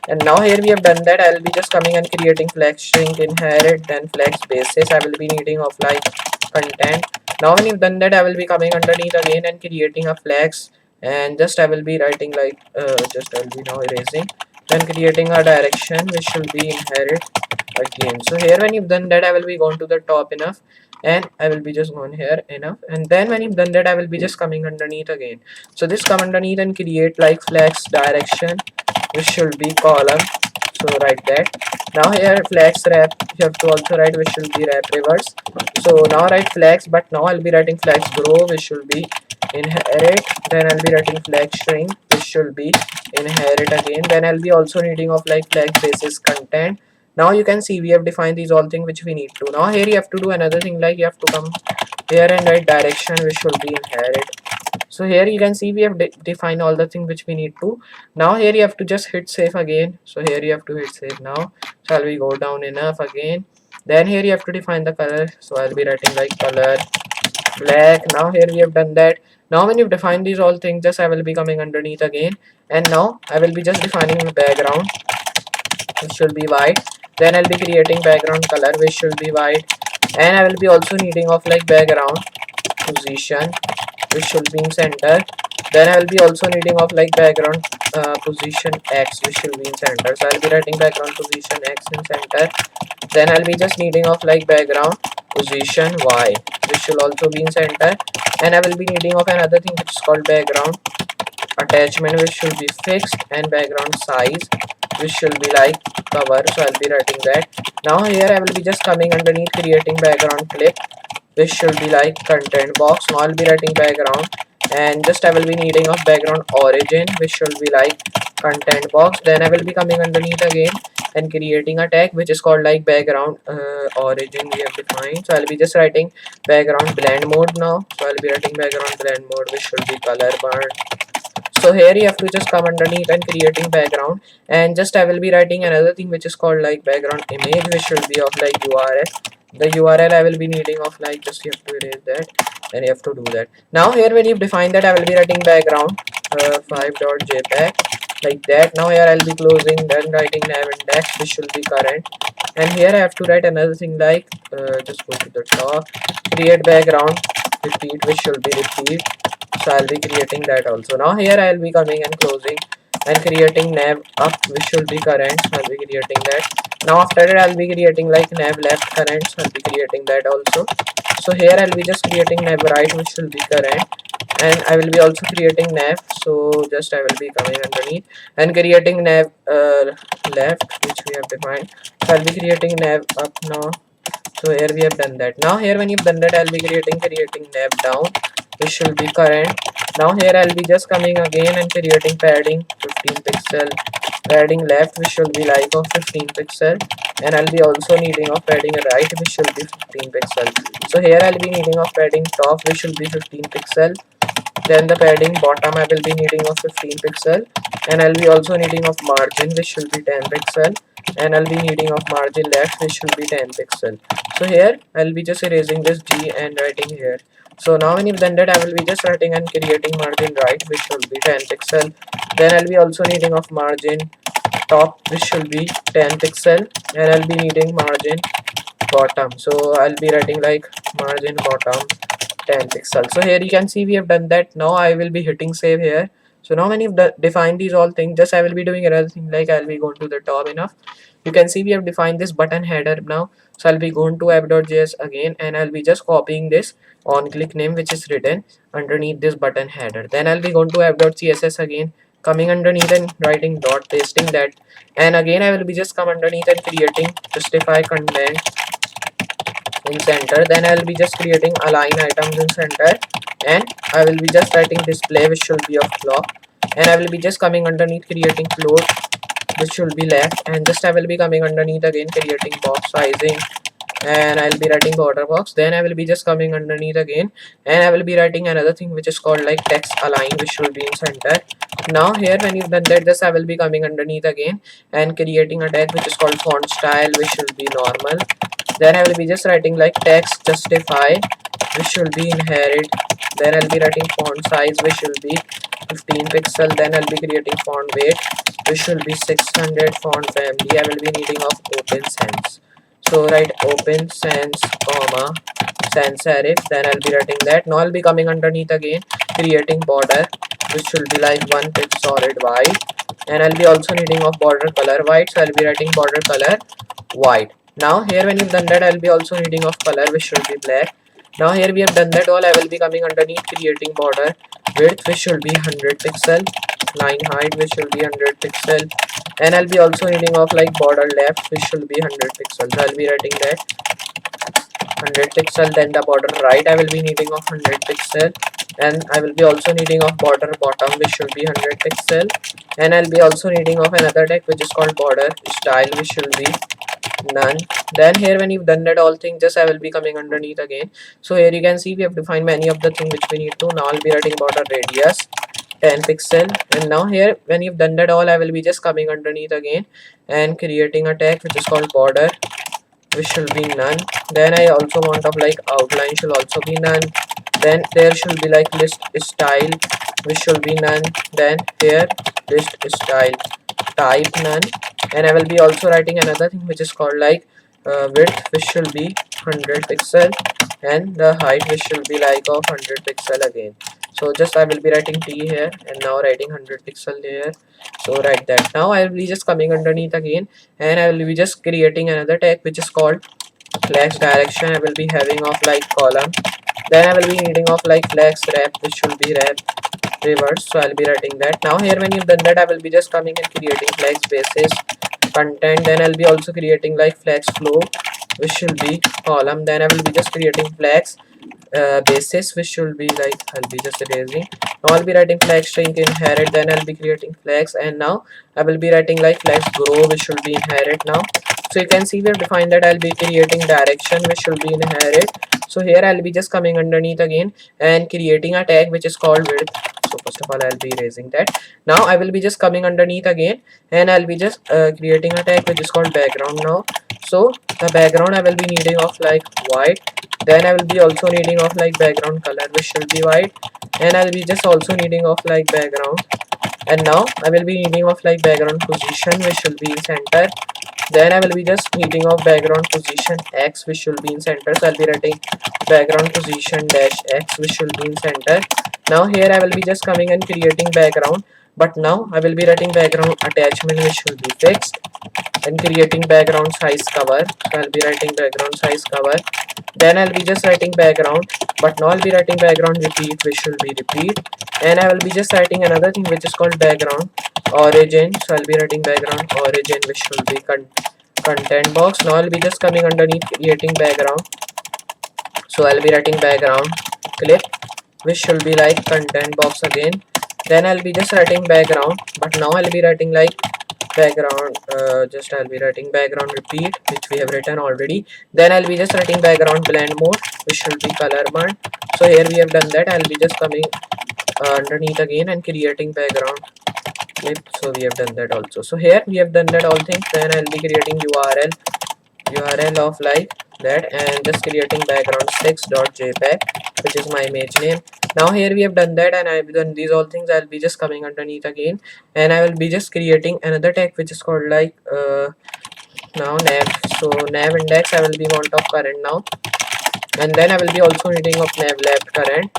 And now here we have done that, I'll be just coming and creating flex shrink inherit, then flex basis I will be needing of like content. Now when you've done that, I will be coming underneath again and creating a flex, and just I will be writing like just I'll be now erasing, then creating a direction which should be inherit again. So here when you've done that, I will be going to the top enough, and I will be just going here enough, and then when you've done that, I will be just coming underneath again. So this come underneath and create like flex direction, which should be column, so write that. Now here flex wrap you have to also write, which should be wrap reverse. So now write flex, but now I'll be writing flex grow, which should be inherit. Then I'll be writing flex shrink, which should be inherit again. Then I'll be also needing of like flex basis content. Now you can see we have defined these all things which we need to. Now here you have to do another thing, like you have to come here and write direction, which should be inherit. So here you can see we have defined all the things which we need to. Now here you have to just hit save again. So here you have to hit save now. Shall we go down enough again? Then here you have to define the color. So I'll be writing like color black. Now here we have done that. Now when you've defined these all things, just I will be coming underneath again, and now I will be just defining the background, which should be white. Then I'll be creating background color, which should be white, and I will be also needing of like background position, which should be in center. Then I will be also needing of like background position X, which should be in center. So I'll be writing background position X in center. Then I'll be just needing of like background position Y, which should also be in center. And I will be needing of another thing which is called background attachment, which should be fixed, and background size, which should be like cover. So I'll be writing that. Now here I will be just coming underneath creating background clip, which should be like content box. Now I'll be writing background, and just I will be needing of background origin, which should be like content box. Then I will be coming underneath again and creating a tag which is called like background origin we have defined. So I'll be just writing background blend mode now. So I'll be writing background blend mode, which should be color burn. So here you have to just come underneath and creating background, and just I will be writing another thing which is called like background image, which should be of like URL. The URL I will be needing of like, just you have to erase that, and you have to do that. Now here when you define that, I will be writing background 5.jpg like that. Now here I'll be closing, then writing nav index, which should be current, and here I have to write another thing like just go to the top, create background repeat, which should be repeat. So I'll be creating that also. Now here I'll be coming and closing and creating nav up, which should be current. So I'll be creating that. Now after that I'll be creating like nav left current. So I'll be creating that also. So here I'll be just creating nav right, which should be current, and I will be also creating nav. So just I will be coming underneath and creating nav left, which we have defined. So I'll be creating nav up now. So here we have done that. Now here when you've done that, I'll be creating nav down, which should be current. Now here I'll be just coming again and creating padding 15 pixel, padding left, which should be like of 15 pixel, and I'll be also needing of padding right, which should be 15 pixel. So here I'll be needing of padding top, which should be 15 pixel. Then the padding bottom I will be needing of 15 pixel, and I'll be also needing of margin, which should be 10 pixel, and I'll be needing of margin left, which should be 10 pixel. So here I'll be just erasing this G and writing here. So now when you've done that, I will be just writing and creating margin right, which should be 10 pixel. Then I'll be also needing of margin top, which should be 10 pixel, and I'll be needing margin bottom. So I'll be writing like margin bottom 10 pixels. So here you can see we have done that. Now I will be hitting save here. So now when you've defined these all things, just I will be doing another thing, like I'll be going to the top enough. You can see we have defined this button header now. So I'll be going to app.js again, and I'll be just copying this on click name which is written underneath this button header. Then I'll be going to app.css again, coming underneath and writing dot, pasting that, and again I will be just come underneath and creating justify content in center. Then I'll be just creating align items in center, and I will be just writing display which should be of clock, and I will be just coming underneath creating float which should be left, and just I will be coming underneath again creating box sizing, and I'll be writing border box. Then I will be just coming underneath again, and I will be writing another thing which is called like text align which should be in center. Now here when you've done that, just I will be coming underneath again and creating a tag which is called font style which should be normal. Then I will be just writing like text justify which should be inherit. Then I'll be writing font size which will be 15 pixel. Then I'll be creating font weight which should be 600. Font family I will be needing of open sans. So write open sans comma sans serif. Then I'll be writing that. Now I'll be coming underneath again creating border which should be like 1 pixel solid white, and I'll be also needing of border color white. So I'll be writing border color white. Now here when you've done that, I'll be also needing of color which should be black. Now here we have done that all. I will be coming underneath creating border width which should be 100 pixel, line height which should be 100 pixel, and I'll be also needing of like border left which should be 100 pixels. So I'll be writing that 100 pixel. Then the border right I will be needing of 100 pixel, and I will be also needing of border bottom which should be 100 pixel, and I'll be also needing of another tag which is called border style which should be none. Then here when you've done that all things, just I will be coming underneath again. So here you can see we have defined many of the things which we need to. Now I'll be writing border radius 10 pixel, and now here when you've done that all, I will be just coming underneath again and creating a tag which is called border which should be none. Then I also want of like outline should also be none. Then there should be like list style which should be none. Then here list style type none, and I will be also writing another thing which is called like width which should be 100 pixel, and the height which should be like of 100 pixel again. So just I will be writing t here and now writing 100 pixel here. So write that. Now I will be just coming underneath again, and I will be just creating another tag which is called flex direction. I will be having of like column. Then I will be needing of like flex wrap which should be wrap reverse. So I'll be writing that. Now here when you've done that, I will be just coming and creating flex basis content. Then I'll be also creating like flex flow which should be column. Then I will be just creating flex basis which should be like, I'll be just erasing. Now I'll be writing flex string inherit. Then I'll be creating flex, and now I will be writing like flex grow which should be inherit now. So you can see we have defined that. I'll be creating direction which should be inherit. So here I'll be just coming underneath again and creating a tag which is called width. So first of all I'll be erasing that. Now I will be just coming underneath again, and I'll be just creating a tag which is called background now. So the background I will be needing of like white. Then I will be also needing of like background color which should be white, and I'll be just also needing of like background. And now I will be needing of like background position which should be in center. Then I will be just needing of background position x which should be in center. So I'll be writing background position dash x which should be in center. Now here I will be just coming and creating background, but now I will be writing background attachment which should be fixed, and creating background size cover. So I'll be writing background size cover. Then I'll be just writing background, but now I'll be writing background repeat which should be repeat, and I will be just writing another thing which is called background origin. So I'll be writing background origin which should be content box. Now I'll be just coming underneath creating background. So I'll be writing background clip which should be like content box again. Then I'll be just writing background, but now I'll be writing like background I'll be writing background repeat which we have written already. Then I'll be just writing background blend mode which should be color burn. So here we have done that. I'll be just coming underneath again and creating background clip. So we have done that also. So here we have done that all things. Then I'll be creating URL of like that, and just creating background 6.jpg which is my image name. Now here we have done that, and I've done these all things. I'll be just coming underneath again, and I will be just creating another tag which is called like now nav. So nav index I will be want of current now. and then I will be also needing of nav left current,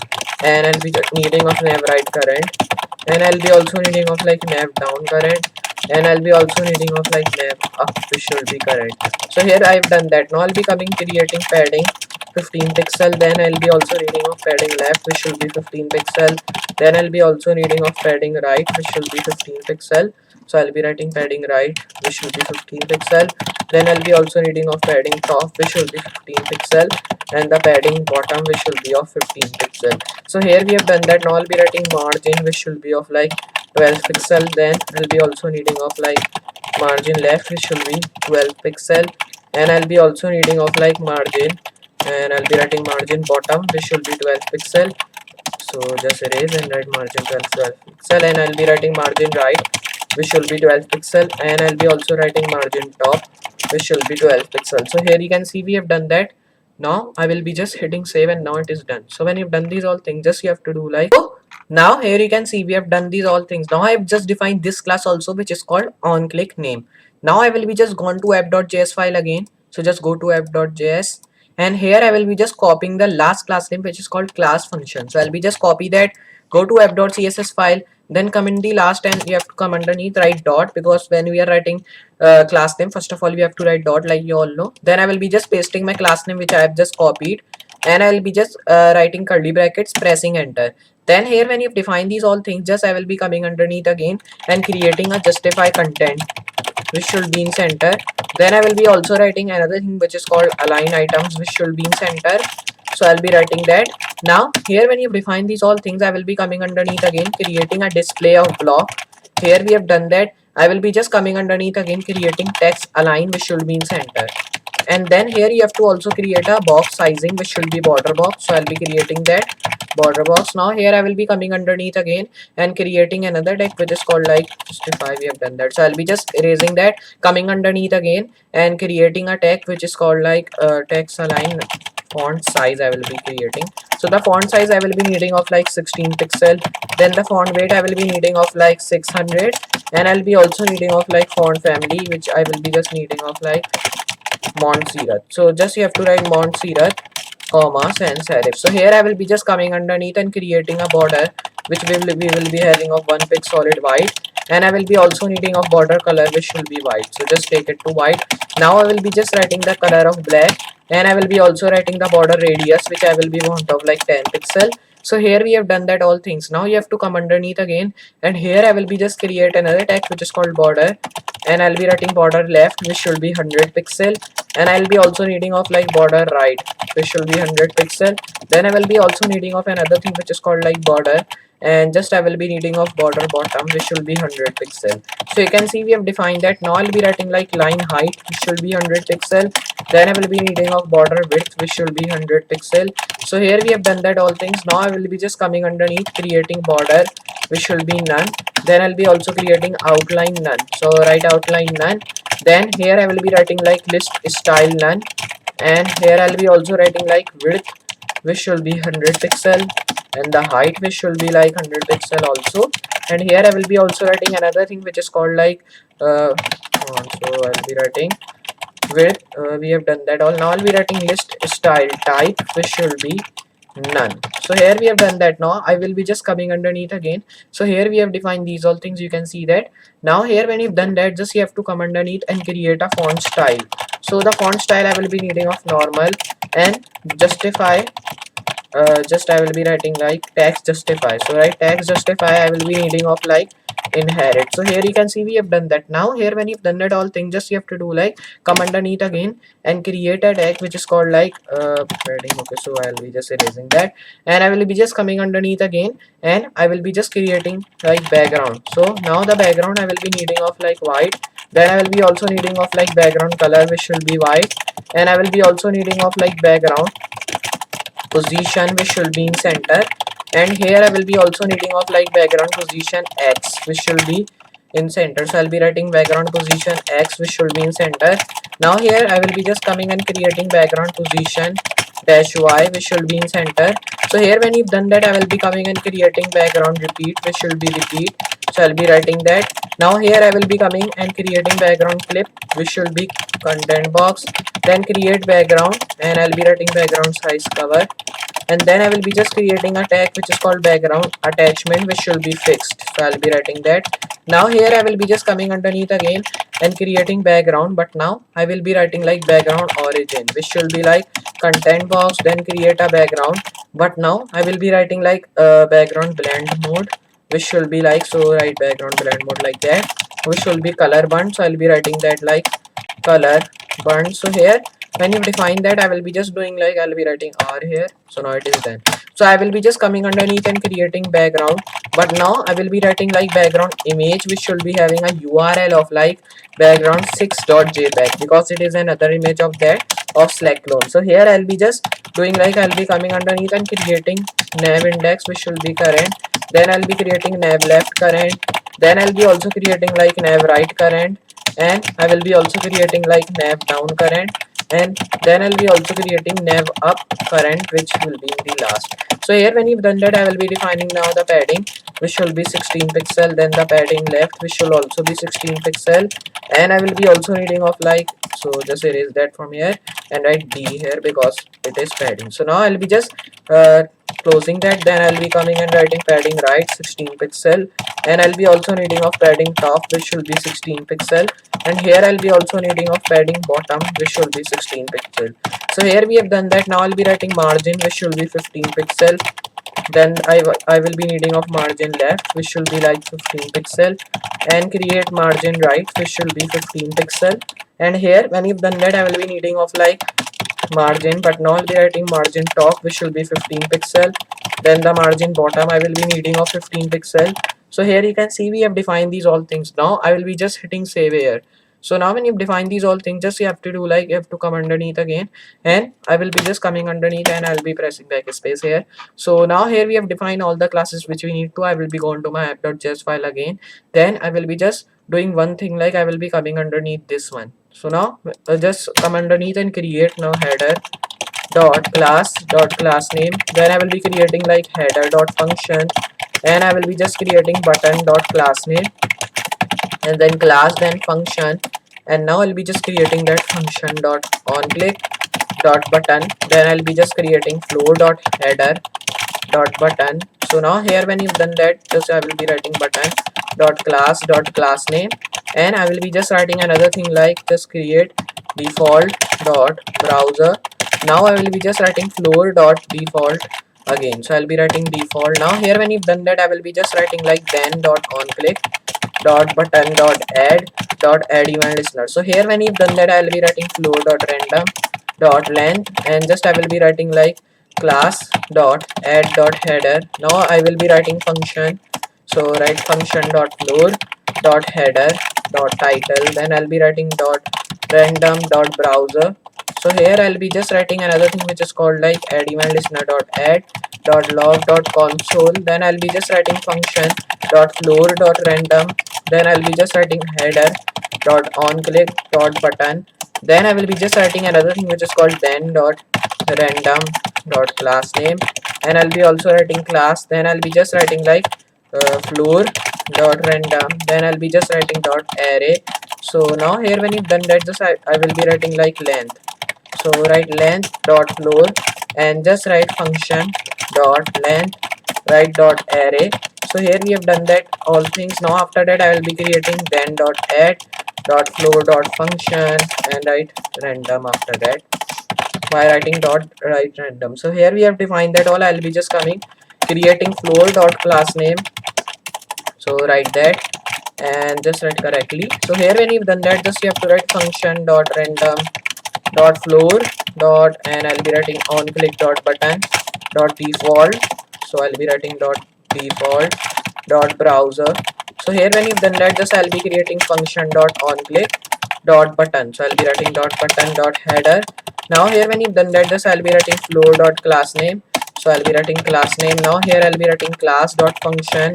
and I'll be needing of nav right current, and I'll be also needing of like nav down current, and I'll be also needing of like nav up, which should be current. So here I've done that. Now I'll be coming creating padding 15 pixel, then I'll be also needing of padding left, which should be 15 pixel, then I'll be also needing of padding right, which should be 15 pixel. So I'll be writing padding right, which should be 15 pixel, then I'll be also needing of padding top, which should be 15 pixel, and the padding bottom, which should be of 15 pixel. So here we have done that. Now I'll be writing margin, which should be of like 12 pixel, then I'll be also needing of like margin left, which should be 12 pixel, and I'll be also needing of like margin, and I'll be writing margin bottom, which should be 12 pixel. So just erase and write margin 12 pixel, and I'll be writing margin right, which should be 12 pixel, and I'll be also writing margin top, which should be 12 pixel. So here you can see we have done that. Now I will be just hitting save, and now it is done. So when you've done these all things, just you have to do like, so now here you can see we have done these all things. Now I have just defined this class also, which is called onClick name. Now I will be just gone to app.js file again. So just go to app.js, and here I will be just copying the last class name, which is called class function. So I'll be just copy that, go to app.css file, then come in the last, and you have to come underneath, write dot, because when we are writing class name, first of all we have to write dot, like you all know. Then I will be just pasting my class name, which I have just copied, and I will be just writing curly brackets, pressing enter. Then here when you define these all things, just I will be coming underneath again and creating a justify content, which should be in center. Then I will be also writing another thing which is called align items, which should be in center. So I'll be writing that. Now here when you define these all things, I will be coming underneath again, creating a display of block. Here we have done that. I will be just coming underneath again, creating text align, which should be in center. And then here you have to also create a box sizing, which should be border box. So I'll be creating that border box. Now here I will be coming underneath again and creating another text which is called like justify. We have done that. So I'll be just erasing that, coming underneath again and creating a text which is called like text align font size. I will be creating. So the font size I will be needing of like 16 pixel. Then the font weight I will be needing of like 600, and I'll be also needing of like font family, which I will be just needing of like Montserrat. So just you have to write Montserrat, comma, sans serif. So here I will be just coming underneath and creating a border, which we will be having of 1 pixel solid white, and I will be also needing of border color, which should be white. So just take it to white. Now I will be just writing the color of black, and I will be also writing the border radius, which I will be want of like 10 pixel. So here we have done that all things. Now you have to come underneath again, and here I will be just create another text which is called border, and I'll be writing border left, which should be 100 pixel, and I'll be also needing of like border right, which should be 100 pixel. Then I will be also needing of another thing which is called like border, and just I will be needing of border bottom, which should be 100 pixel. So you can see we have defined that. Now I'll be writing like line height, which should be 100 pixel. Then I will be needing of border width, which should be 100 pixel. So here we have done that all things. Now I will be just coming underneath, creating border, which should be none. Then I'll be also creating outline none. So write outline none. Then here I will be writing like list style none, and here I'll be also writing like width, which should be 100 pixel, and the height, which should be like 100 pixel also. And here I will be also writing another thing which is called like so I'll be writing width. We have done that all. Now I'll be writing list style type, which should be none. So here we have done that. Now I will be just coming underneath again. So here we have defined these all things. You can see that. Now here when you've done that, just you have to come underneath and create a font style. So the font style I will be needing of normal, and justify, just I will be writing like text justify. So right, text justify I will be needing of like inherit. So here you can see we have done that. Now here when you've done that all thing, just you have to do like come underneath again and create a tag which is called like padding. Okay, so I'll be just erasing that, and I will be just coming underneath again, and I will be just creating like background. So now the background I will be needing of like white. Then I will be also needing of like background color, which should be white, and I will be also needing of like background position, which should be in center. And here I will be also needing of like background position X, which should be in center. So I'll be writing background position X, which should be in center. Now here I will be just coming and creating background position dash Y, which should be in center. So here when you've done that, I will be coming and creating background repeat, which should be repeat. So I'll be writing that. Now here I will be coming and creating background clip, which should be content box. then create background, and I'll be writing background size cover, and then I will be just creating a tag which is called background attachment, which should be fixed. So I'll be writing that. Now here I will be just coming underneath again and creating background, but now I will be writing like background origin, which should be like content box, then create a background, but now I will be writing like background blend mode, which should be like, so write background blend mode like that, which should be color burn. So I'll be writing that like color burn. So here when you define that, I will be just doing like, I'll be writing R here. So now it is done. So I will be just coming underneath and creating background, but now I will be writing like background image, which should be having a URL of like background 6.jpg, because it is another image of that of Slack clone. So here I'll be just doing like, I'll be coming underneath and creating nav index, which should be current, then I'll be creating nav left current, then I'll be also creating like nav right current, and I will be also creating like nav down current, and then I'll be also creating nav up current, which will be in the last. So here when you've done that, I will be defining now the padding, which should be 16 pixel, then the padding left, which should also be 16 pixel, and I will be also needing of like, so just erase that from here and write D here because it is padding. So now I'll be just closing that, then I'll be coming and writing padding right 16 pixel, and I'll be also needing of padding top, which should be 16 pixel, and here I'll be also needing of padding bottom, which should be 16 pixel. So here we have done that. Now I'll be writing margin, which should be 15 pixel, then I will be needing of margin left, which should be like 15 pixel, and create margin right, which should be 15 pixel, and here when you've done that, I will be needing of like margin, but now I'll be writing margin top, which should be 15 pixel, then the margin bottom I will be needing of 15 pixel. So here you can see we have defined these all things. Now I will be just hitting save here. So now when you define these all things, just you have to do like, you have to come underneath again, and I will be just coming underneath and I'll be pressing backspace here. So now here we have defined all the classes which we need to. I will be going to my app.js file again, then I will be just doing one thing, like I will be coming underneath this one. So now just come underneath and create now header dot class name, then I will be creating like header dot function, and I will be just creating button dot class name, and then class, then function, and now I'll be just creating that function dot on click dot button, then I'll be just creating flow dot header dot button. So now here when you've done that, just I will be writing button dot class name, and I will be just writing another thing like just create default dot browser. Now I will be just writing floor dot default again. So I'll be writing default. Now here when you've done that, I will be just writing like then dot on click dot button dot add event listener. So here when you've done that, I will be writing floor dot random dot length, and just I will be writing like class dot add dot header. Now I will be writing function, so write function dot floor dot header dot title, then I'll be writing dot random dot browser. So here I'll be just writing another thing which is called like add event listener dot add dot log dot console, then I'll be just writing function dot floor dot random, then I'll be just writing header dot on click dot button, then I will be just writing another thing which is called then dot random dot class name, and I'll be also writing class, then I'll be just writing like floor dot random, then I'll be just writing dot array. So now here when you've done that, just I will be writing like length, so write length dot floor, and just write function dot length write dot array. So here we have done that all things. Now after that I will be creating then dot add dot floor dot function and write random after that by writing dot write random. So here we have defined that all. I'll be just coming creating floor dot class name, so write that and just write correctly. So here when you've done that, just you have to write function dot random dot floor dot, and I'll be writing on click dot button dot default, so I'll be writing dot default dot browser. So here when you've done that, just I'll be creating function dot on click dot button, so I'll be writing dot button dot header. Now here when you've done that, just I'll be writing floor dot class name, so I'll be writing class name. Now here I'll be writing class dot function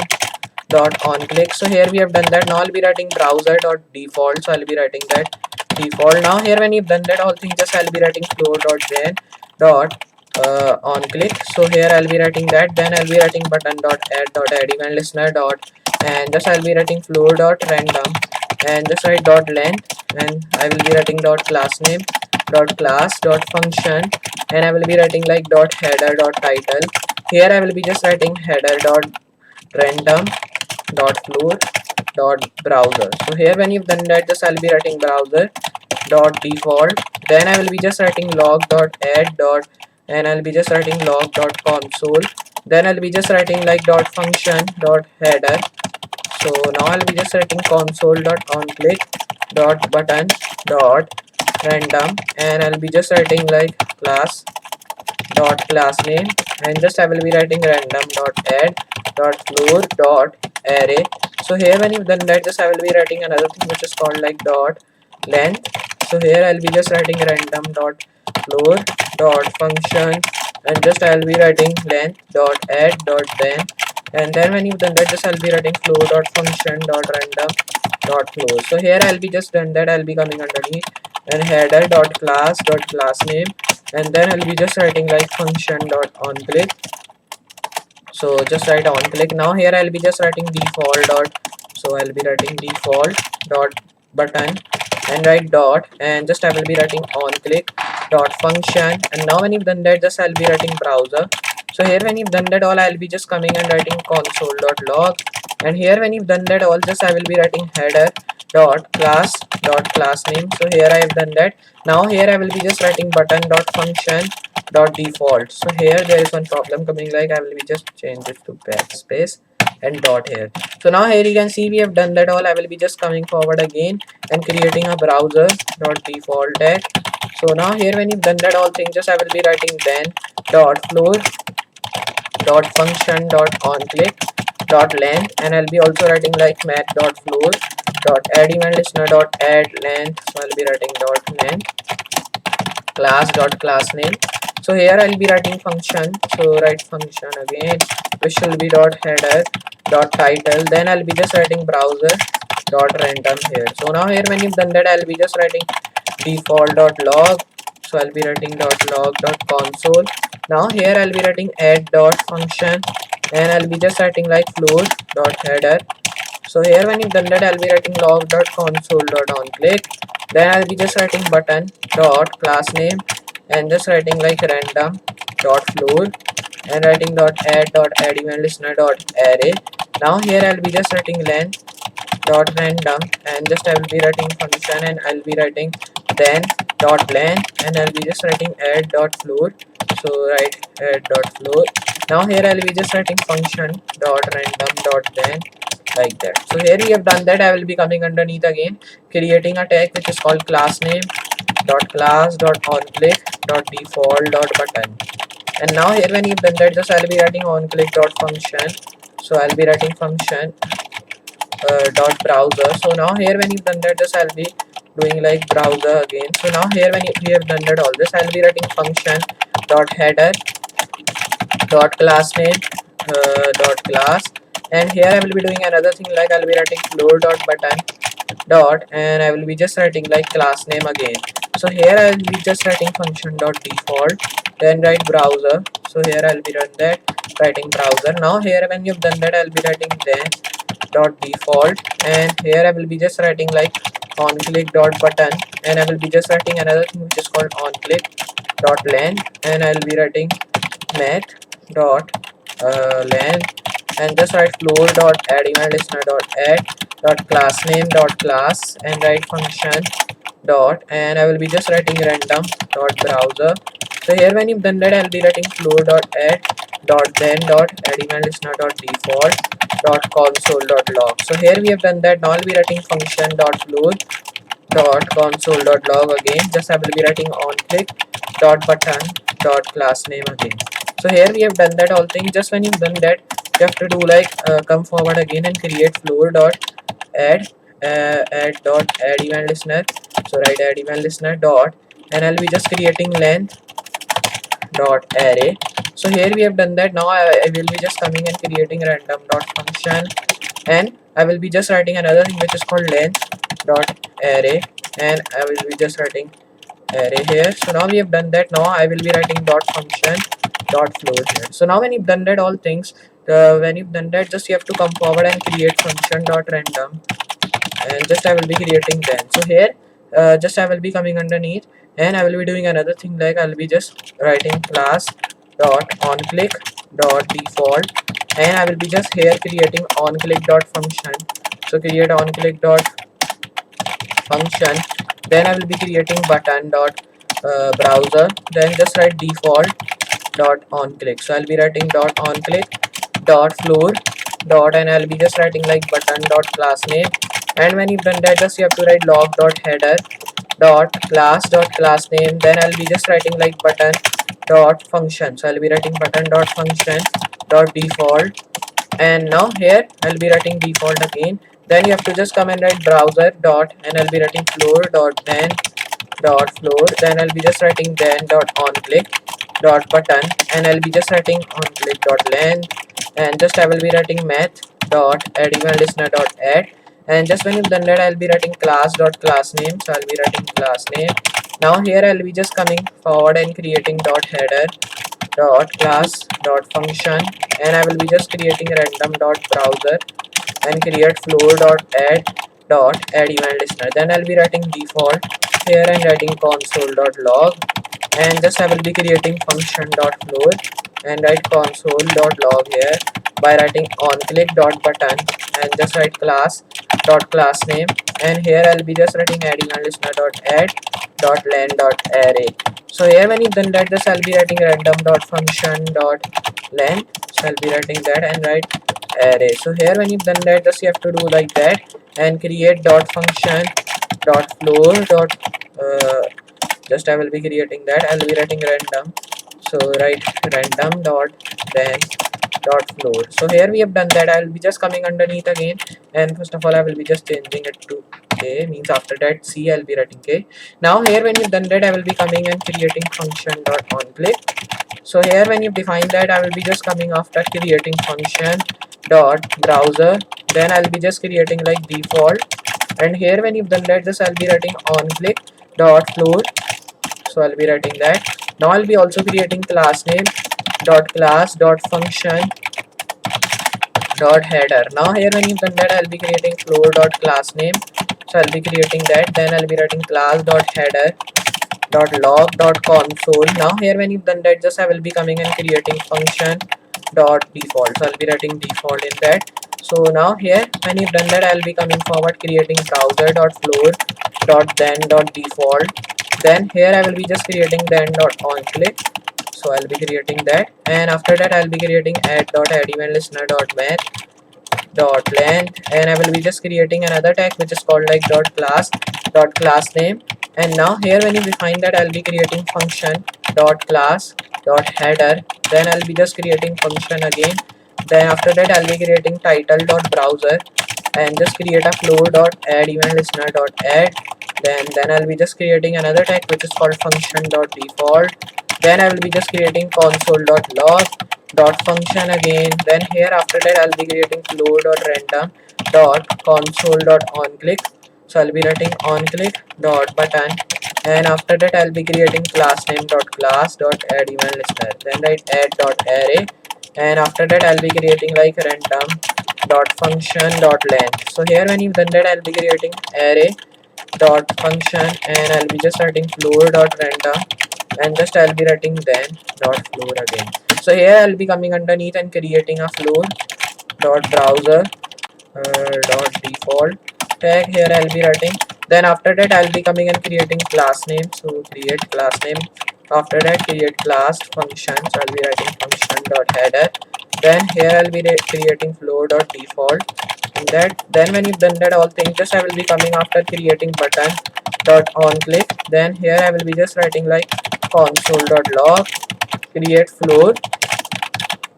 dot on click. So here we have done that. Now I'll be writing browser dot default, so I'll be writing that default. Now here when you've done that all things, just I'll be writing floor dot gen dot on click. So here I'll be writing that, then I'll be writing button dot add event listener dot, and just I'll be writing floor dot random, and just write dot length, and I will be writing dot class name, dot class dot function, and I will be writing like dot header dot title. Here I will be just writing header dot random dot floor dot browser. So here when you've done that, just I'll be writing browser dot default. Then I will be just writing log dot add dot, and I'll be just writing log dot console. Then I'll be just writing like dot function dot header. So now I'll be just writing console dot onClick dot button dot random, and I'll be just writing like class dot class name, and just I will be writing random dot add dot floor dot array. So here when you've done that, just I will be writing another thing which is called like dot length. So here I'll be just writing random dot floor dot function, and just I'll be writing length dot add dot then when you've done that, just I'll be writing floor dot function dot random dot floor. So here I'll be just done that, I'll be coming underneath and header dot class name, and then I'll be just writing like function dot onClick. So just write onClick. Now here I'll be just writing default dot, so I'll be writing default dot button and write dot, and just I will be writing onClick dot function. And now when you've done that, just I'll be writing browser. So here when you've done that all, I'll be just coming and writing console dot log, and here when you've done that all, just I will be writing header dot class name. So here I have done that. Now here I will be just writing button dot function dot default. So here there is one problem coming, like I will be just change this to backspace and dot here. So now here you can see we have done that all. I will be just coming forward again and creating a browser dot default tag. So now here when you've done that all things, just I will be writing then dot floor dot function dot onClick dot length, and I'll be also writing like math dot floor dot add event listener dot add length. So I'll be writing dot length class dot class name. So here I'll be writing function, so write function again, which will be dot header dot title. Then I'll be just writing browser dot random here. So now here when you've done that, I'll be just writing default dot log. So I'll be writing dot log dot console. Now here I'll be writing add dot function, and I'll be just writing like floor dot header. So here when you've done that, I'll be writing log dot console dot onClick. Then I'll be just writing button dot class name, and just writing like random dot floor, and writing dot add event listener dot array. Now here I'll be just writing length dot random, and just I will be writing function, and I'll be writing then dot length, and I'll be just writing add dot floor. So write add dot floor. Now here I'll be just writing function dot random dot then, like that. So here we have done that. I will be coming underneath again, creating a tag which is called class name dot class dot onClick dot default dot button. And now here when you've done that, just I'll be writing onClick dot function. So I'll be writing function dot browser. So now here when you've done that, just I'll be doing like browser again. So now here when we have done that all this, I'll be writing function dot header dot class name dot class, and here I will be doing another thing, like I'll be writing floor dot button dot, and I will be just writing like class name again. So here I will be just writing function dot default, then write browser. So here I'll be run that, writing browser. Now here when you've done that, I'll be writing then dot default, and here I will be just writing like onClick dot button, and I will be just writing another thing which is called onClick dot length, and I'll be writing math dot length, and just write floor dot add event listener dot add dot class name dot class, and write function dot, and I will be just writing random dot browser. So here when you've done that, I'll be writing floor dot add dot then dot add event listener dot default dot console dot log. So here we have done that. Now I'll be writing function dot floor dot console dot log again. Just I will be writing onClick dot button dot class name again. So here we have done that all thing. Just when you've done that, you have to do like come forward again and create floor dot add dot add event listener. So write add event listener dot, and I'll be just creating length dot array. So here we have done that. Now I will be just coming and creating random dot function, and I will be just writing another thing which is called length dot array, and I will be just writing array here. So now we have done that. Now I will be writing dot function dot floor here. So now when you've done that all things, when you've done that, just you have to come forward and create function dot random, and just I will be creating then. So here just I will be coming underneath and I will be doing another thing, like I'll be just writing class dot onClick dot default, and I will be just here creating onClick dot function. So create onClick dot function, then I will be creating button dot browser, then just write default dot on click. So I'll be writing dot on click dot floor dot, and I'll be just writing like button dot class name, and when you've done that, just you have to write log dot header dot class name, then I'll be just writing like button dot function. So I'll be writing button dot function dot default, and now here I'll be writing default again, then you have to just come and write browser dot, and I'll be writing floor dot then dot floor, then I'll be just writing then dot on click dot button, and I'll be just writing on click dot length, and just I will be writing math dot add event listener dot add, and just when you've done that, I'll be writing class dot class name. So I'll be writing class name. Now here I'll be just coming forward and creating dot header dot class dot function, and I will be just creating random dot browser and create floor dot add event listener, then I'll be writing default here and writing console dot log, and just I will be creating function dot floor and write console dot log here by writing on click dot button, and just write class dot class name, and here I'll be just writing add event listener dot add dot len dot array. So here when you've done that, just I'll be writing random dot function dot len, so I'll be writing that and write array. So here when you've done that, just you have to do like that and create dot function dot floor dot just I will be creating that, I'll be writing random, so write random dot then dot floor. So here we have done that. I'll be just coming underneath again, and first of all I will be just changing it to k, means after that c I'll be writing k. Now here when you've done that, I will be coming and creating function dot on click. So here when you define that, I will be just coming after creating function dot browser, then I'll be just creating like default, and here when you've done that, just I'll be writing on click dot floor. So I'll be writing that. Now I'll be also creating class name dot class dot function dot header. Now here when you've done that, I'll be creating floor dot class name, so I'll be creating that, then I'll be writing class dot header dot log dot console. Now here when you've done that, just I will be coming and creating function dot default, so I'll be writing default in that. So now here when you've done that, I'll be coming forward creating browser dot floor dot then dot default, then here I will be just creating then dot on click, so I'll be creating that, and after that I'll be creating add event listener dot math dot length, and I will be just creating another tag which is called like dot class name. And now here when you define that, I'll be creating function dot class dot header, then I'll be just creating function again, then after that I'll be creating title dot browser and just create a floor dot add event listener dot add, then I'll be just creating another tag which is called function dot default, then I will be just creating console dot log dot function again, then here after that I'll be creating floor dot random dot console dot on click, so I'll be writing on click dot button, and after that I'll be creating class name dot class dot add event listener, then write add dot array, and after that I'll be creating like random dot function dot length. So here when you've done that, I'll be creating array dot function, and I'll be just writing floor dot random, and just I'll be writing then dot floor again. So here I'll be coming underneath and creating a floor dot browser dot default tag, here I'll be writing, then after that I'll be coming and creating class name, so create class name, after that create class function, so I'll be writing function dot header, then here I'll be creating floor dot default in that, then when you've done that all things, just I will be coming after creating button dot on click, then here I will be just writing like console dot log create floor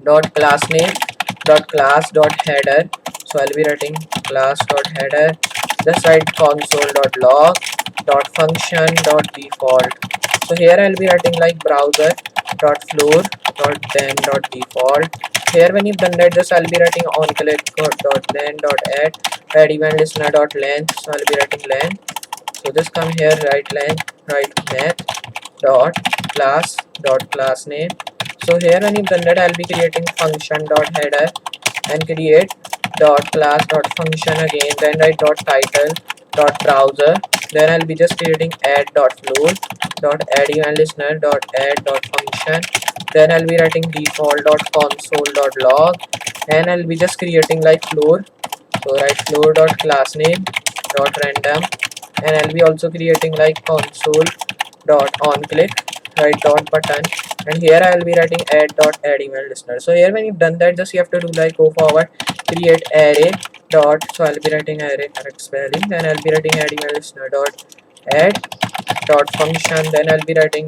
dot class name dot class dot header, so I'll be writing class dot header, just write console dot log dot function dot default. So here I'll be writing like browser dot floor dot then dot default. Here when you've done that, just I'll be writing on click dot then dot add event listener dot length, so I'll be writing length, so just come here, write length, write math dot class name. So here when you've done that, I'll be creating function dot header and create dot class dot function again, then write dot title dot browser. Then I'll be just creating add dot floor dot add event listener dot add dot function. Then I'll be writing default dot console dot log, and I'll be just creating like floor. So write floor dot class name dot random, and I'll be also creating like console dot on click right dot button, and here I will be writing add email listener. So here when you've done that, just you have to do like go forward, create array dot, so I'll be writing array correct spelling, then I'll be writing add email listener dot add dot function, then I'll be writing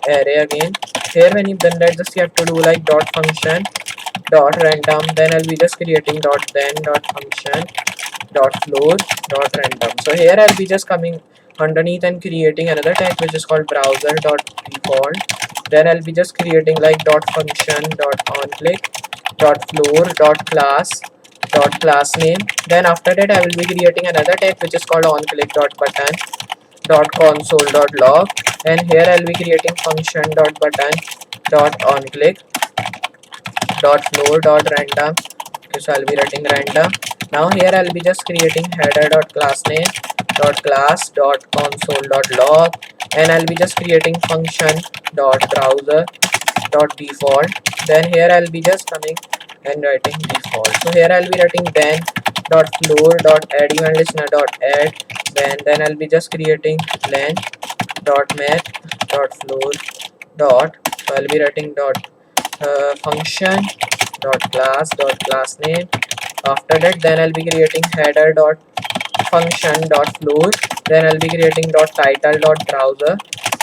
array again. Here when you've done that, just you have to do like dot function dot random, then I'll be just creating dot then dot function dot floor dot random. So here I'll be just coming underneath and creating another tag which is called browser dot default. Then I'll be just creating like dot function dot on click dot floor dot class name. Then after that I will be creating another tag which is called on click dot button dot console dot log, and here I'll be creating function dot button dot on click dot floor dot random. Okay, so I'll be writing random. Now here I'll be just creating header dot class name dot class dot console dot log, and I'll be just creating function dot browser dot default. Then here I'll be just coming and writing default. So here I'll be writing then dot floor dot add event listener dot add, then I'll be just creating len dot math dot floor dot, so I'll be writing dot function dot class name. After that, then I'll be creating header dot function dot floor, then I'll be creating dot title dot browser.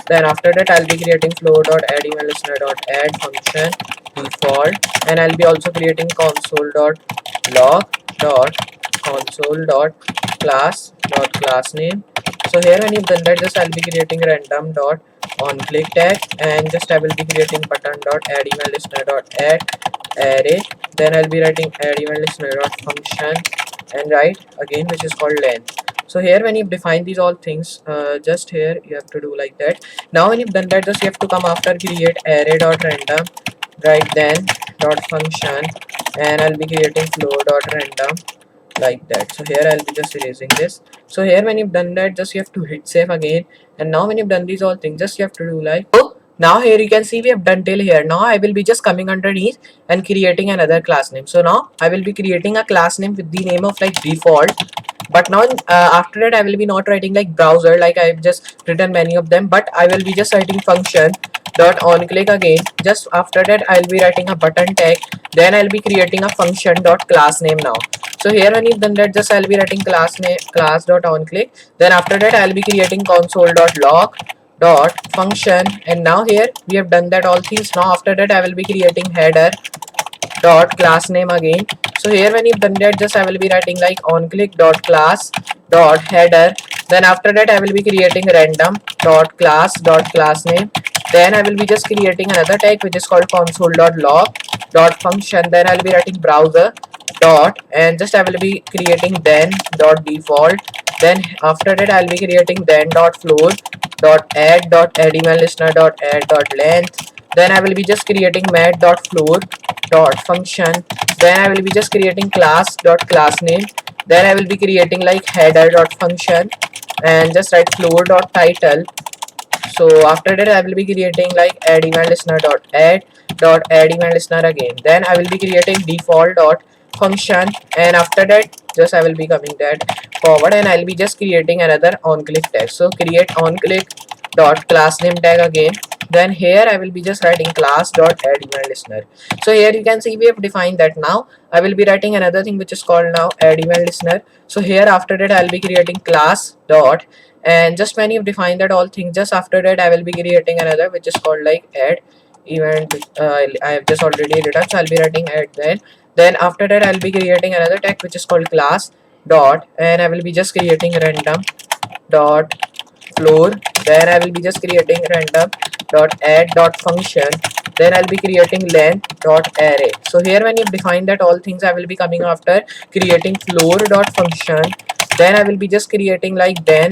Then after that I'll be creating floor dot add email listener dot add function default, and I'll be also creating console dot log dot console dot class name. So here when you've done that, just I'll be creating random dot on click tag, and just I will be creating button dot add email listener dot add array. Then I'll be writing add event listener dot function, and write again which is called len. So here when you define these all things, just here you have to do like that. Now when you've done that, just you have to come after create array dot random, write then dot function, and I'll be creating floor dot random like that. So here I'll be just erasing this. So here when you've done that, just you have to hit save again, and now when you've done these all things, just you have to do like, so now here you can see we have done till here. Now I will be just coming underneath and creating another class name. So now I will be creating a class name with the name of like default, but now after that I will be not writing like browser like I've just written many of them, but I will be just writing function dot on click again. Just after that I'll be writing a button tag, then I'll be creating a function dot class name now. So here when you've done that, just I'll be writing class name class dot on click, then after that I'll be creating console dot log dot function, and now here we have done that all things. Now after that I will be creating header dot class name again. So here when you've done that, just I will be writing like on click dot class dot header, then after that I will be creating random dot class name, then I will be just creating another tag which is called console dot log dot function, then I'll be writing browser dot, and just I will be creating then dot default, then after that I'll be creating then dot floor dot add email listener dot add dot length, then I will be just creating mat dot floor dot function, then I will be just creating class dot class name, then I will be creating like header dot function, and just write floor dot title. So after that I will be creating like add email listener dot add email listener again, then I will be creating default dot function, and after that just I will be coming that forward, and I'll be just creating another on click tag. So create on click dot class name tag again, then here I will be just writing class dot add email listener. So here you can see we have defined that. Now I will be writing another thing which is called now add email listener. So here after that I'll be creating class dot, and just when you've defined that all things, just after that I will be creating another which is called like add event. I have just already written, so I'll be writing add then after that I'll be creating another tag which is called class dot, and I will be just creating random dot floor, then I will be just creating random dot add dot function, then I'll be creating length dot array. So here when you define that all things, I will be coming after creating floor dot function, then I will be just creating like then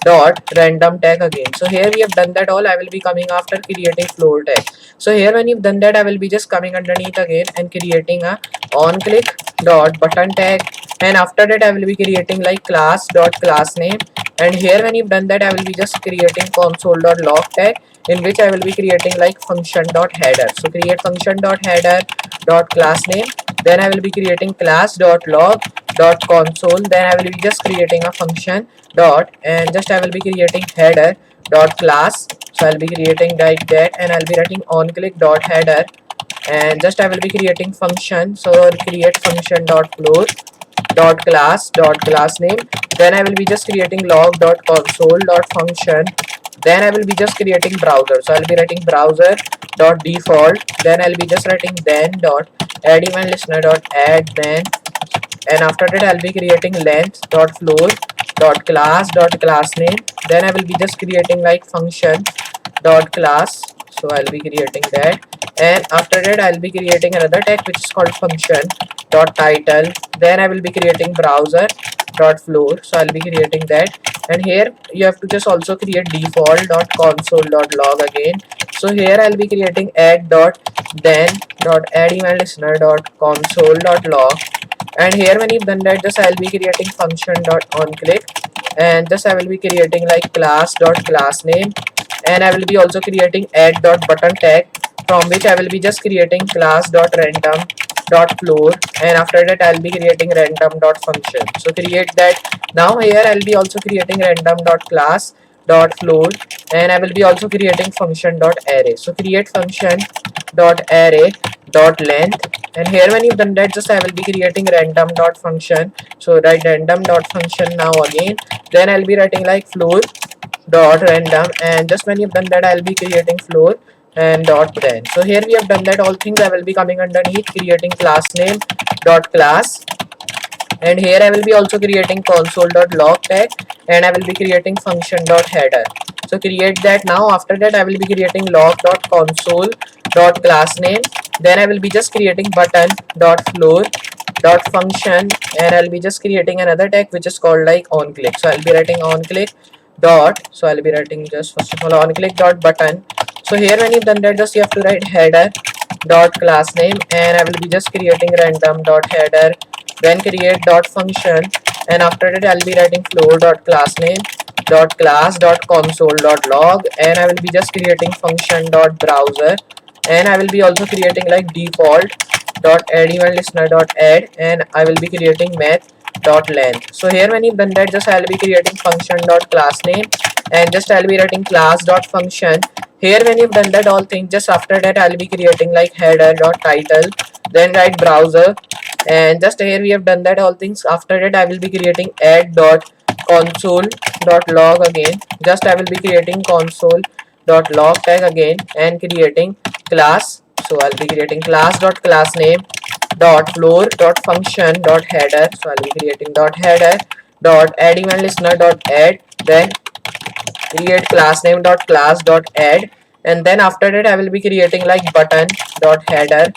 dot random tag again. So here we have done that all. I will be coming after creating floor tag. So here when you've done that, I will be just coming underneath again and creating a on click dot button tag, and after that I will be creating like class dot class name, And here when you've done that, I will be just creating console.log tag, in which I will be creating like function.header. So create function.header dot class name, then I will be creating class.log.console, then I will be just creating a function dot, and just I will be creating header dot class. So I'll be creating like that, and I'll be writing onClick dot header, and just I will be creating function. So I'll create function dot floor dot class name, then I will be just creating log dot console dot function, then I will be just creating browser. So I'll be writing browser dot default, then I'll be just writing then dot add event listener dot add then, and after that I'll be creating length dot floor dot class name, then I will be just creating like function dot class. So I'll be creating that, and after that I'll be creating another tag which is called function dot title, then I will be creating browser dot floor. So I'll be creating that, and here you have to just also create default dot console dot log again. So here I'll be creating add dot then dot add email listener dot console dot log, and here when you've done that, just I'll be creating function dot onClick, and just I will be creating like class dot class name, and I will be also creating add dot button tag, from which I will be just creating class dot random dot floor, and after that I'll be creating random dot function. So create that. Now here I'll be also creating random dot class dot floor, and I will be also creating function dot array. So create function dot array dot length, and here when you've done that, just I will be creating random dot function. So write random dot function now again, then I'll be writing like floor dot random, and just when you've done that, I'll be creating floor and dot then. So here we have done that all things. I will be coming underneath creating class name dot class, and here I will be also creating console.log tag, and I will be creating function.header. So create that. Now after that I will be creating log.console.class name, then I will be just creating button.floor.function, and I'll be just creating another tag which is called like onClick. So I'll be writing onClick dot, so I'll be writing just first of all onClick dot button. So here when you've done that, just you have to write header dot class name, and I will be just creating random dot header, then create dot function, and after that I'll be writing floor dot class name dot class dot console dot log, and I will be just creating function dot browser, and I will be also creating like default dot add event listener dot add, and I will be creating math dot length. So here when you've done that, just I'll be creating function dot class name, and just I'll be writing class dot function. Here when you've done that all things, just after that I'll be creating like header dot title, then write browser, and just here we have done that all things. After that I will be creating add dot console dot log again, just I will be creating console dot log tag again, and creating class. So I'll be creating class dot class name dot floor dot function dot header. So I'll be creating dot header dot add event listener dot add, then create class name dot class dot add, and then after that I will be creating like button dot header,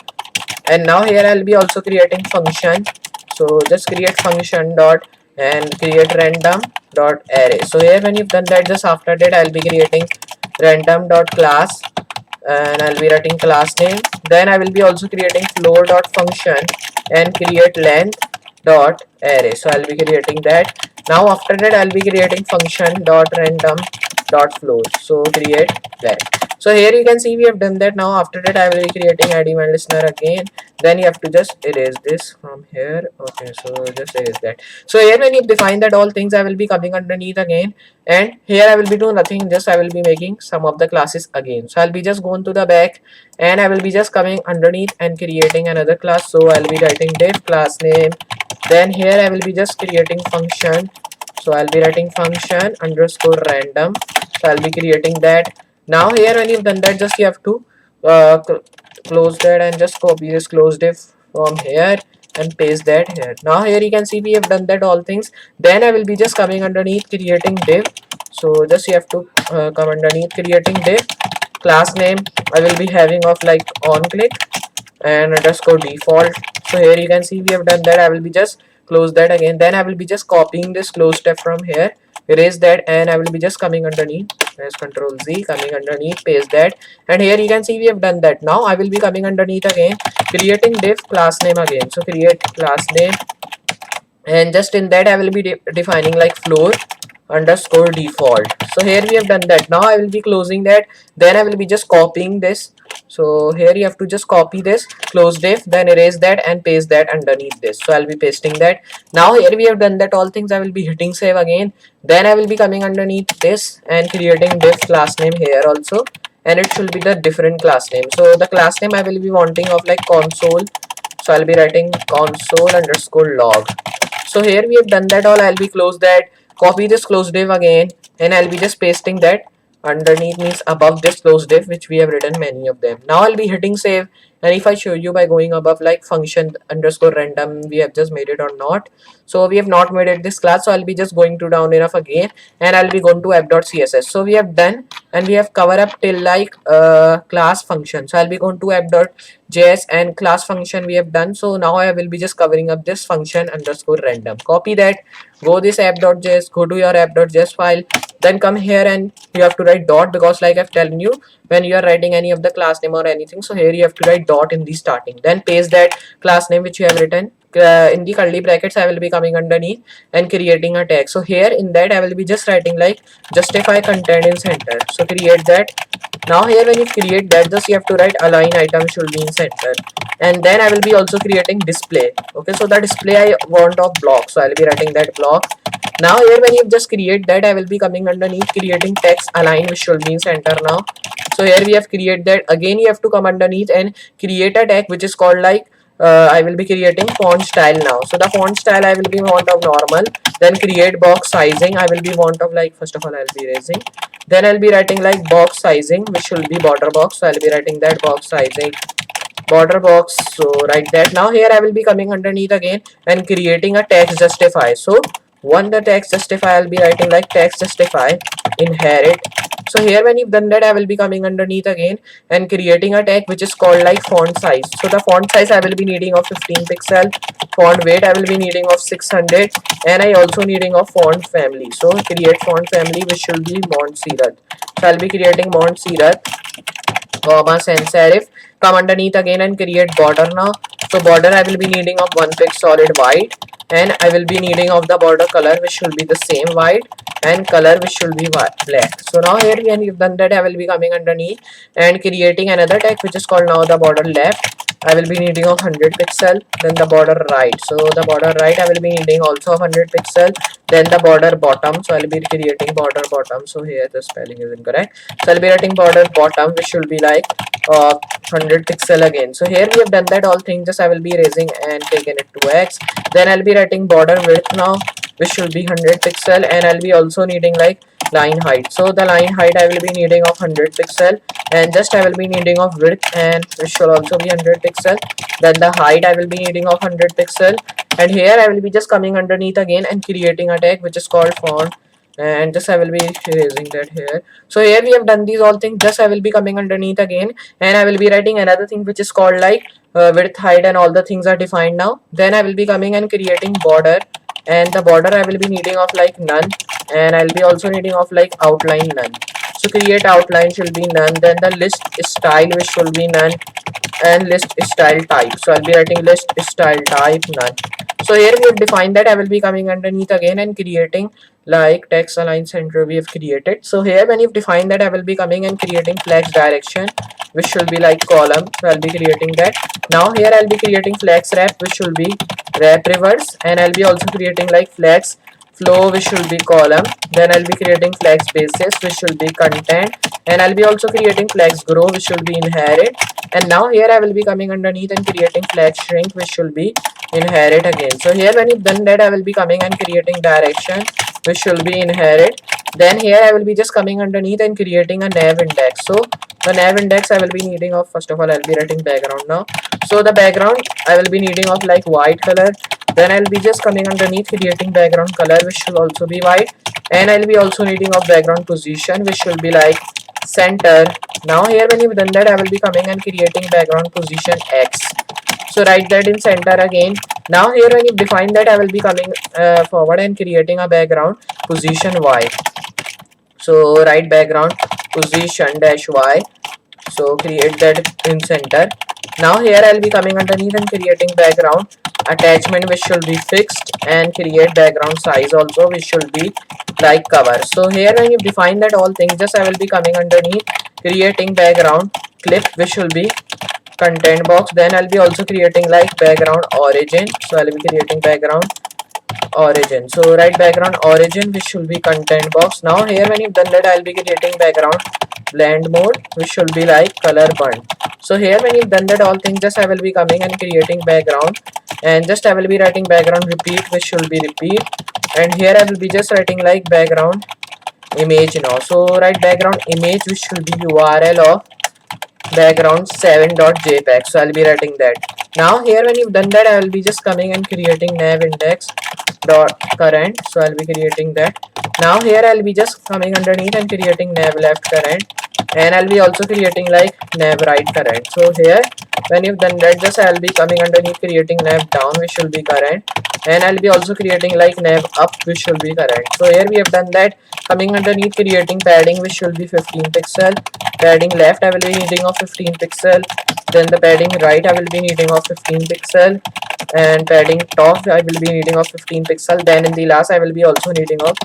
and now here I'll be also creating function. So just create function dot and create random dot array. So here when you've done that, just after that I'll be creating random dot class, and I'll be writing class name, then I will be also creating floor dot function and create length dot array. So I'll be creating that. Now after that I'll be creating function dot random dot floor. So create that. So here you can see we have done that. Now after that I will be creating id event listener again, then you have to just erase this from here. Okay, so just erase that. So here when you define that all things, I will be coming underneath again, and here I will be doing nothing, just I will be making some of the classes again. So I'll be just going to the back, and I will be just coming underneath and creating another class. So I'll be writing div class name, then here I will be just creating function. So I'll be writing function underscore random. So I'll be creating that. Now here when you've done that, just you have to close that and just copy this close div from here and paste that here. Now here you can see we have done that all things. Then I will be just coming underneath creating div. So just you have to come underneath creating div class name. I will be having of like onClick and underscore default. So here you can see we have done that. I will be just close that again, then I will be just copying this close step from here, erase that, and I will be just coming underneath, press Ctrl Z, coming underneath, paste that, and here you can see we have done that. Now I will be coming underneath again, creating div class name again. So create class name, and just in that I will be defining like floor underscore default. So here we have done that. Now I will be closing that, then I will be just copying this. So here you have to just copy this, close div, then erase that and paste that underneath this. So I'll be pasting that. Now here we have done that all things. I will be hitting save again, then I will be coming underneath this and creating div class name here also, and it should be the different class name. So the class name I will be wanting of like console, so I'll be writing console underscore log. So here we have done that all. I'll be close that, copy this close div again, and I'll be just pasting that underneath, means above this close div which we have written many of them. Now I'll be hitting save, and if I show you by going above like function underscore random, we have just made it or not. So we have not made it this class, so I'll be just going to down enough again, and I'll be going to app.css. So we have done and we have covered up till like class function. So I'll be going to app.js and class function we have done. So now I will be just covering up this function underscore random. Copy that, go this app.js, go to your app.js file, then come here and you have to write dot, because like I've telling you, when you are writing any of the class name or anything, so here you have to write dot in the starting, then paste that class name which you have written in the curly brackets. I will be coming underneath and creating a tag. So here in that I will be just writing like justify content in center. So create that. Now here when you create that, just you have to write align item should be in center, and then I will be also creating display. Okay, so the display I want of block, so I will be writing that block. Now here when you just create that, I will be coming underneath creating text align which should be in center now. So here we have created that. Again you have to come underneath and create a tag which is called like I will be creating font style now. So the font style I will be want of normal, then create box sizing. I will be want of like, first of all I will be erasing, then I'll be writing like box sizing which should be border box. So I'll be writing that box sizing border box. So write that. Now here I will be coming underneath again and creating a text justify. So one the text justify, I'll be writing like text justify inherit. So here when you've done that, I will be coming underneath again and creating a tag which is called like font size. So the font size I will be needing of 15 pixel, font weight I will be needing of 600, and I also needing of font family. So create font family which should be Montserrat. So I'll be creating Montserrat, comma sans serif. Come underneath again and create border now. So border I will be needing of 1 pix solid white, and I will be needing of the border color which should be the same white, and color which should be black. So now here when you've done that, I will be coming underneath and creating another tag which is called now the border left. I will be needing of 100 pixel, then the border right. So the border right I will be needing also of 100 pixel, then the border bottom. So I'll be creating border bottom. So here the spelling is incorrect. So I'll be writing border bottom which should be like 100 pixel again. So here we have done that all things. Just I will be erasing and taking it to X. Then I'll be writing border width now which should be 100 pixel, and I'll be also needing like line height. So the line height I will be needing of 100 pixel, and just I will be needing of width, and which should also be 100 pixel. Then the height I will be needing of 100 pixel, and here I will be just coming underneath again and creating a tag which is called font, and just I will be erasing that here. So here we have done these all things. Just I will be coming underneath again and I will be writing another thing which is called like width, height, and all the things are defined now. Then I will be coming and creating border, and the border I will be needing of like none, and I'll be also needing of like outline none. So create outline should be none, then the list style which should be none, and list style type. So I'll be writing list style type none. So here we have defined that. I will be coming underneath again and creating like text align center we have created. So here when you've defined that, I will be coming and creating flex direction which should be like column. So I'll be creating that. Now here I'll be creating flex wrap which should be wrap reverse, and I'll be also creating like flex flow which should be column. Then I'll be creating flex basis which should be content, and I'll be also creating flex grow which should be inherit. And now here I will be coming underneath and creating flex shrink which should be inherit again. So here when you've done that, I will be coming and creating direction which should be inherit. Then here I will be just coming underneath and creating a nav index. So the nav index I will be needing of, first of all I'll be writing background now. So the background I will be needing of like white color. Then I'll be just coming underneath creating background color which should also be white, and I'll be also needing of background position which should be like center. Now here when you've done that, I will be coming and creating background position X. So write that in center again. Now here when you define that, I will be coming forward and creating a background position Y. So write background position dash Y. So create that in center. Now here I'll be coming underneath and creating background attachment which should be fixed, and create background size also which should be like cover. So here when you define that all things, just I will be coming underneath creating background clip which will be content box. Then I'll be also creating like background origin, so I'll be creating background origin. So write background origin which should be content box. Now here when you've done that, I'll be creating background blend mode which should be like color burn. So here when you've done that all things, just I will be coming and creating background, and just I will be writing background repeat which should be repeat, and here I will be just writing like background image now. So write background image which should be URL of background 7.jpg. So I'll be writing that. Now here when you've done that, I will be just coming and creating nav index dot current. So I'll be creating that. Now here I'll be just coming underneath and creating nav left current, and I'll be also creating like nav right current. So here when you've done that, just I'll be coming underneath creating nav down which will be current, and I'll be also creating like nav up which will be current. So here we have done that. Coming underneath creating padding which will be 15 pixel, padding left I will be needing of 15 pixel, then the padding right I will be needing of 15 pixel, and padding top I will be needing of 15 pixel. Then in the last I will be also needing of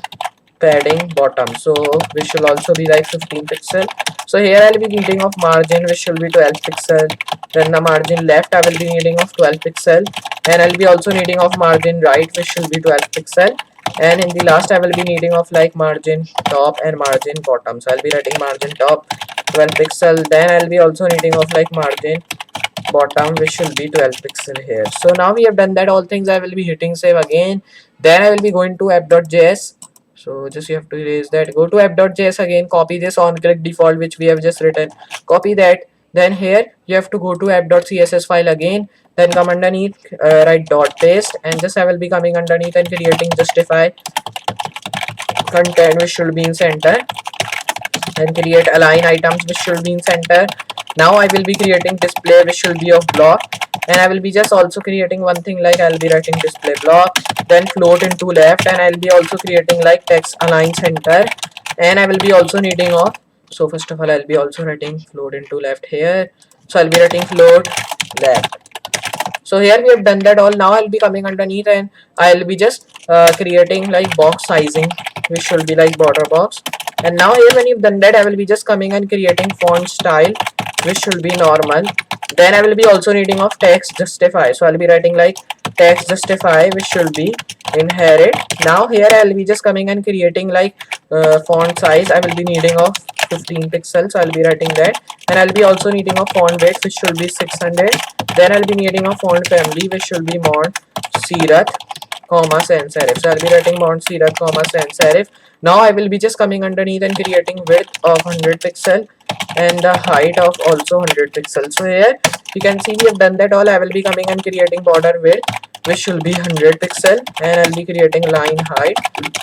padding bottom, so which should also be like 15 pixel. So here I'll be needing of margin which should be 12 pixel, then the margin left I will be needing of 12 pixel, and I'll be also needing of margin right which should be 12 pixel, and in the last I will be needing of like margin top and margin bottom. So I'll be writing margin top 12 pixel, then I'll be also needing of like margin bottom which should be 12 pixel here. So now we have done that all things, I will be hitting save again. Then I will be going to app.js. So just you have to erase that, go to app.js again, copy this on click default which we have just written, copy that. Then here you have to go to app.css file again, then come underneath write dot paste, and just I will be coming underneath and creating justify content which should be in center, and create align items which should be in center. Now I will be creating display which should be of block, and I will be just also creating one thing like I'll be writing display block, then float into left, and I'll be also creating like text align center, and I will be also needing of, so first of all I'll be also writing float into left here, so I'll be writing float left. So here we have done that all. Now I'll be coming underneath and I'll be just creating like box sizing which should be like border box, and now here when you've done that, I will be just coming and creating font style which should be normal. Then I will be also needing of text justify, so I'll be writing like text justify which should be inherit. Now here I'll be just coming and creating like font size I will be needing of 15 pixels, so I'll be writing that, and I'll be also needing a font weight which should be 600. Then I'll be needing a font family which should be Mont Serif, sans serif, so I'll be writing Mont Serif, sans serif. Now I will be just coming underneath and creating width of 100 pixel and the height of also 100 pixels. So here you can see we have done that all. I will be coming and creating border width which should be 100 pixel, and I'll be creating line height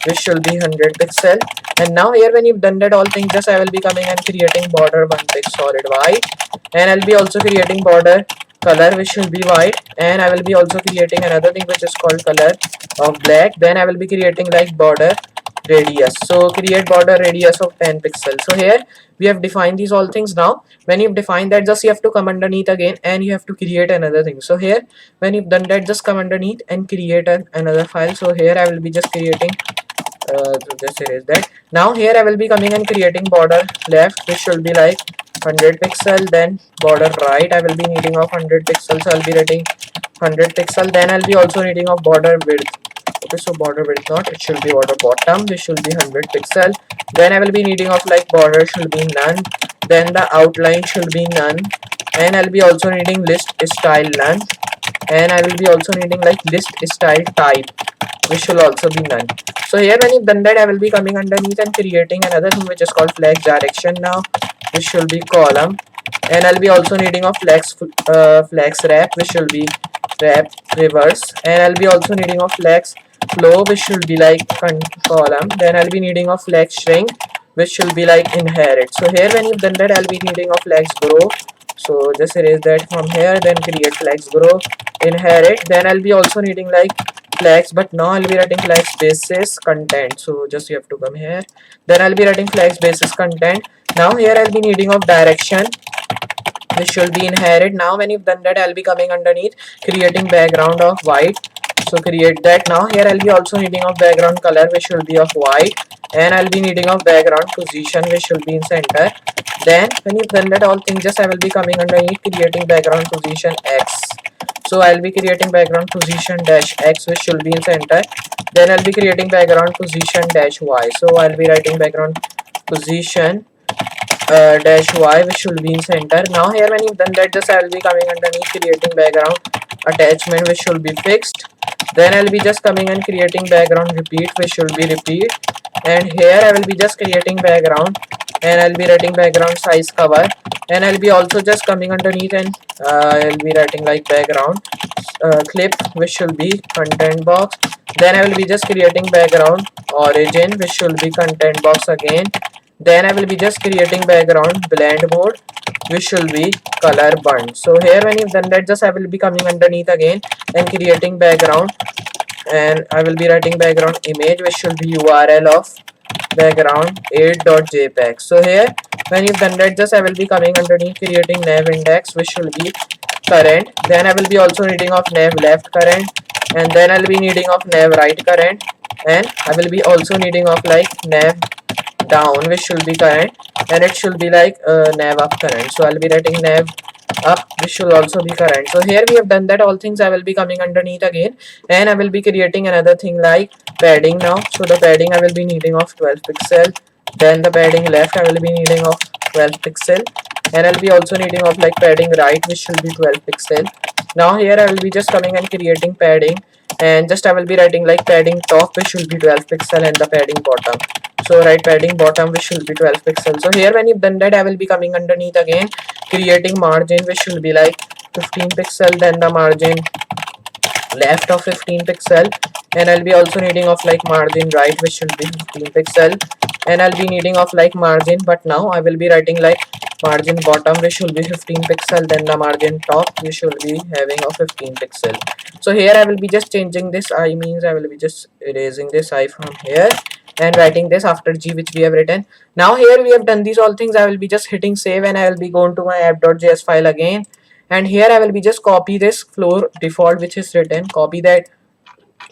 which should be 100 pixel. And now here when you've done that all things, just I will be coming and creating border one pixel solid white, and I'll be also creating border color which should be white, and I will be also creating another thing which is called color of black. Then I will be creating like border radius, so create border radius of 10 pixels. So here we have defined these all things. Now when you've defined that, just you have to come underneath again and you have to create another thing. So here when you've done that, just come underneath and create another file. So here I will be just creating just erase that. Now here I will be coming and creating border left which should be like 100 pixel, then border right I will be needing of 100 pixels, so I'll be writing 100 pixel. Then I'll be also needing of border width. Okay, so border width not, it should be border bottom which should be 100 pixel. Then I will be needing of like border should be none, then the outline should be none, and I'll be also needing list style none, and I will be also needing like list style type which will also be none. So here when you've done that, I will be coming underneath and creating another thing which is called flex direction now, which should be column, and I'll be also needing a flex wrap which will be wrap reverse, and I'll be also needing a flex flow which should be like column. Then I'll be needing a flex shrink which should be like inherit. So here when you've done that, I'll be needing a flex grow, so just erase that from here, then create flex grow inherit. Then I'll be also needing like flex, but now I'll be writing flex basis content, so just you have to come here. Then I'll be writing flex basis content. Now here I'll be needing of direction which should be inherit. Now when you've done that, I'll be coming underneath creating background of white. So create that. Now here I'll be also needing of background color, which should be of white, and I'll be needing of background position, which should be in center. Then when you've done that all things, just I will be coming underneath creating background position X. So I'll be creating background position dash X, which should be in center. Then I'll be creating background position dash Y. So I'll be writing background position dash Y, which should be in center. Now here when you've done that, just I will be coming underneath creating background attachment, which should be fixed. Then I'll be just coming and creating background repeat, which should be repeat. And here I will be just creating background, and I'll be writing background size cover. And I'll be also just coming underneath, and I'll be writing like background clip, which should be content box. Then I will be just creating background origin, which should be content box again. Then I will be just creating background blend mode, which should be color burn. So here when you've done that, just I will be coming underneath again and creating background, and I will be writing background image, which should be URL of background 8.jpg. So here when you've done that, just I will be coming underneath creating nav index, which should be current. Then I will be also needing of nav left current, and then I'll be needing of nav right current, and I will be also needing of like nav down, which should be current, and it should be like nav up current. So I'll be writing nav up, which should also be current. So here we have done that all things. I will be coming underneath again, and I will be creating another thing like padding now. So the padding I will be needing of 12 pixel. Then the padding left I will be needing of 12 pixel, and I'll be also needing of like padding right, which should be 12 pixel. Now here I will be just coming and creating padding, and just I will be writing like padding top, which should be 12 pixel, and the padding bottom. So write padding bottom, which should be 12 pixels. So here when you've done that, I will be coming underneath again creating margin, which should be like 15 pixel. Then the margin left of 15 pixel, and I'll be also needing of like margin right, which should be 15 pixel, and I'll be needing of like margin, but now I will be writing like margin bottom, which should be 15 pixel. Then the margin top, which should be having a 15 pixel. So here I will be just changing this I, means I will be just erasing this I from here and writing this after G, which we have written. Now here we have done these all things. I will be just hitting save, and I will be going to my app.js file again, and here I will be just copy this floor default, which is written, copy that,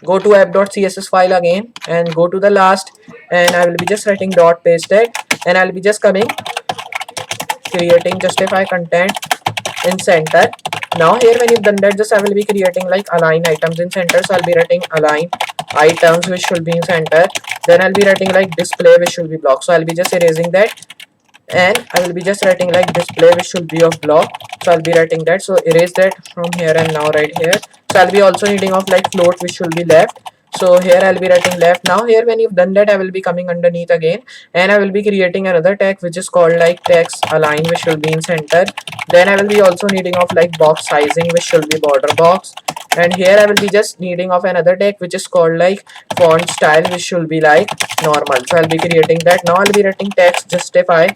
go to app.css file again, and go to the last, and I will be just writing dot paste that, and I'll be just coming creating justify content in center. Now here when you've done that, just I will be creating like align items in center. So I'll be writing align items, which should be in center. Then I'll be writing like display, which should be block. So I'll be just erasing that, and I will be just writing like display, which should be of block. So I'll be writing that. So erase that from here, and now right here. So I'll be also needing of like float, which should be left. So here I'll be writing left. Now here when you've done that, I will be coming underneath again, and I will be creating another tag, which is called like text align, which should be in center. Then I will be also needing of like box sizing, which should be border box. And here I will be just needing of another tag, which is called like font style, which should be like normal. So I'll be creating that. Now I'll be writing text justify.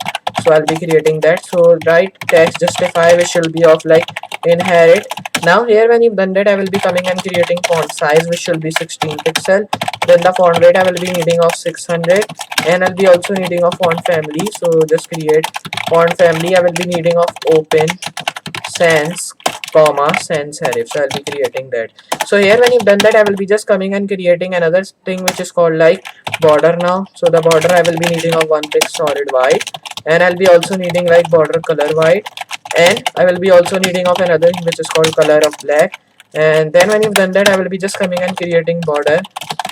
So I'll be creating that. So write text justify, which should be of like inherit. Now here when you've done that, I will be coming and creating font size, which should be 16 pixel. Then the font rate I will be needing of 600, and I'll be also needing of font family. So just create font family. I will be needing of open sans comma sans serif. So I'll be creating that. So here when you've done that, I will be just coming and creating another thing, which is called like border now. So the border I will be needing of one pic solid white, and I'll be also needing like border color white, and I will be also needing of another thing, which is called color of black. And then when you've done that, I will be just coming and creating border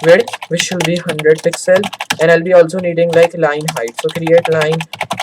width, which should be 100 pixel, and I'll be also needing like line height. So create line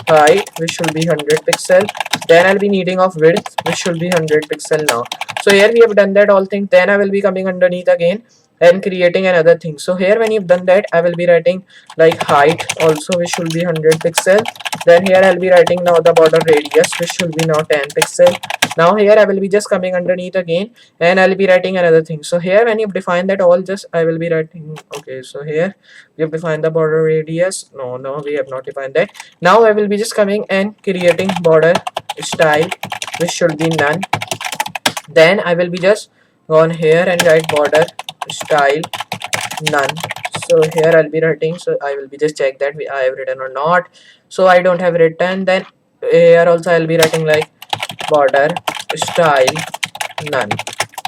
height, which should be 100 pixel. Then I'll be needing of width, which should be 100 pixel now. So here we have done that all things. Then I will be coming underneath again and creating another thing. So here when you've done that, I will be writing like height also, which should be 100 pixel. Then here I'll be writing now the border radius, which should be now 10 pixel. Now here I will be just coming underneath again, and I'll be writing another thing. So here when you've defined that all, just I will be writing, okay, so here we have defined the border radius. No, we have not defined that. Now I will be just coming and creating border style, which should be none. Then I will be just on here and write border style none. So here I'll be writing, so I will be just check that I have written or not. So I don't have written. Then here also I'll be writing like border style none.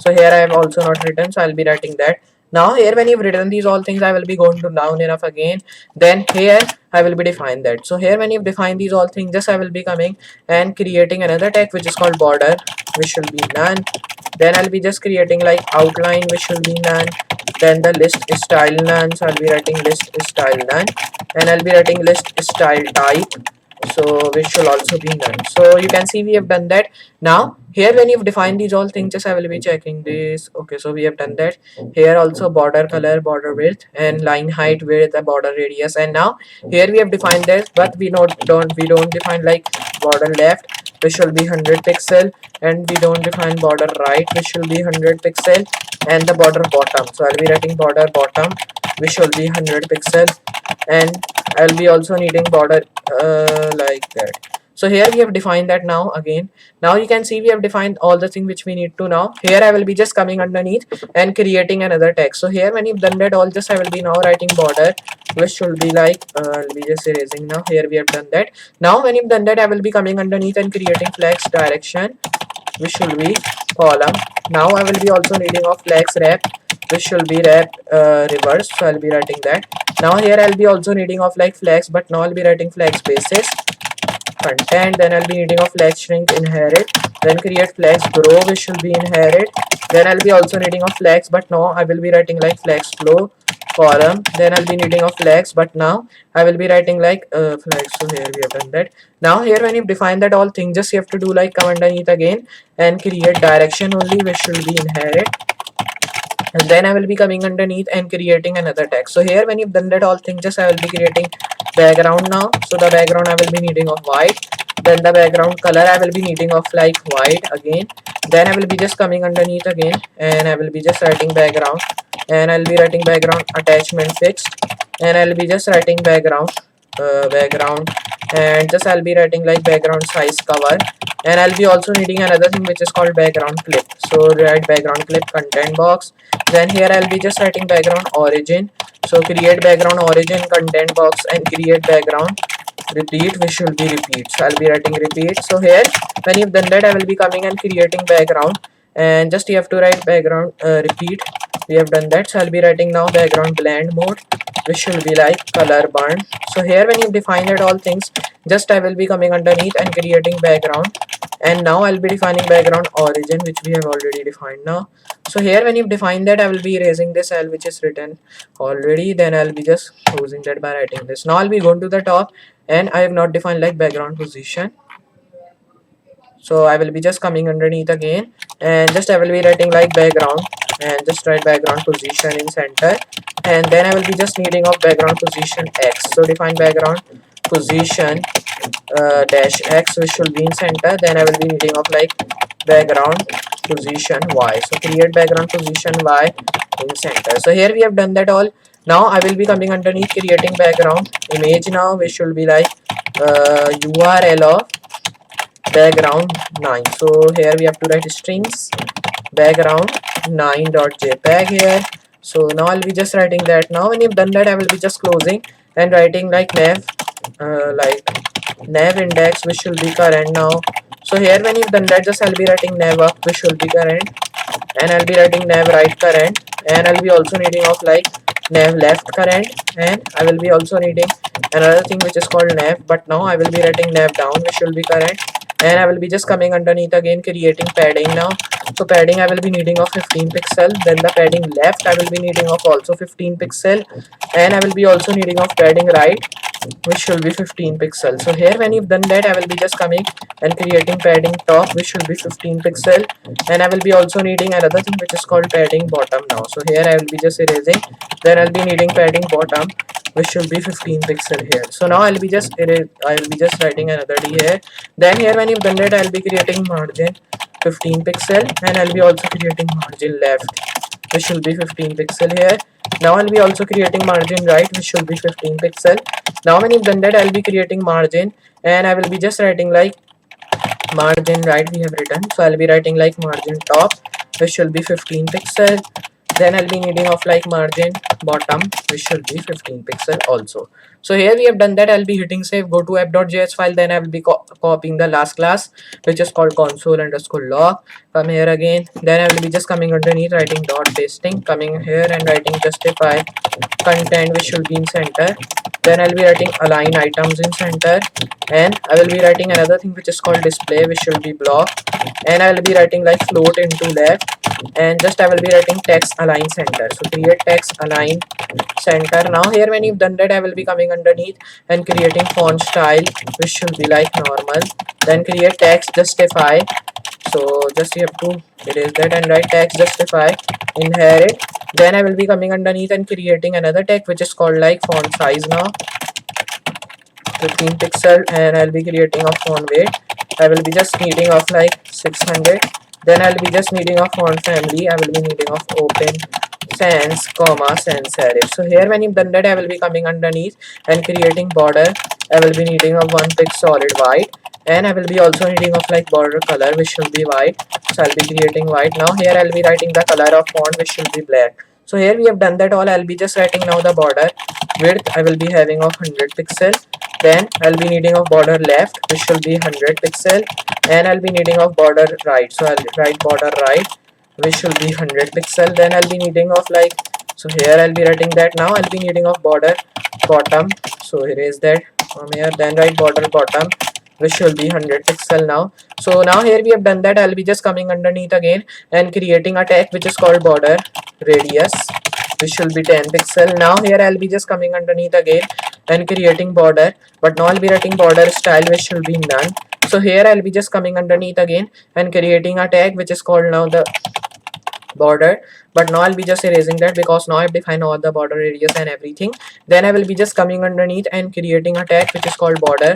So here I have also not written, so I'll be writing that. Now here when you've written these all things, I will be going to down enough again. Then here I will be define that. So here when you've defined these all things, just I will be coming and creating another tag which is called border, which should be none. Then I'll be just creating like outline, which should be none. Then the list style none, so I'll be writing list style none, and I'll be writing list style type, so which should also be none. So you can see we have done that. Now here when you've defined these all things, just I will be checking this. Okay, so we have done that. Here also border color, border width, and line height, width, the border radius. And now here we have defined this, but we don't define like border left, which should be 100 pixel, and we don't define border right, which should be 100 pixel, and the border bottom. So I'll be writing border bottom, which should be 100 pixel, and I'll be also needing border like that. So here we have defined that. Now again, now you can see we have defined all the things which we need to. Now here I will be just coming underneath and creating another text. So here when you've done that all, just I will be now writing border, which should be like I'll be just erasing. Now here we have done that. Now when you've done that, I will be coming underneath and creating flex direction, which should be column. Now I will be also needing of flex wrap, which should be wrap reverse, so I'll be writing that. Now here I'll be also needing of like flex, but now I'll be writing flex basis content. Then I'll be needing of flex shrink inherit, then create flex grow, which should be inherit. Then I'll be also needing of flex, but now I will be writing like flex flow column. Then I'll be needing of flex, but now I will be writing like flex. So here we have done that. Now here when you define that all things, just you have to do like come underneath again and create direction only, which should be inherit. And then I will be coming underneath and creating another text. So here when you've done that all things, just I will be creating background now. So the background I will be needing of white. Then the background color I will be needing of like white again. Then I will be just coming underneath again and I will be just writing background, and I'll be writing background attachment fixed, and I'll be just writing background and just I'll be writing like background size cover, and I'll be also needing another thing which is called background clip. So write background clip content box. Then here I'll be just writing background origin, so create background origin content box and create background repeat, which should be repeat. So I'll be writing repeat. So here when you've done that, I will be coming and creating background, and just you have to write background repeat. We have done that. So I'll be writing now background blend mode, which should be like color burn. So here when you define that all things, just I will be coming underneath and creating background, and now I'll be defining background origin, which we have already defined now. So here when you define that, I will be erasing this L which is written already. Then I'll be just closing that by writing this. Now I'll be going to the top, and I have not defined like background position. So I will be just coming underneath again, and just I will be writing like background, and just write background position in center, and then I will be just needing of background position X. So define background position dash X, which should be in center. Then I will be needing of like background position Y. So create background position Y in center. So here we have done that all. Now I will be coming underneath creating background image now, which should be like URL of background 9. So here we have to write strings background 9.jpg here. So now I'll be just writing that. Now when you've done that, I will be just closing and writing like nav index, which should be current now. So here when you've done that, just I'll be writing nav up, which should be current, and I'll be writing nav right current, and I'll be also needing of like nav left current, and I will be also needing another thing which is called nav, but now I will be writing nav down, which will be current, and I will be just coming underneath again creating padding now. So padding I will be needing of 15 pixel. Then the padding left I will be needing of also 15 pixel, and I will be also needing of padding right, which should be 15 pixel. So here when you've done that, I will be just coming and creating padding top, which should be 15 pixel, and I will be also needing another thing which is called padding bottom now. So here I will be just erasing. Then I'll be needing padding bottom, which should be 15 pixel here. So now I will be just writing another D here. Then here when you've done that, I'll be creating margin 15 pixel, and I'll be also creating margin left, which should be 15 pixel here. Now I'll be also creating margin right, which should be 15 pixel. Now when you've done that, I'll be creating margin, and I will be just writing like margin right we have written. So I'll be writing like margin top, which should be 15 pixel. Then I'll be needing of like margin bottom, which should be 15 pixel also. So here we have done that. I'll be hitting save, go to app.js file, then I will be copying the last class, which is called console_log. Come here again, then I will be just coming underneath, writing dot pasting, coming here and writing justify content, which should be in center. Then I'll be writing align items in center, and I will be writing another thing which is called display, which should be block, and I will be writing like float into left, and just I will be writing text align center. So create text align center. Now here when you've done that, I will be coming underneath and creating font style, which should be like normal. Then create text justify. So just you have to erase that and write text justify inherit. Then I will be coming underneath and creating another tag which is called like font size now, 15 pixel, and I'll be creating a font weight. I will be just needing of like 600. Then I'll be just needing a font family. I will be needing of open sans comma sans serif. So here when you've done that, I will be coming underneath and creating border. I will be needing a 1 pic solid white, and I will be also needing of like border color, which should be white. So I'll be creating white. Now here I'll be writing the color of font, which should be black. So here we have done that all. I'll be just writing now the border width. I will be having of 100 pixel. Then I'll be needing of border left, which should be 100 pixel, and I'll be needing of border right. So I'll write border right, which should be 100 pixel. Then I'll be needing of like, so here I'll be writing that. Now I'll be needing of border bottom. So erase that from here. Then write border bottom, which should be 100 pixel now. So now here we have done that. I'll be just coming underneath again and creating a tag which is called border radius, which should be 10 pixel. Now here I'll be just coming underneath again and creating border, but now I'll be writing border style, which should be none. So here I'll be just coming underneath again and creating a tag which is called now the border, but now I'll be just erasing that because now I've defined all the border radius and everything. Then I will be just coming underneath and creating a tag which is called border,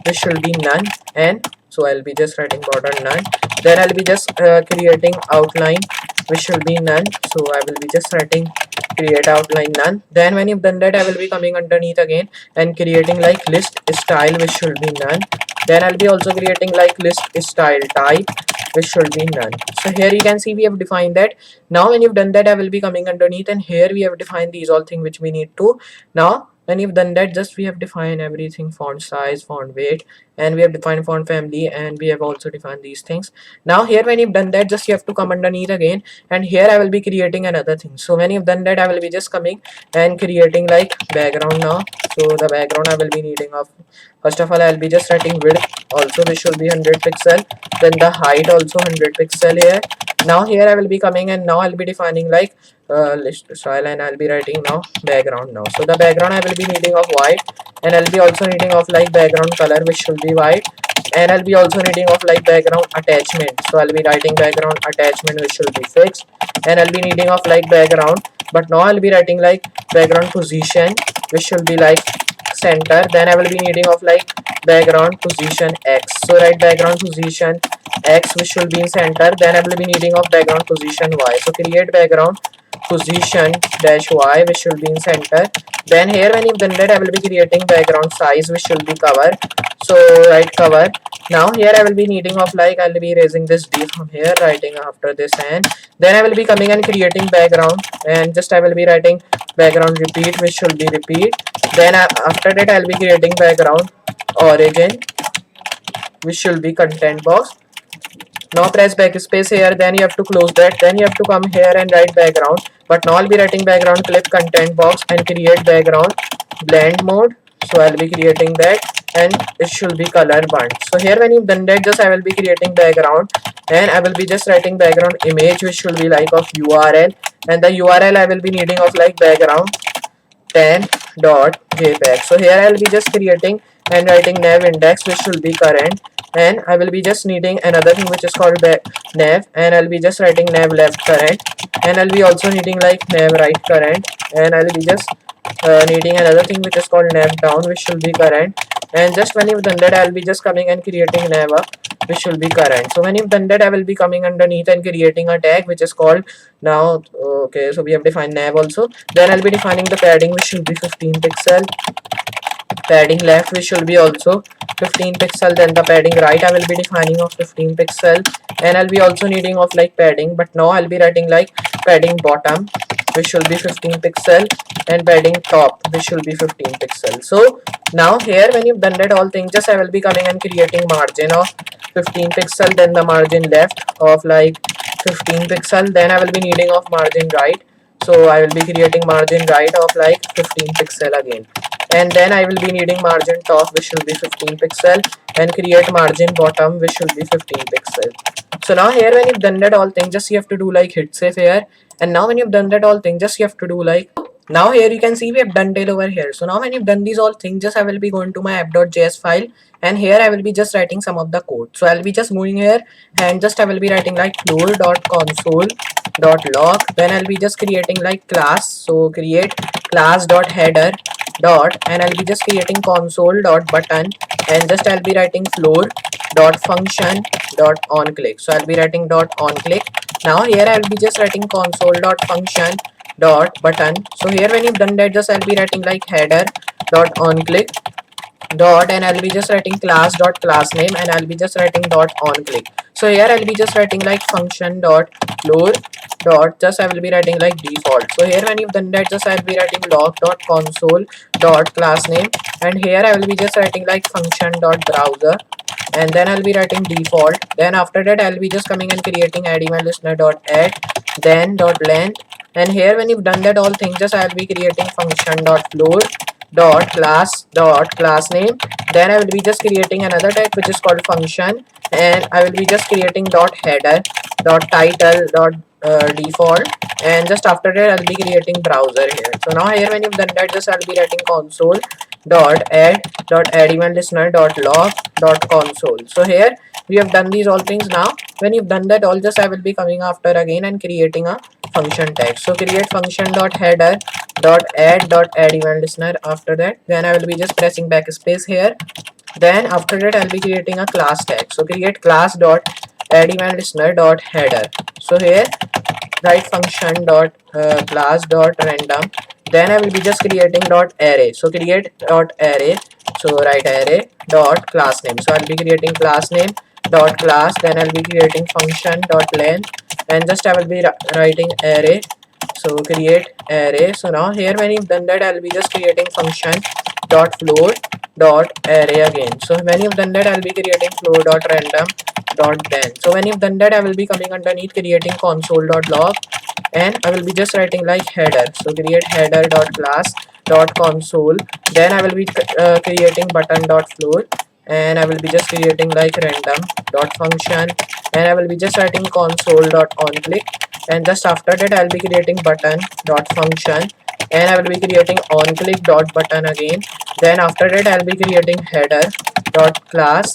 which should be none, and so I'll be just writing border none. Then I'll be just creating outline, which should be none. So I will be just writing create outline none. Then when you've done that, I will be coming underneath again and creating like list style, which should be none. Then I'll be also creating like list style type, which should be none. So here you can see we have defined that. Now when you've done that, I will be coming underneath and here we have defined these all things which we need to. Now when you've done that, just we have defined everything, font size, font weight, and we have defined font family, and we have also defined these things. Now here when you've done that, just you have to come underneath again, and here I will be creating another thing. So when you've done that, I will be just coming and creating like background now. So the background I will be needing of, first of all I'll be just writing width also, which should be 100 pixel, then the height also 100 pixel here. Now here I will be coming and now I'll be defining like list style, and I'll be writing now background now. So the background I will be needing of white, and I'll be also needing of like background color, which should be white, and I'll be also needing of like background attachment. So I'll be writing background attachment, which should be fixed, and I'll be needing of like background, but now I'll be writing like background position, which should be like center. Then I will be needing of like background position X. So write background position X, which should be in center. Then I will be needing of background position Y. So create background position dash Y, which should be in center. Then here when you've done that, I will be creating background size, which should be cover. So write cover. Now here I will be needing of like, I'll be erasing this D from here, writing after this, and then I will be coming and creating background, and just I will be writing background repeat, which should be repeat. Then after that I'll be creating background origin, which should be content box. Now press backspace here, then you have to close that, then you have to come here and write background, but now I'll be writing background clip content box and create background blend mode. So I'll be creating that, and it should be color burnt. So here when you've done that, just I will be creating background, and I will be just writing background image, which should be like of URL, and the URL I will be needing of like background 10.jpg. So here I will be just creating and writing nav index, which should be current, and I will be just needing another thing which is called nav, and I'll be just writing nav left current, and I'll be also needing like nav right current, and I'll be just needing another thing which is called nav down, which should be current. And just when you've done that, I'll be just coming and creating nav up, which should be current. So when you've done that, I will be coming underneath and creating a tag which is called now, okay, so we have defined nav also. Then I'll be defining the padding, which should be 15 pixel, padding left, which should be also 15 pixel. Then the padding right I will be defining of 15 pixel, and I'll be also needing of like padding, but now I'll be writing like padding bottom, which will be 15 pixel, and padding top, which will be 15 pixel. So now here when you've done that all thing, just I will be coming and creating margin of 15 pixel, then the margin left of like 15 pixel, then I will be needing of margin right. So I will be creating margin right of like 15 pixel again, and then I will be needing margin top, which will be 15 pixel, and create margin bottom, which will be 15 pixel. So now here when you've done that all thing, just you have to do like hit save here, and now when you've done that all thing, just you have to do like, now here you can see we have done it over here. So now when you've done these all things, just I will be going to my app.js file, and here I will be just writing some of the code. So I'll be just moving here, and just I will be writing like floor.console.log, then I'll be just creating like class. So create class.header dot, and I'll be just creating console.button, and just I'll be writing floor.function.onClick. So I'll be writing dot onClick. Now here I'll be just writing console.function.button. So here when you've done that, just I'll be writing like header.onClick dot, and I'll be just writing class name, and I'll be just writing dot on click. So here I'll be just writing like function dot floor dot, just I will be writing like default. So here when you've done that, just I'll be writing log dot console dot class name, and here I will be just writing like function dot browser, and then I'll be writing default. Then after that I'll be just coming and creating add email listener dot add, then dot length, and here when you've done that all things, just I'll be creating function dot floor dot class name, then I will be just creating another type which is called function, and I will be just creating dot header dot title dot default, and just after that I'll be creating browser here. So now here when you've done that, just I'll be writing console dot add event listener dot log dot console. So here we have done these all things. Now when you've done that all, just I will be coming after again and creating a function tag. So create function dot header dot add event listener. After that, then I will be just pressing backspace here. Then after that I'll be creating a class tag. So create class dot add event listener dot header. So here write function dot class dot random, then I will be just creating dot array. So create dot array, so write array dot class name. So I'll be creating class name dot class, then I'll be creating function dot length, and just I will be writing array. So create array. So now here when you've done that, I'll be just creating function dot floor dot array again. So when you've done that, I'll be creating floor dot random dot then. So when you've done that, I will be coming underneath creating console dot log, and I will be just writing like header. So create header dot class dot console, then I will be creating button dot floor, and I will be just creating like random dot function, and I will be just writing console dot on click, and just after that I'll be creating button dot function, and I will be creating on click dot button again. Then after that I'll be creating header dot class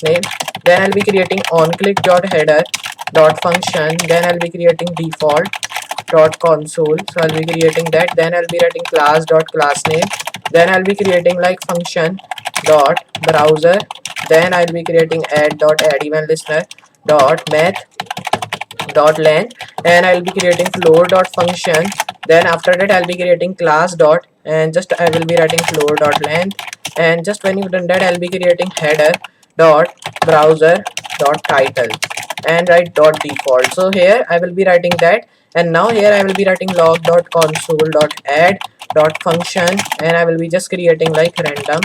name, then I'll be creating on click dot header dot function, then I'll be creating default dot console. So I'll be creating that, then I'll be writing class dot class name, then I'll be creating like function dot browser, then I'll be creating add event listener dot math dot length, and I'll be creating floor dot function, then after that I'll be creating class dot, and just I will be writing floor dot length, and just when you've done that I'll be creating header dot browser dot title, and write dot default. So here I will be writing that, and now here I will be writing log dot console dot add dot function, and I will be just creating like random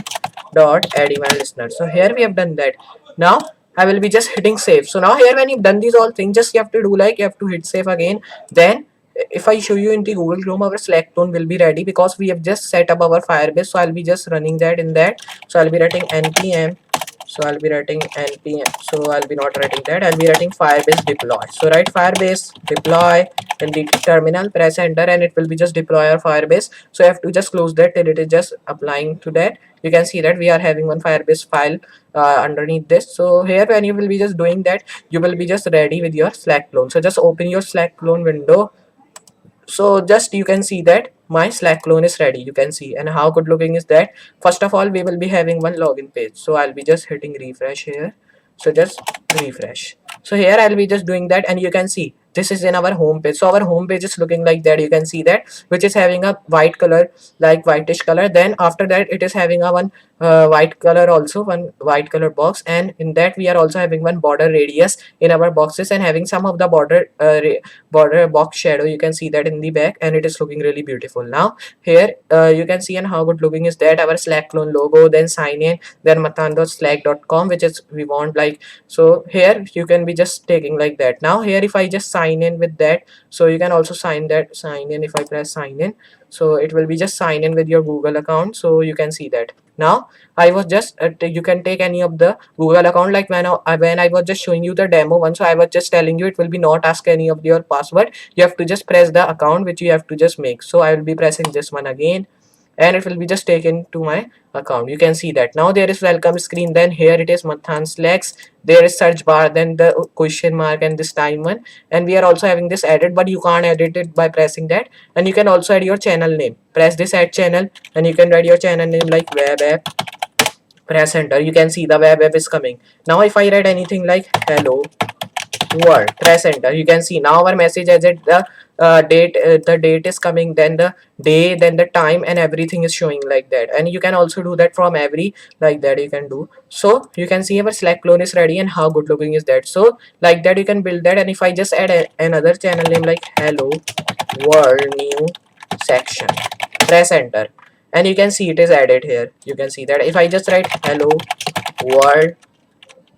dot add event listener. So here we have done that. Now I will be just hitting save. So now here when you've done these all things, just you have to do like you have to hit save again. Then if I show you in the Google Chrome, our Slack clone will be ready because we have just set up our Firebase. So I'll be just running that in that. So I'll be writing npm. So I'll be writing npm. So I'll be not writing that. I'll be writing Firebase deploy. So write Firebase deploy in the terminal, press enter, and it will be just deploy our Firebase. So I have to just close that till it is just applying to that. You can see that we are having one Firebase file underneath this. So here when you will be just doing that, you will be just ready with your Slack clone. So just open your Slack clone window. So just you can see that my Slack clone is ready, you can see. And how good looking is that? First of all, we will be having one login page. So I'll be just hitting refresh here. So just refresh. So here I'll be just doing that, and you can see this is in our home page. So our home page is looking like that. You can see that, which is having a white color, like whitish color. Then after that it is having a one white color, also one white color box, and in that we are also having one border radius in our boxes and having some of the border box shadow. You can see that in the back, and it is looking really beautiful. Now here you can see and how good looking is that our Slack clone logo, then sign in, then matan.slack.com, which is we want like. So here you can be just taking like that. Now here if I just sign in with that, so you can also sign in. If I press sign in, so it will be just sign in with your Google account. So you can see that. Now I was just you can take any of the Google account, like when I was just showing you the demo one. So I was just telling you it will be not ask any of your password. You have to just press the account which you have to just make. So I will be pressing this one again, and it will be just taken to my account. You can see that. Now there is welcome screen, then here it is Mathan Slacks, there is search bar, then the question mark and this time one, and we are also having this edit, but you can't edit it by pressing that. And you can also add your channel name. Press this add channel, and you can write your channel name like web app. Press enter. You can see the web app is coming. Now if I write anything like hello word, press enter, you can see now our message as it the date is coming, then the day, then the time, and everything is showing like that. And you can also do that from every like that you can do. So you can see our Slack clone is ready, and how good looking is that. So like that you can build that. And if I just add another channel name like hello world new section, press enter, and you can see it is added here. You can see that if I just write hello world,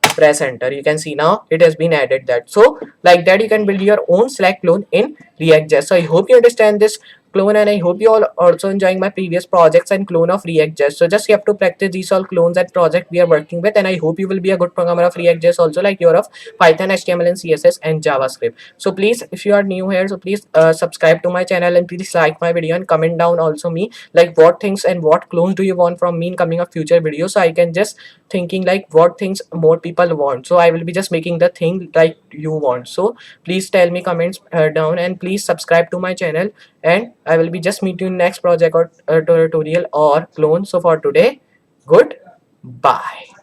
press enter, you can see now it has been added that. So like that you can build your own Slack clone in React.js. So I hope you understand this clone, and I hope you all also enjoying my previous projects and clone of React.js. So just you have to practice these all clones and project we are working with, and I hope you will be a good programmer of React.js also, like you're of Python, HTML and CSS and JavaScript. So please, if you are new here, so please subscribe to my channel, and please like my video and comment down also me like what things and what clones do you want from me in coming up future videos, so I can just thinking like what things more people want. So I will be just making the thing like you want. So please tell me comments down, and please subscribe to my channel, and I will be just meet you in next project or tutorial or clone. So for today, good bye.